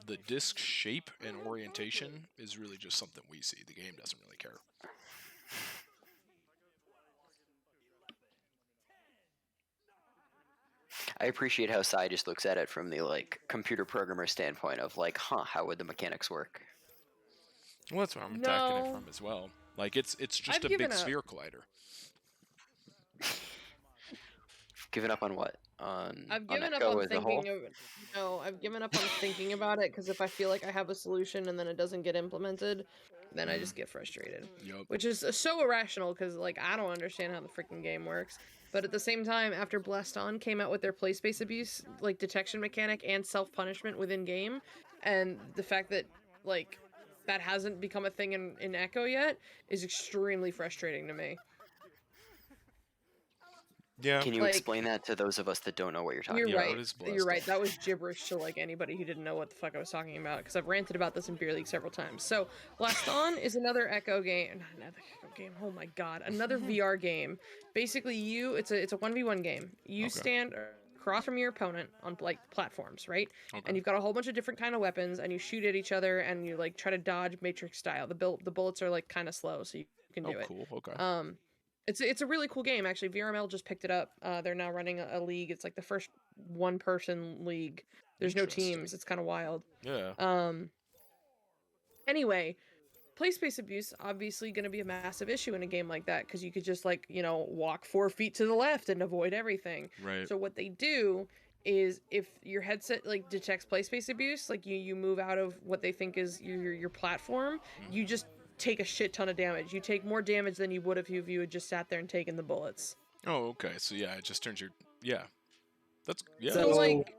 The disc shape and orientation is really just something we see. The game doesn't really care. I appreciate how Sai just looks at it from the like computer programmer standpoint of like, how would the mechanics work? Well, that's where I'm attacking it No. from as well. Like it's just I've a given big up. sphere collider. Given up on what? On I've given up Echo on as a whole? thinking of no, I've given up on thinking about it because if I feel like I have a solution and then it doesn't get implemented, then I just get frustrated. Yep. Which is so irrational because like I don't understand how the freaking game works. But at the same time, after Blessed On came out with their play space abuse like detection mechanic and self-punishment within game, and the fact that like that hasn't become a thing in Echo yet is extremely frustrating to me. Yeah. Can you Like- explain that to those of us that don't know what you're talking You're about? right. what is You're Blessed right. On? That was gibberish to like anybody who didn't know what the fuck I was talking about because I've ranted about this in Beer League several times. So, Blast On is another Echo game. Not another Echo game. Oh my god, another VR game. Basically, it's a 1v1 game. You Okay. stand across from your opponent on like platforms, right? Okay. And you've got a whole bunch of different kind of weapons, and you shoot at each other, and you like try to dodge Matrix style. The bullets are like kind of slow, so you can do it. Cool. Okay. It's a really cool game actually. VRML just picked it up. They're now running a league. It's like the first one-person league. There's no Interesting. teams. It's kind of wild. Yeah. Anyway, play space abuse obviously going to be a massive issue in a game like that because you could just like walk 4 feet to the left and avoid everything. Right. So what they do is if your headset like detects play space abuse, like you move out of what they think is your platform, you just take a shit ton of damage. You take more damage than you would if you had just sat there and taken the bullets. Oh, okay. So yeah, it just turns your That's So like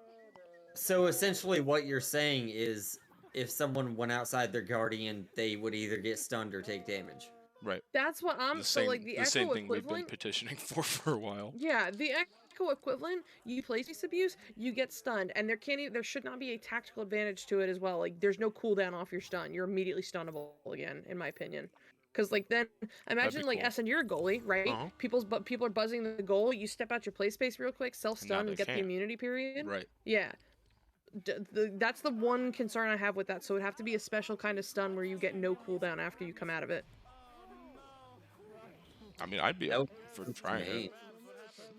So essentially, what you're saying is, if someone went outside their guardian, they would either get stunned or take damage. right. that's what I'm The so same, like the the Echo same thing we've been equivalent. petitioning for a while. Yeah, the Echo equivalent, you play space abuse, you get stunned, and there should not be a tactical advantage to it as well. Like there's no cooldown off your stun. You're immediately stunnable again, in my opinion. Because like then imagine like cool. Essen, you're a goalie, right? Uh-huh. People are buzzing the goal. You step out your play space real quick, self stun, they and get the can't. immunity period. Right. Yeah. That's the one concern I have with that. So it'd have to be a special kind of stun where you get no cooldown after you come out of it. I mean, I'd be Nope. up for trying it.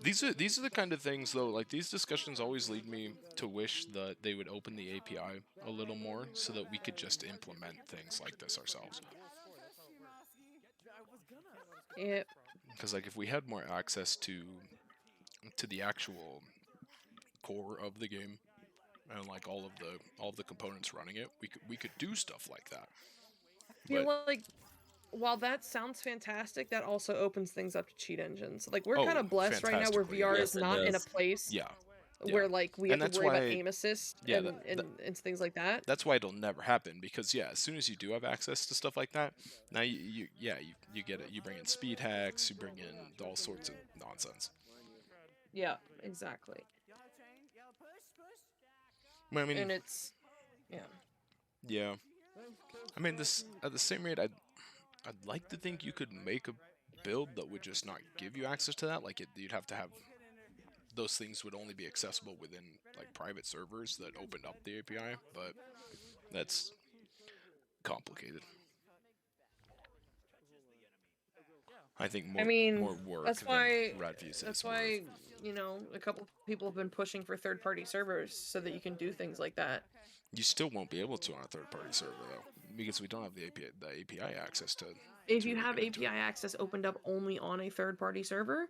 These are the kind of things though. Like these discussions always lead me to wish that they would open the API a little more so that we could just implement things like this ourselves. Yeah. Because like if we had more access to the actual core of the game and like all of the components running it, we could do stuff like that. I feel like while that sounds fantastic, that also opens things up to cheat engines. Like we're kind of blessed right now where fantastically, VR yes, is it not in a does. place Yeah. where like we And have to that's worry about why- aim assist yeah, and things like that. That's why it'll never happen because as soon as you do have access to stuff like that, now you get it. You bring in speed hacks, you bring in all sorts of nonsense. Yeah, exactly. I mean, And it's yeah. I mean, this at the same rate, I'd like to think you could make a build that would just not give you access to that. Like you'd have to have those things would only be accessible within like private servers that opened up the API, but that's complicated. I think more. I mean, more work. that's than why Radview says that's more. why a couple people have been pushing for third-party servers so that you can do things like that. You still won't be able to on a third-party server though, because we don't have the API access to. If to you have get into API it. access opened up only on a third-party server,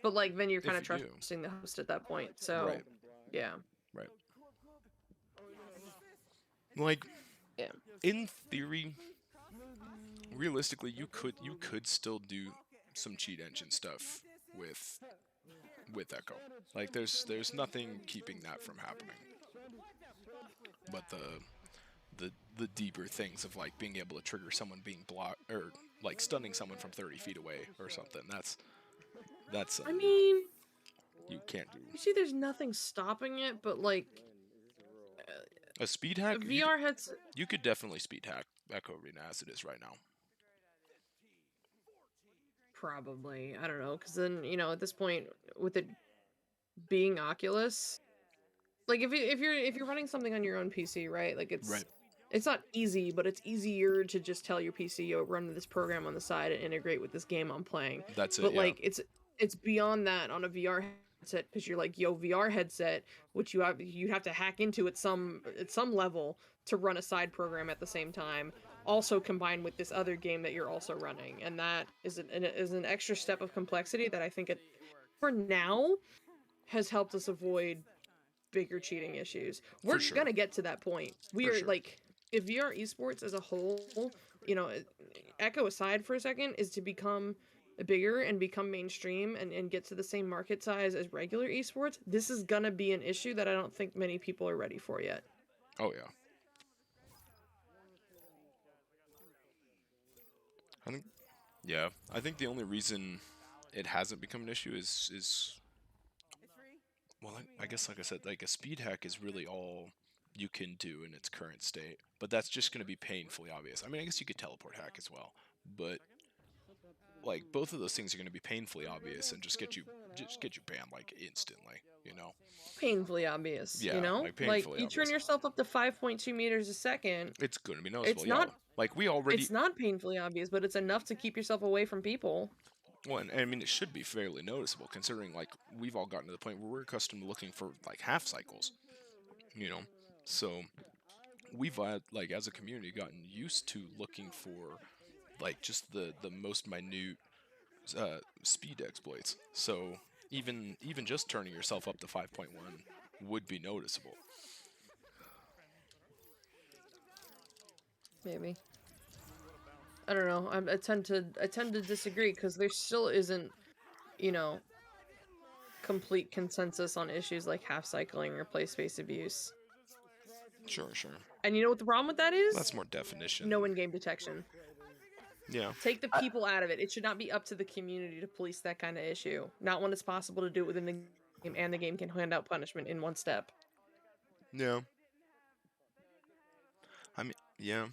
but like then you're kind of If you do. trusting the host at that point. So Right. yeah. Right. Like, Yeah. in theory, realistically, you could still do some cheat engine stuff with Echo. Like, there's nothing keeping that from happening. But the deeper things of like being able to trigger someone being blocked or like stunning someone from 30 feet away or something. That's I mean, you can't do. you see, there's nothing stopping it, but like A speed hack? VR heads. You could definitely speed hack Echo Arena as it is right now. Probably, I don't know, because then at this point with it being Oculus, like if you're running something on your own PC, right? Like Right. it's not easy, but it's easier to just tell your PC, yo, run this program on the side and integrate with this game I'm playing. That's it. But yeah. like it's beyond that on a VR headset because you're like, yo, VR headset, which you have to hack into at some level to run a side program at the same time, also combined with this other game that you're also running, and that is an extra step of complexity that I think it for now has helped us avoid bigger cheating issues. We're sure. gonna get to that point. We For are sure. like, if VR esports as a whole, you know, Echo aside for a second, is to become bigger and become mainstream and get to the same market size as regular esports, this is gonna be an issue that I don't think many people are ready for yet. Oh yeah. I think, yeah, I think the only reason it hasn't become an issue is well, I guess like I said, like a speed hack is really all you can do in its current state, but that's just going to be painfully obvious. I mean, I guess you could teleport hack as well, but like both of those things are going to be painfully obvious and just get you banned like instantly, you know? Painfully obvious, Yeah, you know? like Like, painfully you turn obvious. yourself up to 5.2 meters a second. It's going to be noticeable. It's Yeah, not. like we already. It's not painfully obvious, but it's enough to keep yourself away from people. Well, and I mean, it should be fairly noticeable considering like we've all gotten to the point where we're accustomed to looking for like half cycles, you know? So we've like as a community gotten used to looking for like just the most minute speed exploits. So even just turning yourself up to 5.1 would be noticeable. Maybe. I don't know. I tend to disagree because there still isn't, you know, complete consensus on issues like half cycling or play space abuse. Sure. And you know what the problem with that is? That's more definition. No in-game detection. Yeah. Take the people out of it. It should not be up to the community to police that kind of issue. Not when it's possible to do it within the game, and the game can hand out punishment in one step. Yeah. I mean, yeah.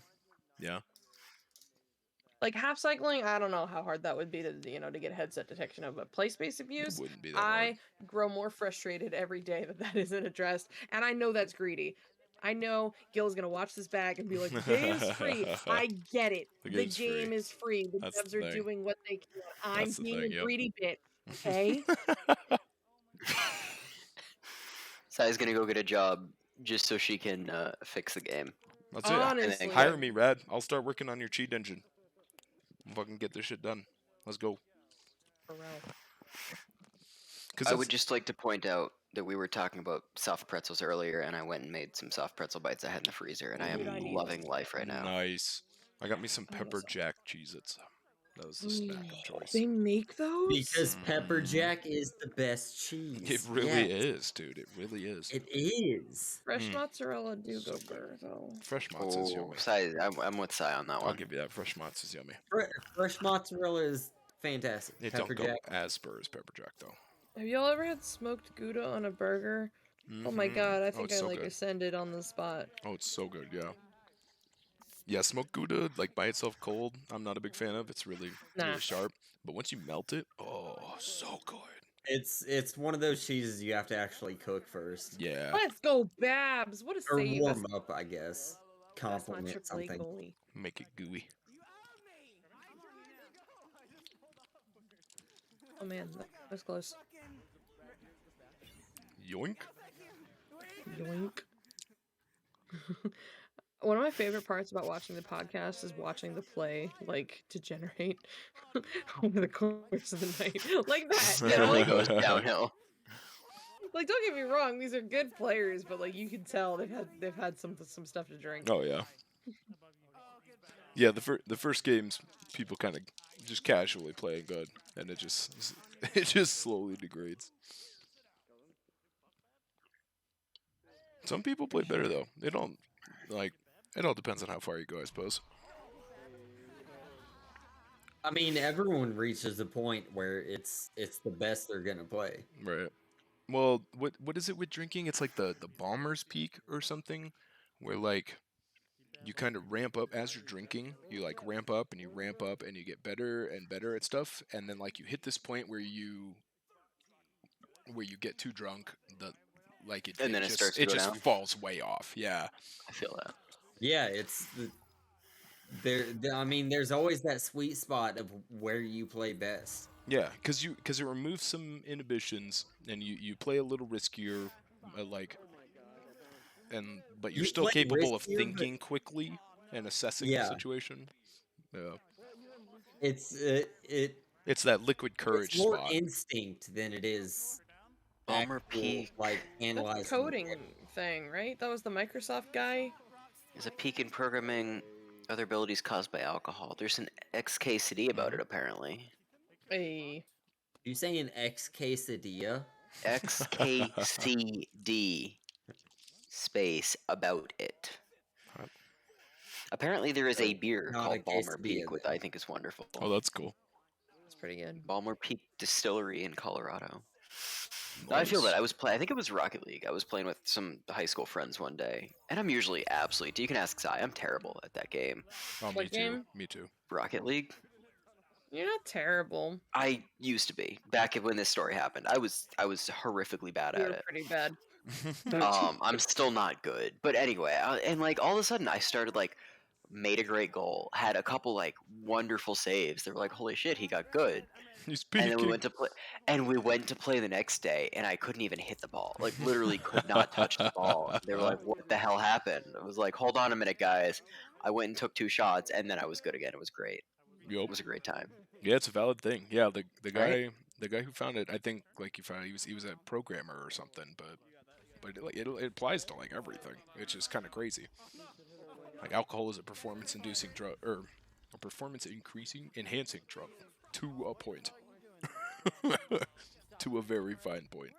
Like half cycling, I don't know how hard that would be to to get headset detection of, but play space abuse, It wouldn't be that hard. I grow more frustrated every day that isn't addressed, and I know that's greedy. I know Gil's gonna watch this back and be like, "The game's free." I get it. The game is free. The That's devs the are thing. doing what they can. I'm That's the being thing, a yep. greedy bit. Okay. Sai's gonna go get a job just so she can fix the game. That's it. Honestly. Hire me, Rad. I'll start working on your cheat engine. Fucking get this shit done. Let's go. I would just like to point out that we were talking about soft pretzels earlier, and I went and made some soft pretzel bites I had in the freezer, and I am loving life right now. Nice. I got me some pepper jack Cheez-Its. That was the snack of choice. They make those? Because pepper jack is the best cheese. It really is, dude. It really is. It is. Fresh mozzarella do go better, though. Fresh mozz is yummy. Sai, I'm with Sai on that one. I'll give you that. Fresh mozz is yummy. Fresh mozzarella is fantastic. It Pepper don't go jack. as spur as pepper jack, though. Have y'all ever had smoked Gouda on a burger? Oh my god, I think it's I so like good. ascended on the spot. Oh, it's so good, yeah. Yeah, smoked Gouda, like by itself cold, I'm not a big fan of. It's really sharp. But once you melt it, oh, so good. It's one of those cheeses you have to actually cook first. Yeah. Let's go, Babs! What a Or save! warm up, I guess. Compliment something. Goalie. Make it gooey. Oh man, that was close. Yoink. Yoink. One of my favorite parts about watching the podcast is watching the play, like, degenerate over the course of the night. Like that, you It know? only goes downhill. Like, don't get me wrong, these are good players, but like you can tell they've had some stuff to drink. Oh yeah. Yeah, the first games people kind of just casually playing good, and it just slowly degrades. Some people play better though. They don't like. It all depends on how far you go, I suppose. I mean, everyone reaches a point where it's the best they're gonna play. Right. Well, what is it with drinking? It's like the bomber's peak or something, where like you kind of ramp up as you're drinking. You like ramp up and you get better and better at stuff, and then like you hit this point where you get too drunk, And then it starts to it go just down? falls way off. Yeah. I feel that. Yeah, I mean, there's always that sweet spot of where you play best. Yeah, because it removes some inhibitions, and you play a little riskier, like, but you're You still play capable of riskier, but thinking quickly and assessing the yeah, situation. Yeah, it's it's that liquid it's courage more spot. instinct than it is Balmer actual Peak like That analyzing the shit. coding thing, right? That was the Microsoft guy. is a peak in programming other abilities caused by alcohol. There's an XKCD about it, apparently. A You say an X quesadilla? XKCD space about it. Apparently, there is a So beer not a called Balmer quesadilla Peak, which then. I think is wonderful. Oh, that's cool. It's pretty good. Balmer Peak Distillery in Colorado. I feel Nice. that I think it was Rocket League. I was playing with some high school friends one day, and I'm usually absolutely. You can ask Zai. I'm terrible at that game. Oh, me What too. game? Me too. Rocket League. You're not terrible. I used to be back when this story happened. I was horrifically bad You at were it. pretty bad. I'm still not good, but anyway, and like all of a sudden I started like made a great goal, had a couple like wonderful saves. They were like, "Holy shit, he got good!" He's And then we peeking. went to play, the next day, and I couldn't even hit the ball. Like literally could not touch the ball. They were like, "What the hell happened?" I was like, "Hold on a minute, guys." I went and took 2 shots, and then I was good again. It was great. Yup. It was a great time. Yeah, it's a valid thing. Yeah, the Right? guy who found it, I think like he was a programmer or something, but it applies to like everything. It's just kind of crazy. Like alcohol is a performance inducing drug or a performance enhancing drug to a point. To a very fine point.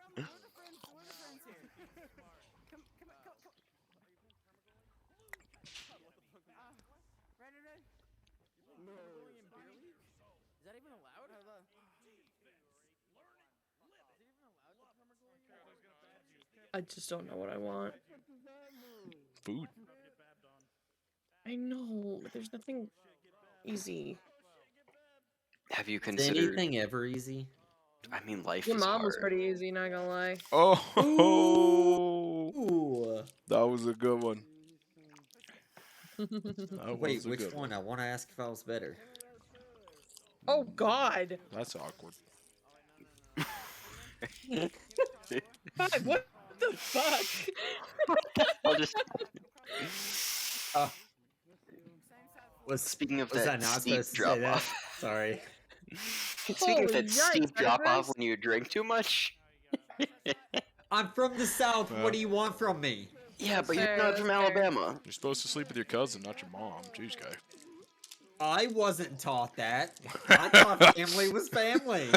I just don't know what I want. Food. I know, but there's nothing easy. Have you Is considered? anything ever easy? I mean, life Your is mom was hard. pretty easy, not gonna lie. Oh, Ooh. that was a good one. That Wait, was a which good one? I want to ask if I was better. Oh God. That's awkward. God, what the fuck? I'll just Speaking of was that I not steep supposed to say that? drop-off. Sorry. Speaking of Holy that steep yikes, drop off Iris. when you drink too much. I'm from the South. Yeah. What do you want from me? Yeah, but Fair, you're not that's from fair. Alabama. You're supposed to sleep with your cousin, not your mom. Jeez, guy. I wasn't taught that. I thought family was family.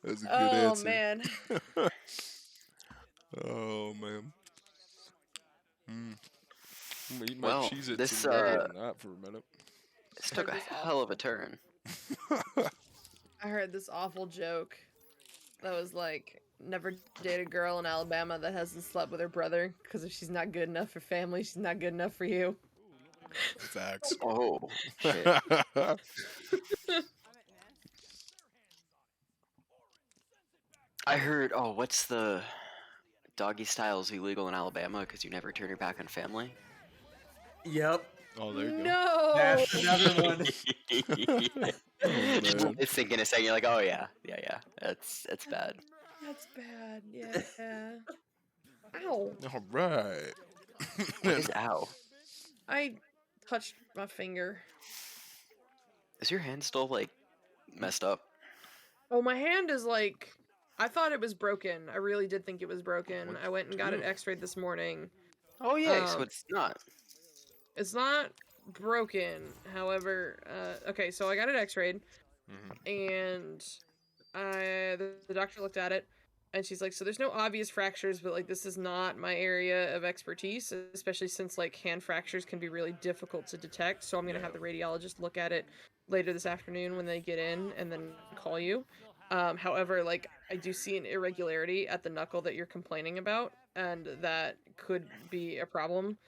That's a good Oh answer. man. Oh man. I'm gonna eat my Well, Cheez-Its this and that for a minute. this took a This hell of a turn. I heard this awful joke that was like, never date a girl in Alabama that hasn't slept with her brother, because if she's not good enough for family, she's not good enough for you. Facts. Oh shit! I heard. Oh, what's the doggy style is illegal in Alabama because you never turn your back on family. Yep. Oh, there you go. No. That's another one. Just man. it's thinking a second. You're like, oh yeah, that's bad. That's bad. Yeah. Ow. All right. What is ow? I touched my finger. Is your hand still like messed up? Oh, my hand is like, I thought it was broken. I really did think it was broken. What'd I went and got it you do? x-rayed this morning. Oh yeah, so it's not. It's not broken. However, okay, so I got it x-rayed, and the doctor looked at it, and she's like, so there's no obvious fractures, but like this is not my area of expertise, especially since like hand fractures can be really difficult to detect. So I'm gonna have the radiologist look at it later this afternoon when they get in, and then call you. However, like I do see an irregularity at the knuckle that you're complaining about, and that could be a problem.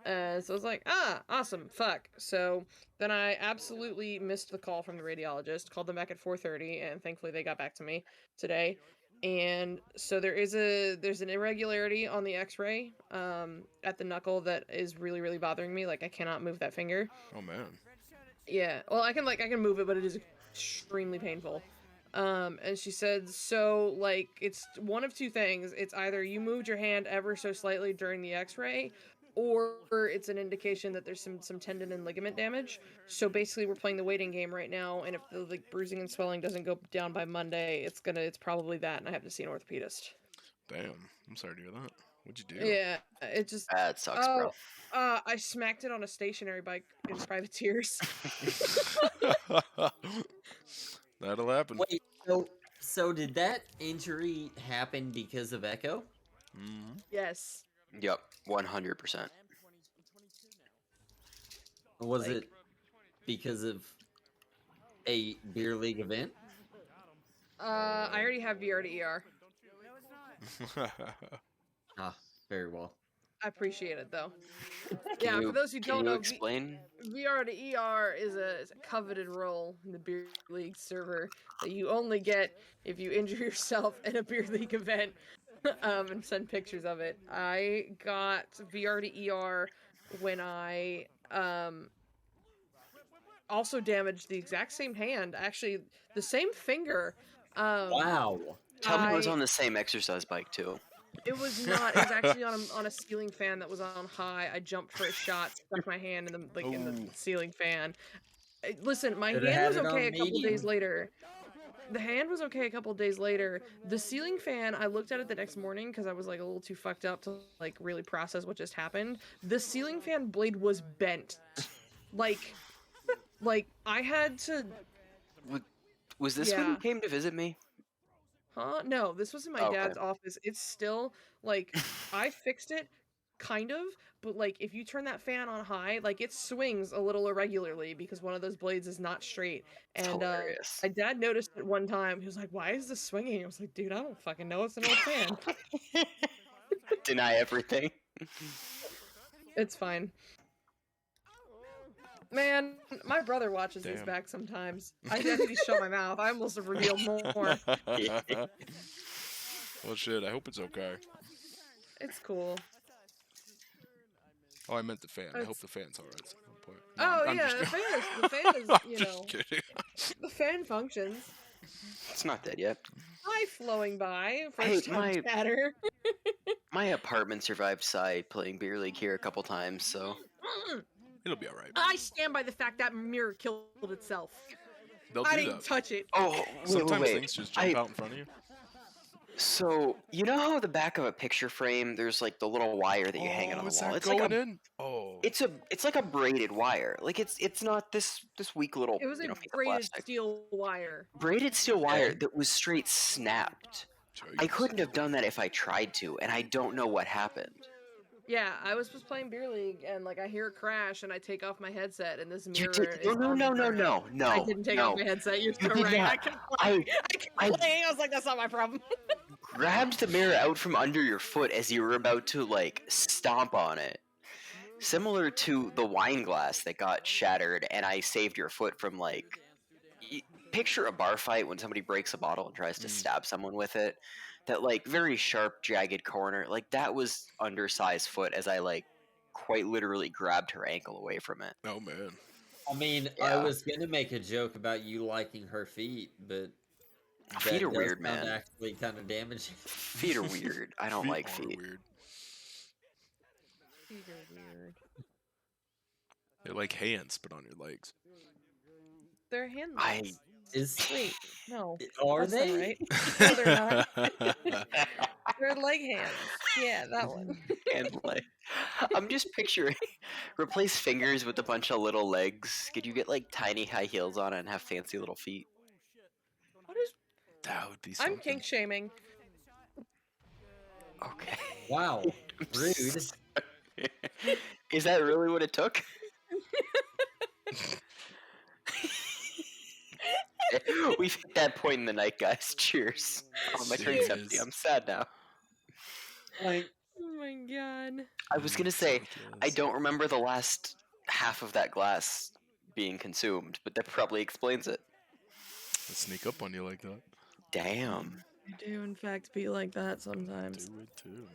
So I was like, awesome, fuck. So then I absolutely missed the call from the radiologist, called them back at 4:30, and thankfully they got back to me today. And so there's an irregularity on the X-ray at the knuckle that is really really bothering me. Like I cannot move that finger. Oh man. Yeah. Well, I can move it, but it is extremely painful. And she said, so like it's one of two things. It's either you moved your hand ever so slightly during the X-ray, or it's an indication that there's some tendon and ligament damage. So basically, we're playing the waiting game right now, and if the like bruising and swelling doesn't go down by Monday, it's probably that, and I have to see an orthopedist. Damn. I'm sorry to hear that. What'd you do? Yeah, it just That sucks, bro. I smacked it on a stationary bike in privateers. That'll happen. Wait, so did that injury happen because of Echo? Mm-hmm. Yes. Yep, 100%. Was it because of a beer league event? I already have VR to ER. Ah, very well. I appreciate it though. Can For those who don't know, explain? VR to ER is a coveted role in the beer league server that you only get if you injure yourself in a beer league event, and send pictures of it. I got VR to ER when I also damaged the exact same hand, actually the same finger. Wow. Tell me it was on the same exercise bike too. It was not. It was actually on a ceiling fan that was on high. I jumped for a shot, stuck my hand in the ceiling fan. Listen, my Should've hand was had it okay on a couple days medium. later. The hand was okay a couple days later. The ceiling fan, I looked at it the next morning because I was like a little too fucked up to like really process what just happened. The ceiling fan blade was bent. Like I had to. Was this when you came to visit me? Huh? No, this was in my dad's office. It's still like I fixed it, kind of, but like if you turn that fan on high, like it swings a little irregularly because one of those blades is not straight. And hilarious. my dad noticed it one time. He was like, "Why is this swinging?" I was like, "Dude, I don't fucking know. It's an old fan." Deny everything. It's fine. Man, my brother watches these back sometimes. I need to shut my mouth. I almost have revealed more. Well, shit. I hope it's okay. It's cool. Oh, I meant the fan. I hope the fan's alright. At some point. The fan is, you know, kidding. the fan functions. It's not dead yet. Hi, flowing by. First time chatter. My apartment survived Psy playing beer league here a couple times, so it'll be alright. I stand by the fact that mirror killed itself. I didn't touch it. Oh, sometimes wait. things just jump out in front of you. So you know how the back of a picture frame, there's like the little wire that you hang it on the wall. It's going in. Oh, it's like a braided wire. Like it's not this weak little. It was a piece of braided plastic. steel wire. Braided steel wire that was straight snapped. I couldn't have done that if I tried to, and I don't know what happened. Yeah, I was just playing beer league, and like I hear it crash, and I take off my headset, and this mirror. No. I didn't take off my headset. You're so right. I kept playing. I was like, that's not my problem. Grabbed the mirror out from under your foot as you were about to like stomp on it. Similar to the wine glass that got shattered, and I saved your foot from like. Picture a bar fight when somebody breaks a bottle and tries to stab someone with it. That like very sharp, jagged corner. Like that was undersized foot as I like quite literally grabbed her ankle away from it. Oh man. I mean, I was gonna make a joke about you liking her feet, but feet are weird, man. Actually, kind of damaging. Feet are weird. I don't like feet. Weird. Feet are weird. They're like hands, but on your legs. They're handless. Wait, no. Are That's they? not right. No, they're not. They're leg hands. Yeah, that one. Hand leg. I'm just picturing replace fingers with a bunch of little legs. Could you get like tiny high heels on it and have fancy little feet? That would be I'm kink shaming. Okay. Wow. Rude. Is that really what it took? We've hit that point in the night, guys. Cheers. Oh, my drink's empty. I'm sad now. Oh my god. I was gonna say, I don't remember the last half of that glass being consumed, but that probably explains it. They sneak up on you like that. Damn. I do, in fact, be like that sometimes. Do it too.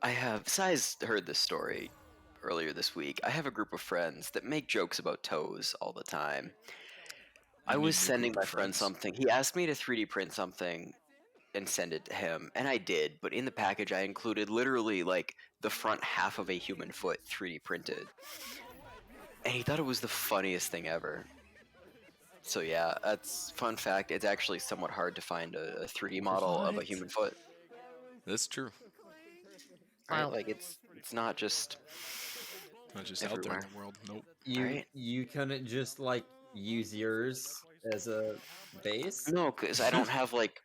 I have. Sai's heard this story earlier this week. I have a group of friends that make jokes about toes all the time. I You need was a new sending group my of friend friends. something. He asked me to 3D print something and send it to him, and I did. But in the package, I included literally like the front half of a human foot 3D printed, and he thought it was the funniest thing ever. So yeah, that's fun fact. It's actually somewhat hard to find a 3D model of a What? human foot. That's true. Right? Wow. Like it's not just Not just out there everywhere. in the world. Nope. Right? You couldn't just like use yours as a base? No, because I don't have like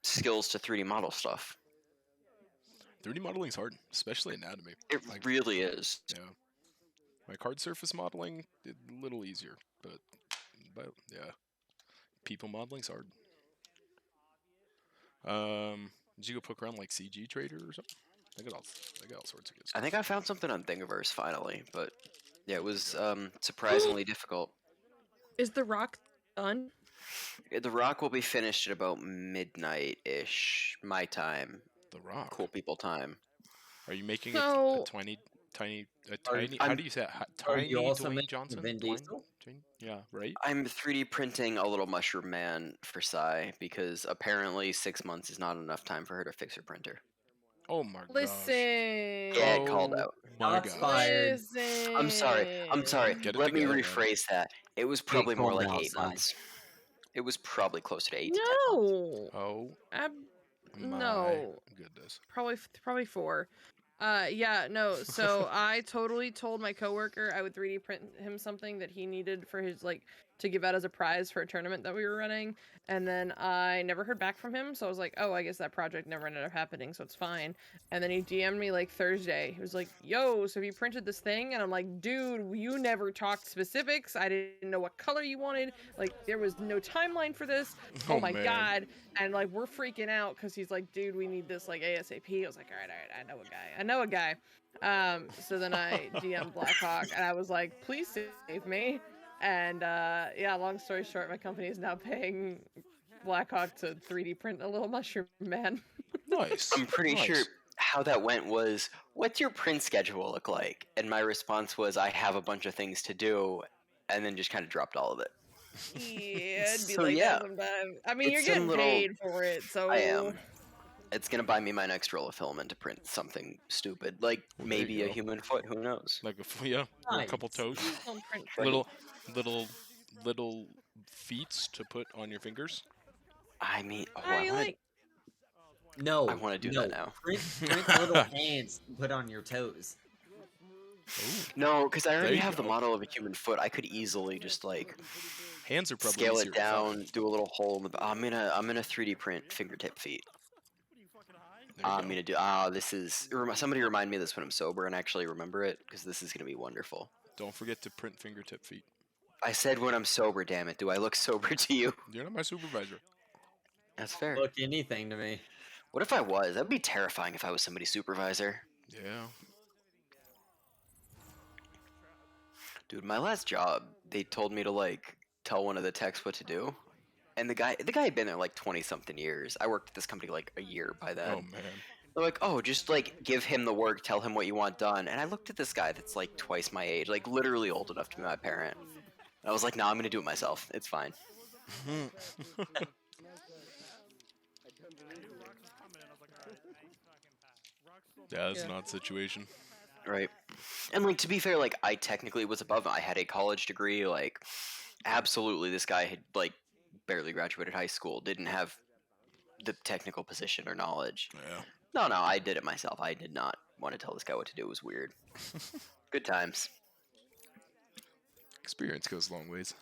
skills to 3D model stuff. 3D modeling's hard, especially anatomy. It Like, really is. yeah. Like hard surface modeling, a little easier, but yeah, people modeling's hard. Did you go poke around like CG Trader or something? They got all sorts of good I stuff. think I found something on Thingiverse finally, but yeah, it was surprisingly difficult. Is the rock done? The rock will be finished at about midnight ish, my time. The Rock. Cool people time. Are you making So- a tiny? Are- How I'm- do you say it? Are you Tiny also Dwayne making Johnson? Vin Diesel? Yeah, right. I'm 3D printing a little mushroom man for Sai because apparently 6 months is not enough time for her to fix her printer. Oh my gosh. Listen. Yeah, it called Oh out. my Shots gosh. fired. Listen. I'm sorry. Get it Let me together, man. rephrase that. It was probably more calm like down, 8 Sai. months. It was probably closer to 8 to 10 months. No. Oh my No. goodness. Probably 4. Yeah, no. So I totally told my coworker I would 3D print him something that he needed for his to give out as a prize for a tournament that we were running, and then I never heard back from him. So I was like, oh, I guess that project never ended up happening, so it's fine. And then he DM'd me like Thursday. He was like, yo, so have you printed this thing? And I'm like, dude, you never talked specifics. I didn't know what color you wanted. Like, there was no timeline for this. Oh my man. god. And like we're freaking out because he's like, dude, we need this like ASAP. I was like, all right, I know a guy. So then I DM'd Blackhawk and I was like, please save me. And yeah, long story short, my company is now paying Blackhawk to 3D print a little mushroom man. Nice. I'm pretty nice. sure how that went was, what's your print schedule look like? And my response was, I have a bunch of things to do, and then just kind of dropped all of it. Yeah, it'd be So, like yeah, that sometimes. I mean, you're it's some getting little- paid for it, so I am. It's gonna buy me my next roll of filament to print something stupid, like Well, there you maybe a go. human foot. Who knows? Like or a couple Nice. toes. Don't print little feet to put on your fingers. I mean, I like. No. I wanna do no. that now. Print little hands to put on your toes. No, because I There already you have the go. model of a human foot. I could easily just like Hands are probably scale easier it to find. down, do a little hole in the. I'm gonna 3D print fingertip feet. There you I'm go. gonna do. This is. Somebody remind me of this when I'm sober and actually remember it, because this is gonna be wonderful. Don't forget to print fingertip feet. I said when I'm sober. Damn it! Do I look sober to you? You're not my supervisor. That's fair. Look anything to me. What if I was? That'd be terrifying if I was somebody's supervisor. Yeah. Dude, my last job, they told me to like tell one of the techs what to do, and the guy had been there like 20-something years. I worked at this company like a year by then. Oh man. They're like, oh, just like give him the work, tell him what you want done. And I looked at this guy that's like twice my age, like literally old enough to be my parent. And I was like, no, I'm gonna do it myself. It's fine. Yeah, that's Yeah. an odd situation. Right. And like to be fair, like I technically was above him. I had a college degree, like absolutely this guy had like barely graduated high school, didn't have the technical position or knowledge. Yeah. No, I did it myself. I did not want to tell this guy what to do. It was weird. Good times. Experience goes a long ways.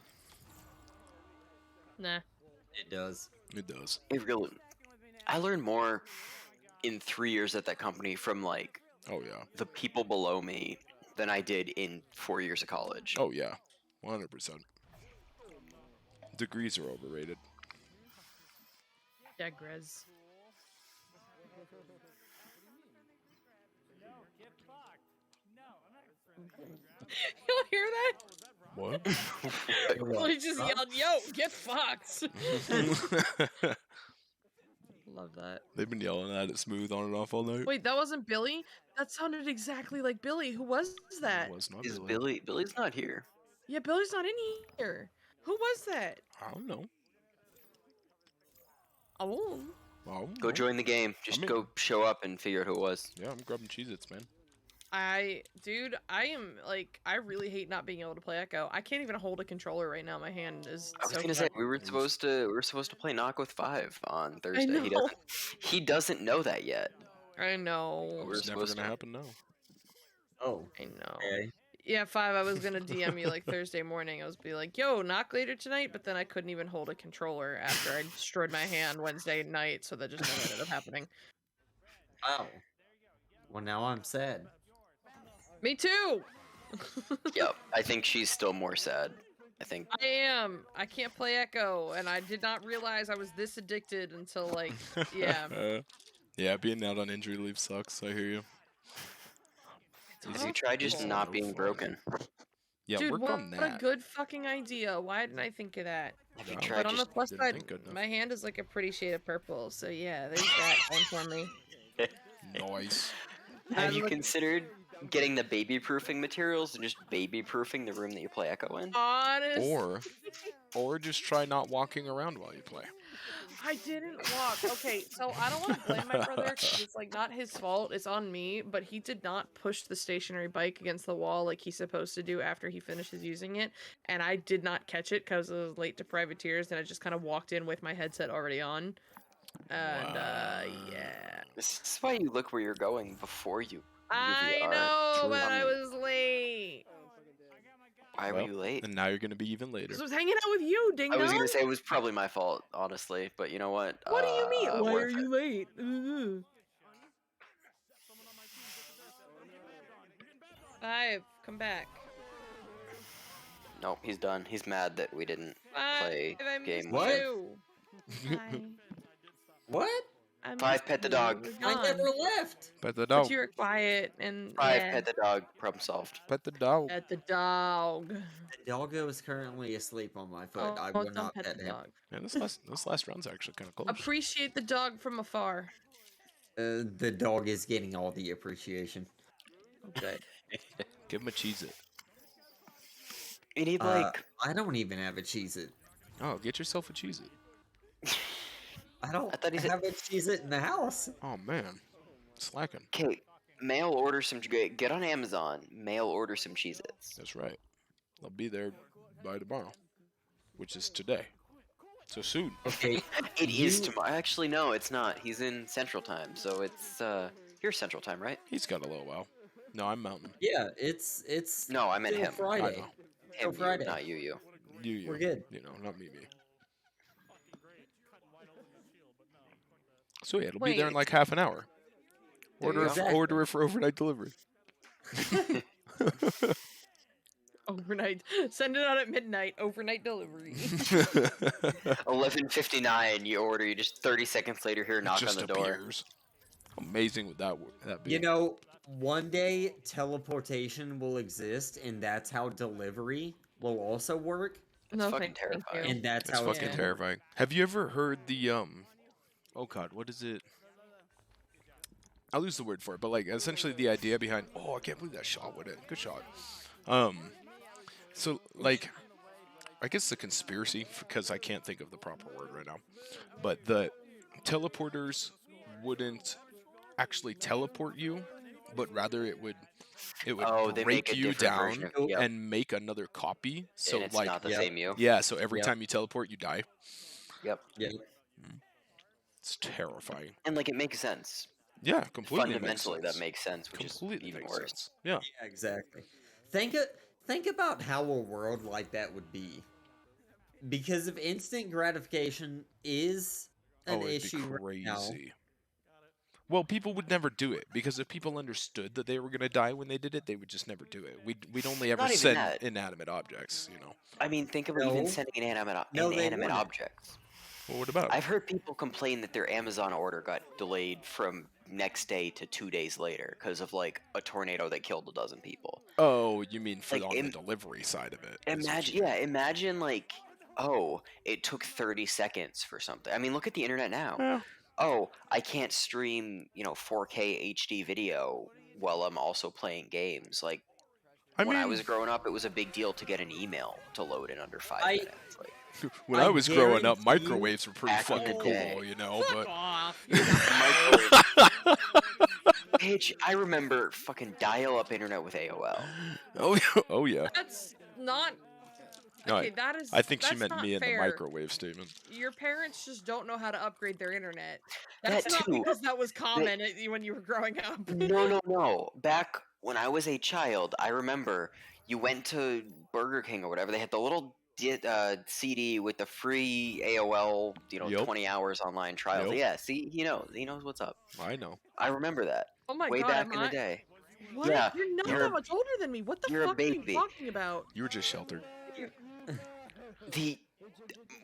Nah. It does. It does. It really I learned more in 3 years at that company from like Oh yeah. the people below me than I did in 4 years of college. Oh yeah. 100%. Degrees are overrated. Digress. You'll hear that? What? Well, he just yelled, "Yo, get fucked!" Love that. They've been yelling at it smooth on and off all night. Wait, that wasn't Billy? That sounded exactly like Billy. Who was that? It was not Is Billy. Billy's not here. Yeah, Billy's not in here. Who was that? I don't know. Oh. I don't Go know. join the game. Just mean- go show up and figure out who it was. Yeah, I'm grabbing Cheez-Its, man. Dude, I am like, I really hate not being able to play Echo. I can't even hold a controller right now. My hand is I was so gonna say fat. we were supposed to play Knock with 5 on Thursday. know. He doesn't know that yet. I know. We're It's never supposed gonna to. happen now. Oh, I know. okay. Yeah, 5, I was gonna DM you like Thursday morning. I was be like, yo, knock later tonight, but then I couldn't even hold a controller after I destroyed my hand Wednesday night, so that just never ended up happening. Wow. Well, now I'm sad. Me too! Yep. I think she's still more sad. I think. I am. I can't play Echo, and I did not realize I was this addicted until like, yeah. Yeah, being out on injury leave sucks. I hear you. Have you tried just awful. not being broken? Yeah, Dude, work what on a that. good fucking idea. Why didn't I think of that? Have you No. tried But on the just plus didn't side, think good enough. my hand is like a pretty shade of purple, so yeah, there's that going for me. Nice. Have I'm you look- considered getting the baby proofing materials and just baby proofing the room that you play Echo in? Honest. Or just try not walking around while you play. I didn't walk. Okay, so I don't want to blame my brother because it's like not his fault. It's on me. But he did not push the stationary bike against the wall like he's supposed to do after he finishes using it, and I did not catch it because I was late to privateers, and I just kind of walked in with my headset already on. And yeah, This is why you look where you're going before you. I UVR. know, True. but I was late. Why were Well, you late? And now you're gonna be even later. 'Cause I was hanging out with you, ding I was dong. gonna say it was probably my fault, honestly, but you know what? What do you mean? Why worth are it. you late? Ugh. 5, come back. Nope, he's done. He's mad that we didn't 5, play I game. missed What? you. Hi. What? I 5, missed pet the you. dog. You're I gone. never left. Pet the But dog. you were quiet and 5, yeah. pet the dog. Problem solved. Pet the dog. Pet the dog. The doggo is currently asleep on my foot. Oh, I will don't not pet pet the him. dog. Man, this last round's actually kind of close. Appreciate the dog from afar. The dog is getting all the appreciation. Oh, good. Give him a Cheez-It. You need like I don't even have a Cheez-It. Oh, get yourself a Cheez-It. I don't I thought he said- have a Cheez-It in the house. Oh man, slacking. okay, mail order some. Get on Amazon. Mail order some Cheez-Its. That's right. They'll be there by tomorrow, which is today. So soon. Okay, It is You- tomorrow. Actually, no, it's not. He's in Central Time, so it's you're Central Time, right? He's got a little while. No, I'm Mountain. yeah, it's No, I meant still him. Friday. I know. Him, you, Friday. not you. You. We're good. You know, not me. So yeah, it'll be Wait. there in like half an hour. There you Order go. Exactly. order it for overnight delivery. Overnight. Send it out at midnight. Overnight delivery. 11:59. You order. You just 30 seconds later here, knock Just on the door. appears. How amazing would that be? You know, one day teleportation will exist, and that's how delivery will also work. No, fucking thank you. terrifying. And that's it's how fucking it's terrifying. Have you ever heard the Oh god, what is it? I'll lose the word for it, but like essentially the idea behind. Oh, I can't believe that shot went in. Good shot. So like, I guess the conspiracy, because I can't think of the proper word right now, but the teleporters wouldn't actually teleport you, but rather it would Oh, they make break a you different down version of- yep. and make another copy. So and it's like, not the yeah. same you. yeah, so every Yep. time you teleport, you die. Yep. Yeah. It's terrifying. And like it makes sense. Yeah, completely. Fundamentally, makes that makes sense, which completely is even makes worse. sense. Yeah. Yeah, exactly. Think about how a world like that would be. Because if instant gratification is an Oh, it'd issue be right now, crazy. Well, people would never do it because if people understood that they were gonna die when they did it, they would just never do it. We'd only ever Not even send that. inanimate objects, you know. I mean, think about even No. sending inanimate No, they inanimate wouldn't. objects. Well, what about? I've heard people complain that their Amazon order got delayed from next day to 2 days later because of like a tornado that killed a dozen people. Oh, you mean for Like, on the im- delivery side of it? is what Imagine, you- yeah, imagine like, oh, it took 30 seconds for something. I mean, look at the internet now. Yeah. oh, I can't stream, 4K HD video while I'm also playing games. Like, I when I mean, was growing up, it was a big deal to get an email to load in under 5 I- minutes. Like, when I I was growing up, guarantee you- microwaves were pretty back in the fucking day. cool, you know. Fuck But off. microwave. Bitch, I remember fucking dial-up internet with AOL. oh yeah. That's not. No, Okay, that is. I think she that's meant not me in the fair. microwave statement. Your parents just don't know how to upgrade their internet. That's That not too. because that was common when you were growing up. No. Back when I was a child, I remember you went to Burger King or whatever. They had the little CD with the free AOL, Yep. 20 hours online trial. Yep. Yeah, see, he knows what's up. I know. I remember that. Oh my way god, back am in the I? day. What? Yeah, You're not you're that a- much older than me. What the you're a fuck are you baby. talking about? You were just sheltered.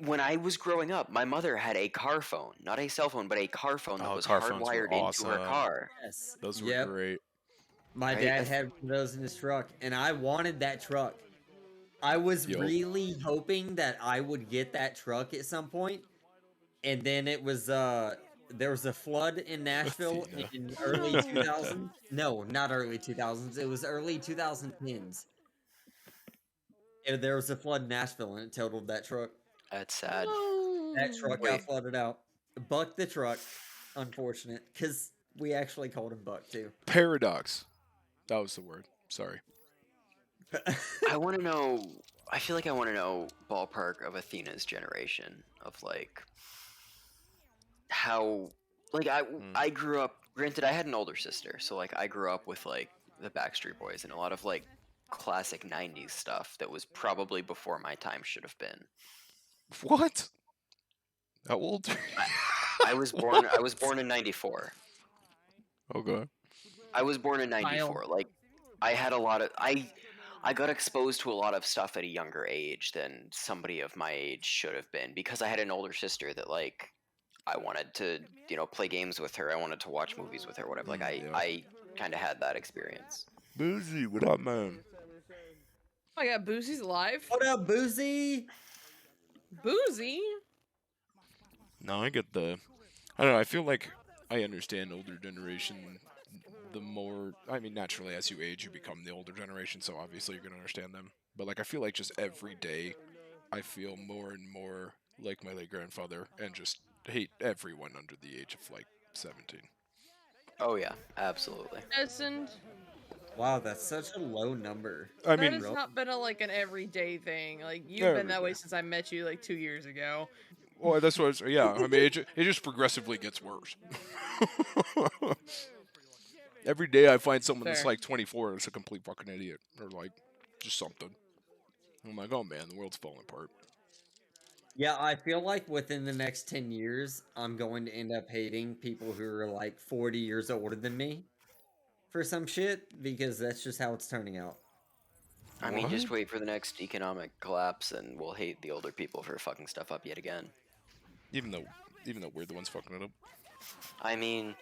When I was growing up, my mother had a car phone, not a cell phone, but a car phone that was car phones were hardwired into her awesome. car. Yes. Those were Yep. great. My Right? dad had one of those in his truck, and I wanted that truck. I was Yup. really hoping that I would get that truck at some point, and then it was there was a flood in Nashville Athena. in early 2000s. No, not early 2000s. It was early 2010s. There was a flood in Nashville, and it totaled that truck. That's sad. That truck Wait. got flooded out. Buck the truck. Unfortunate, because we actually called him Buck too. Paradox. That was the word. Sorry. I want to know. I feel like I want to know ballpark of Athena's generation of like how like I grew up. Granted, I had an older sister, so like I grew up with like the Backstreet Boys and a lot of like classic '90s stuff that was probably before my time should have been. What? How old? I was born. I was born in '94. Okay. I was born in '94. Like, I had a lot of I got exposed to a lot of stuff at a younger age than somebody of my age should have been because I had an older sister that like I wanted to play games with her. I wanted to watch movies with her. Whatever. Like I kind of had that experience. Boozy, what up, man? Oh my god, Boozy's alive. What up, Boozy? Boozy? No, I get the. I don't know. I feel like I understand older generation. The more, I mean, naturally, as you age, you become the older generation. So obviously, you're gonna understand them. But like, I feel like just every day, I feel more and more like my late grandfather, and just hate everyone under the age of like 17. Oh yeah, absolutely. Desmond, Wow, that's such a low number. I that mean, has not been like an everyday thing. Like you've Yeah, been that way every day. since I met you like 2 years ago. well, that's what. I was, yeah, I mean, it just progressively gets worse. Every day I find someone that's Fair. like 24 that's a complete fucking idiot, or like just something. I'm like, oh man, the world's falling apart. Yeah, I feel like within the next 10 years, I'm going to end up hating people who are like 40 years older than me for some shit because that's just how it's turning out. I mean, just What? wait for the next economic collapse, and we'll hate the older people for fucking stuff up yet again. Even though we're the ones fucking it up. I mean,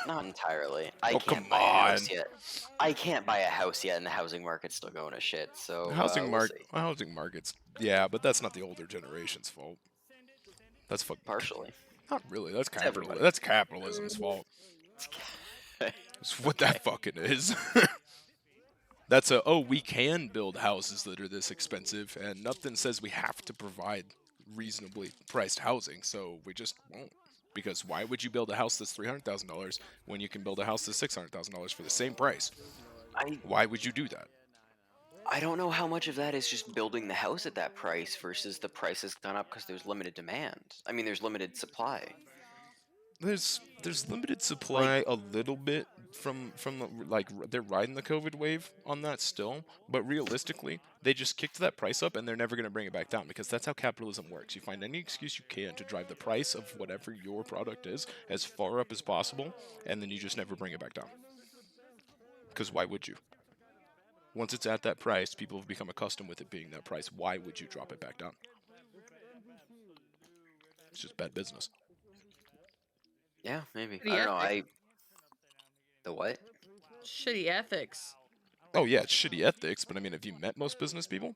not entirely. I Oh, can't come buy a house on. yet. I can't buy a house yet, and the housing market's still going to shit. So Housing we'll see. housing markets. Yeah, but that's not the older generation's fault. That's Partially. Not really. That's everybody. That's capitalism's fault. That's what that fucking is. That's we can build houses that are this expensive, and nothing says we have to provide reasonably priced housing, so we just won't. Because why would you build a house that's $300,000 when you can build a house that's $600,000 for the same price? Why would you do that? I don't know how much of that is just building the house at that price versus the price has gone up because there's limited demand. I mean, there's limited supply. There's limited supply a little bit from the, like they're riding the COVID wave on that still, but realistically, they just kicked that price up and they're never going to bring it back down because that's how capitalism works. You find any excuse you can to drive the price of whatever your product is as far up as possible, and then you just never bring it back down. Because why would you? Once it's at that price, people have become accustomed with it being that price. Why would you drop it back down? It's just bad business. Yeah, maybe. Shitty I don't know. ethics. The what? Shitty ethics. Oh yeah, it's shitty ethics, but I mean, have you met most business people?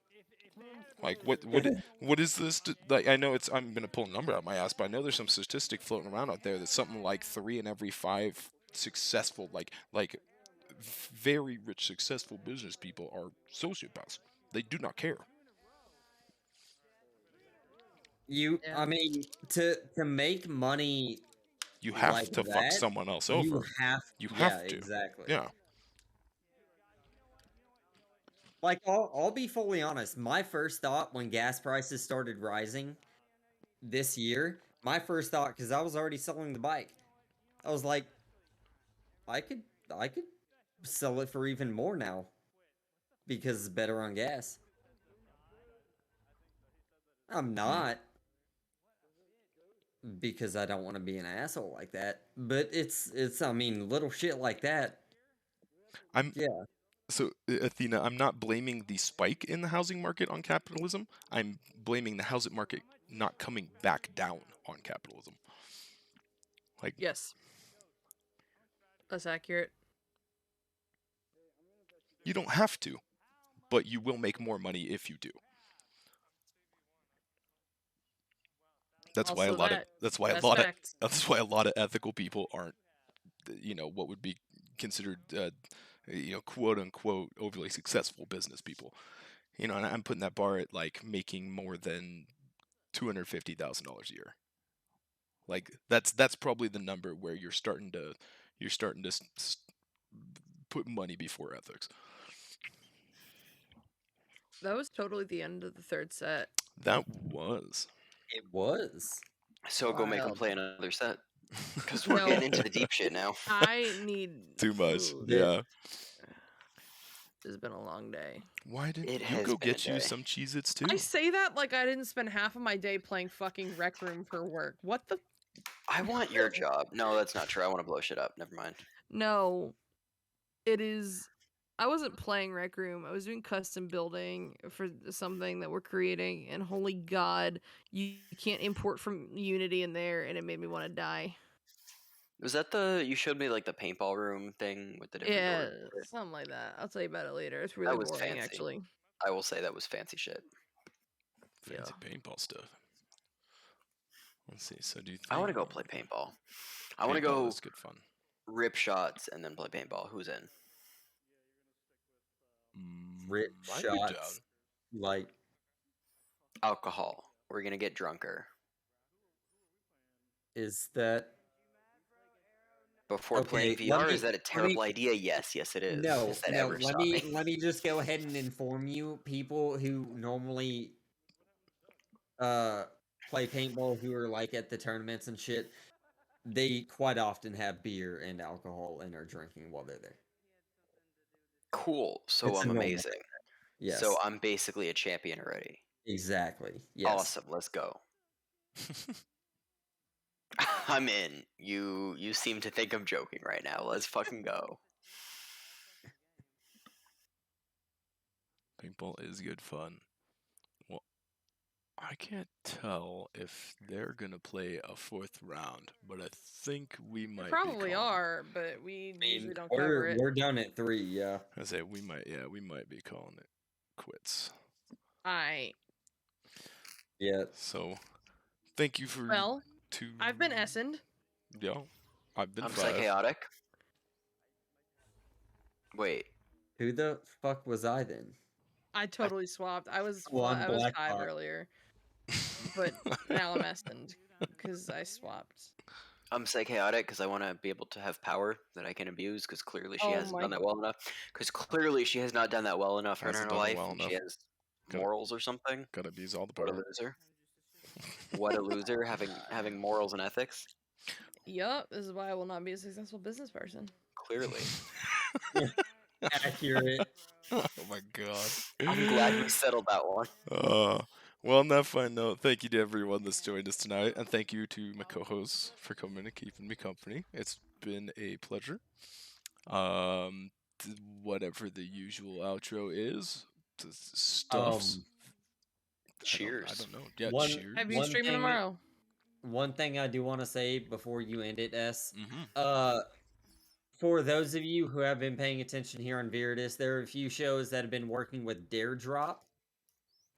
Like what is this? Like I know I'm gonna pull a number out of my ass, but I know there's some statistic floating around out there that's something like 3 in every 5 successful like very rich successful business people are sociopaths. They do not care. I mean, to make money You have like to fuck that, someone else you over. have, You yeah, have to. exactly. Yeah. Like, I'll be fully honest. My first thought when gas prices started rising this year, my first thought, because I was already selling the bike, I was like, I could sell it for even more now because it's better on gas. I'm not because I don't want to be an asshole like that, but it's I mean, little shit like that. Yeah. So, Athena, I'm not blaming the spike in the housing market on capitalism. I'm blaming the housing market not coming back down on capitalism. Like, yes, that's accurate. You don't have to, but you will make more money if you do. That's why Also that's why a lot of ethical people aren't, what would be considered, quote unquote overly successful business people. And I'm putting that bar at like making more than $250,000 a year. Like that's probably the number where you're starting to put money before ethics. That was totally the end of the third set. That was. It was. So go make them Wild. play another set. Because we're getting into the deep shit now. I need too much. food. Yeah. It's been a long day. Why didn't It you has go been a get you day. some Cheez-Its too? I say that like I didn't spend half of my day playing fucking Rec Room for work. What the? I want your job. No, that's not true. I want to blow shit up. Never mind. No, it is. I wasn't playing Rec Room. I was doing custom building for something that we're creating, and holy god, you can't import from Unity in there, and it made me want to die. Was that you showed me like the paintball room thing with the different Yeah, doors? something like that. I'll tell you about it later. It's That really was boring, fancy. actually. I will say that was fancy shit. Fancy paintball stuff. Let's see. So do you think I want to go play paintball. I want to paintball go is good fun. rip shots and then play paintball. Who's in? Rip Might be down. shots, like Alcohol. We're gonna get drunker. is that Before Okay, playing let VR? me- Is that a let me- terrible idea? Yes, it is. no, Has that no. ever Let stopped me me? let me just go ahead and inform you, people who normally play paintball, who are like at the tournaments and shit. They quite often have beer and alcohol and are drinking while they're there. Cool. So It's a I'm normal amazing. Yes. So I'm basically a champion already. Exactly. Yes. Awesome. Let's go. I'm in. You seem to think I'm joking right now. Let's fucking go. Paintball is good fun. Well, I can't tell if they're gonna play a 4th round, but I think we might. They probably be calling. are, but we usually don't cover it. We're done at 3. Yeah. I say we might be calling it quits. Yeah. So, thank you for. Well, I've been Essend. Yeah, I've been. I'm 5. psychotic. Wait. Who the fuck was I then? I totally swapped. I was Well, I'm I was Black 5 Bot. earlier, but now I'm Essend because I swapped. I'm psychotic because I want to be able to have power that I can abuse because clearly she hasn't done that well enough. Because clearly she has not done that well enough in Hasn't her done it life. well And she enough. has morals or something. Gotta abuse all the What a power. loser. What a loser having morals and ethics. Yup, this is why I will not be a successful business person. Clearly. Accurate. Oh my god. I'm glad we settled that one. Well, on that fine note, thank you to everyone that's joined us tonight, and thank you to my co-hosts for coming and keeping me company. It's been a pleasure. Whatever the usual outro is, stuffs. Cheers. I don't know. Yeah, cheers. Have you streaming tomorrow? One thing I do want to say before you end it, S. Mm-hmm. For those of you who have been paying attention here on Viridis, there are a few shows that have been working with Dare Drop,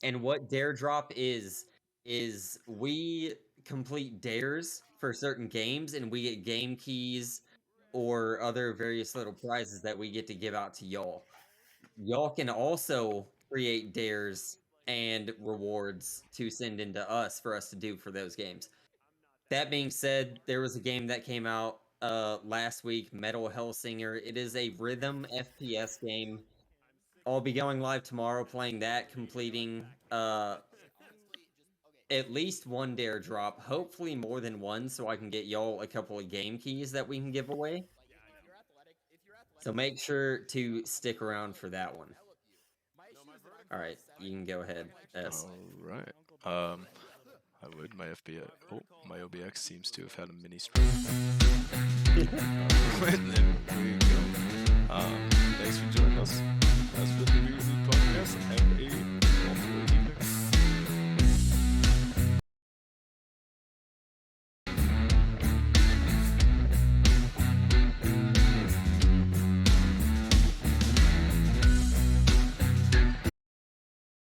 And what Dare Drop is we complete dares for certain games, and we get game keys or other various little prizes that we get to give out to y'all. Y'all can also create dares and rewards to send into us for us to do for those games. That being said, there was a game that came out last week, Metal Hellsinger. It is a rhythm FPS game. I'll be going live tomorrow playing that, completing at least one dare drop, hopefully more than one, so I can get y'all a couple of game keys that we can give away. So make sure to stick around for that one. All right, you can go ahead. S. All right. I would. My FBI. Oh, my OBX seems to have had a mini stroke. And then there you go. Thanks for joining us. That's been the Beer League Podcast. Have a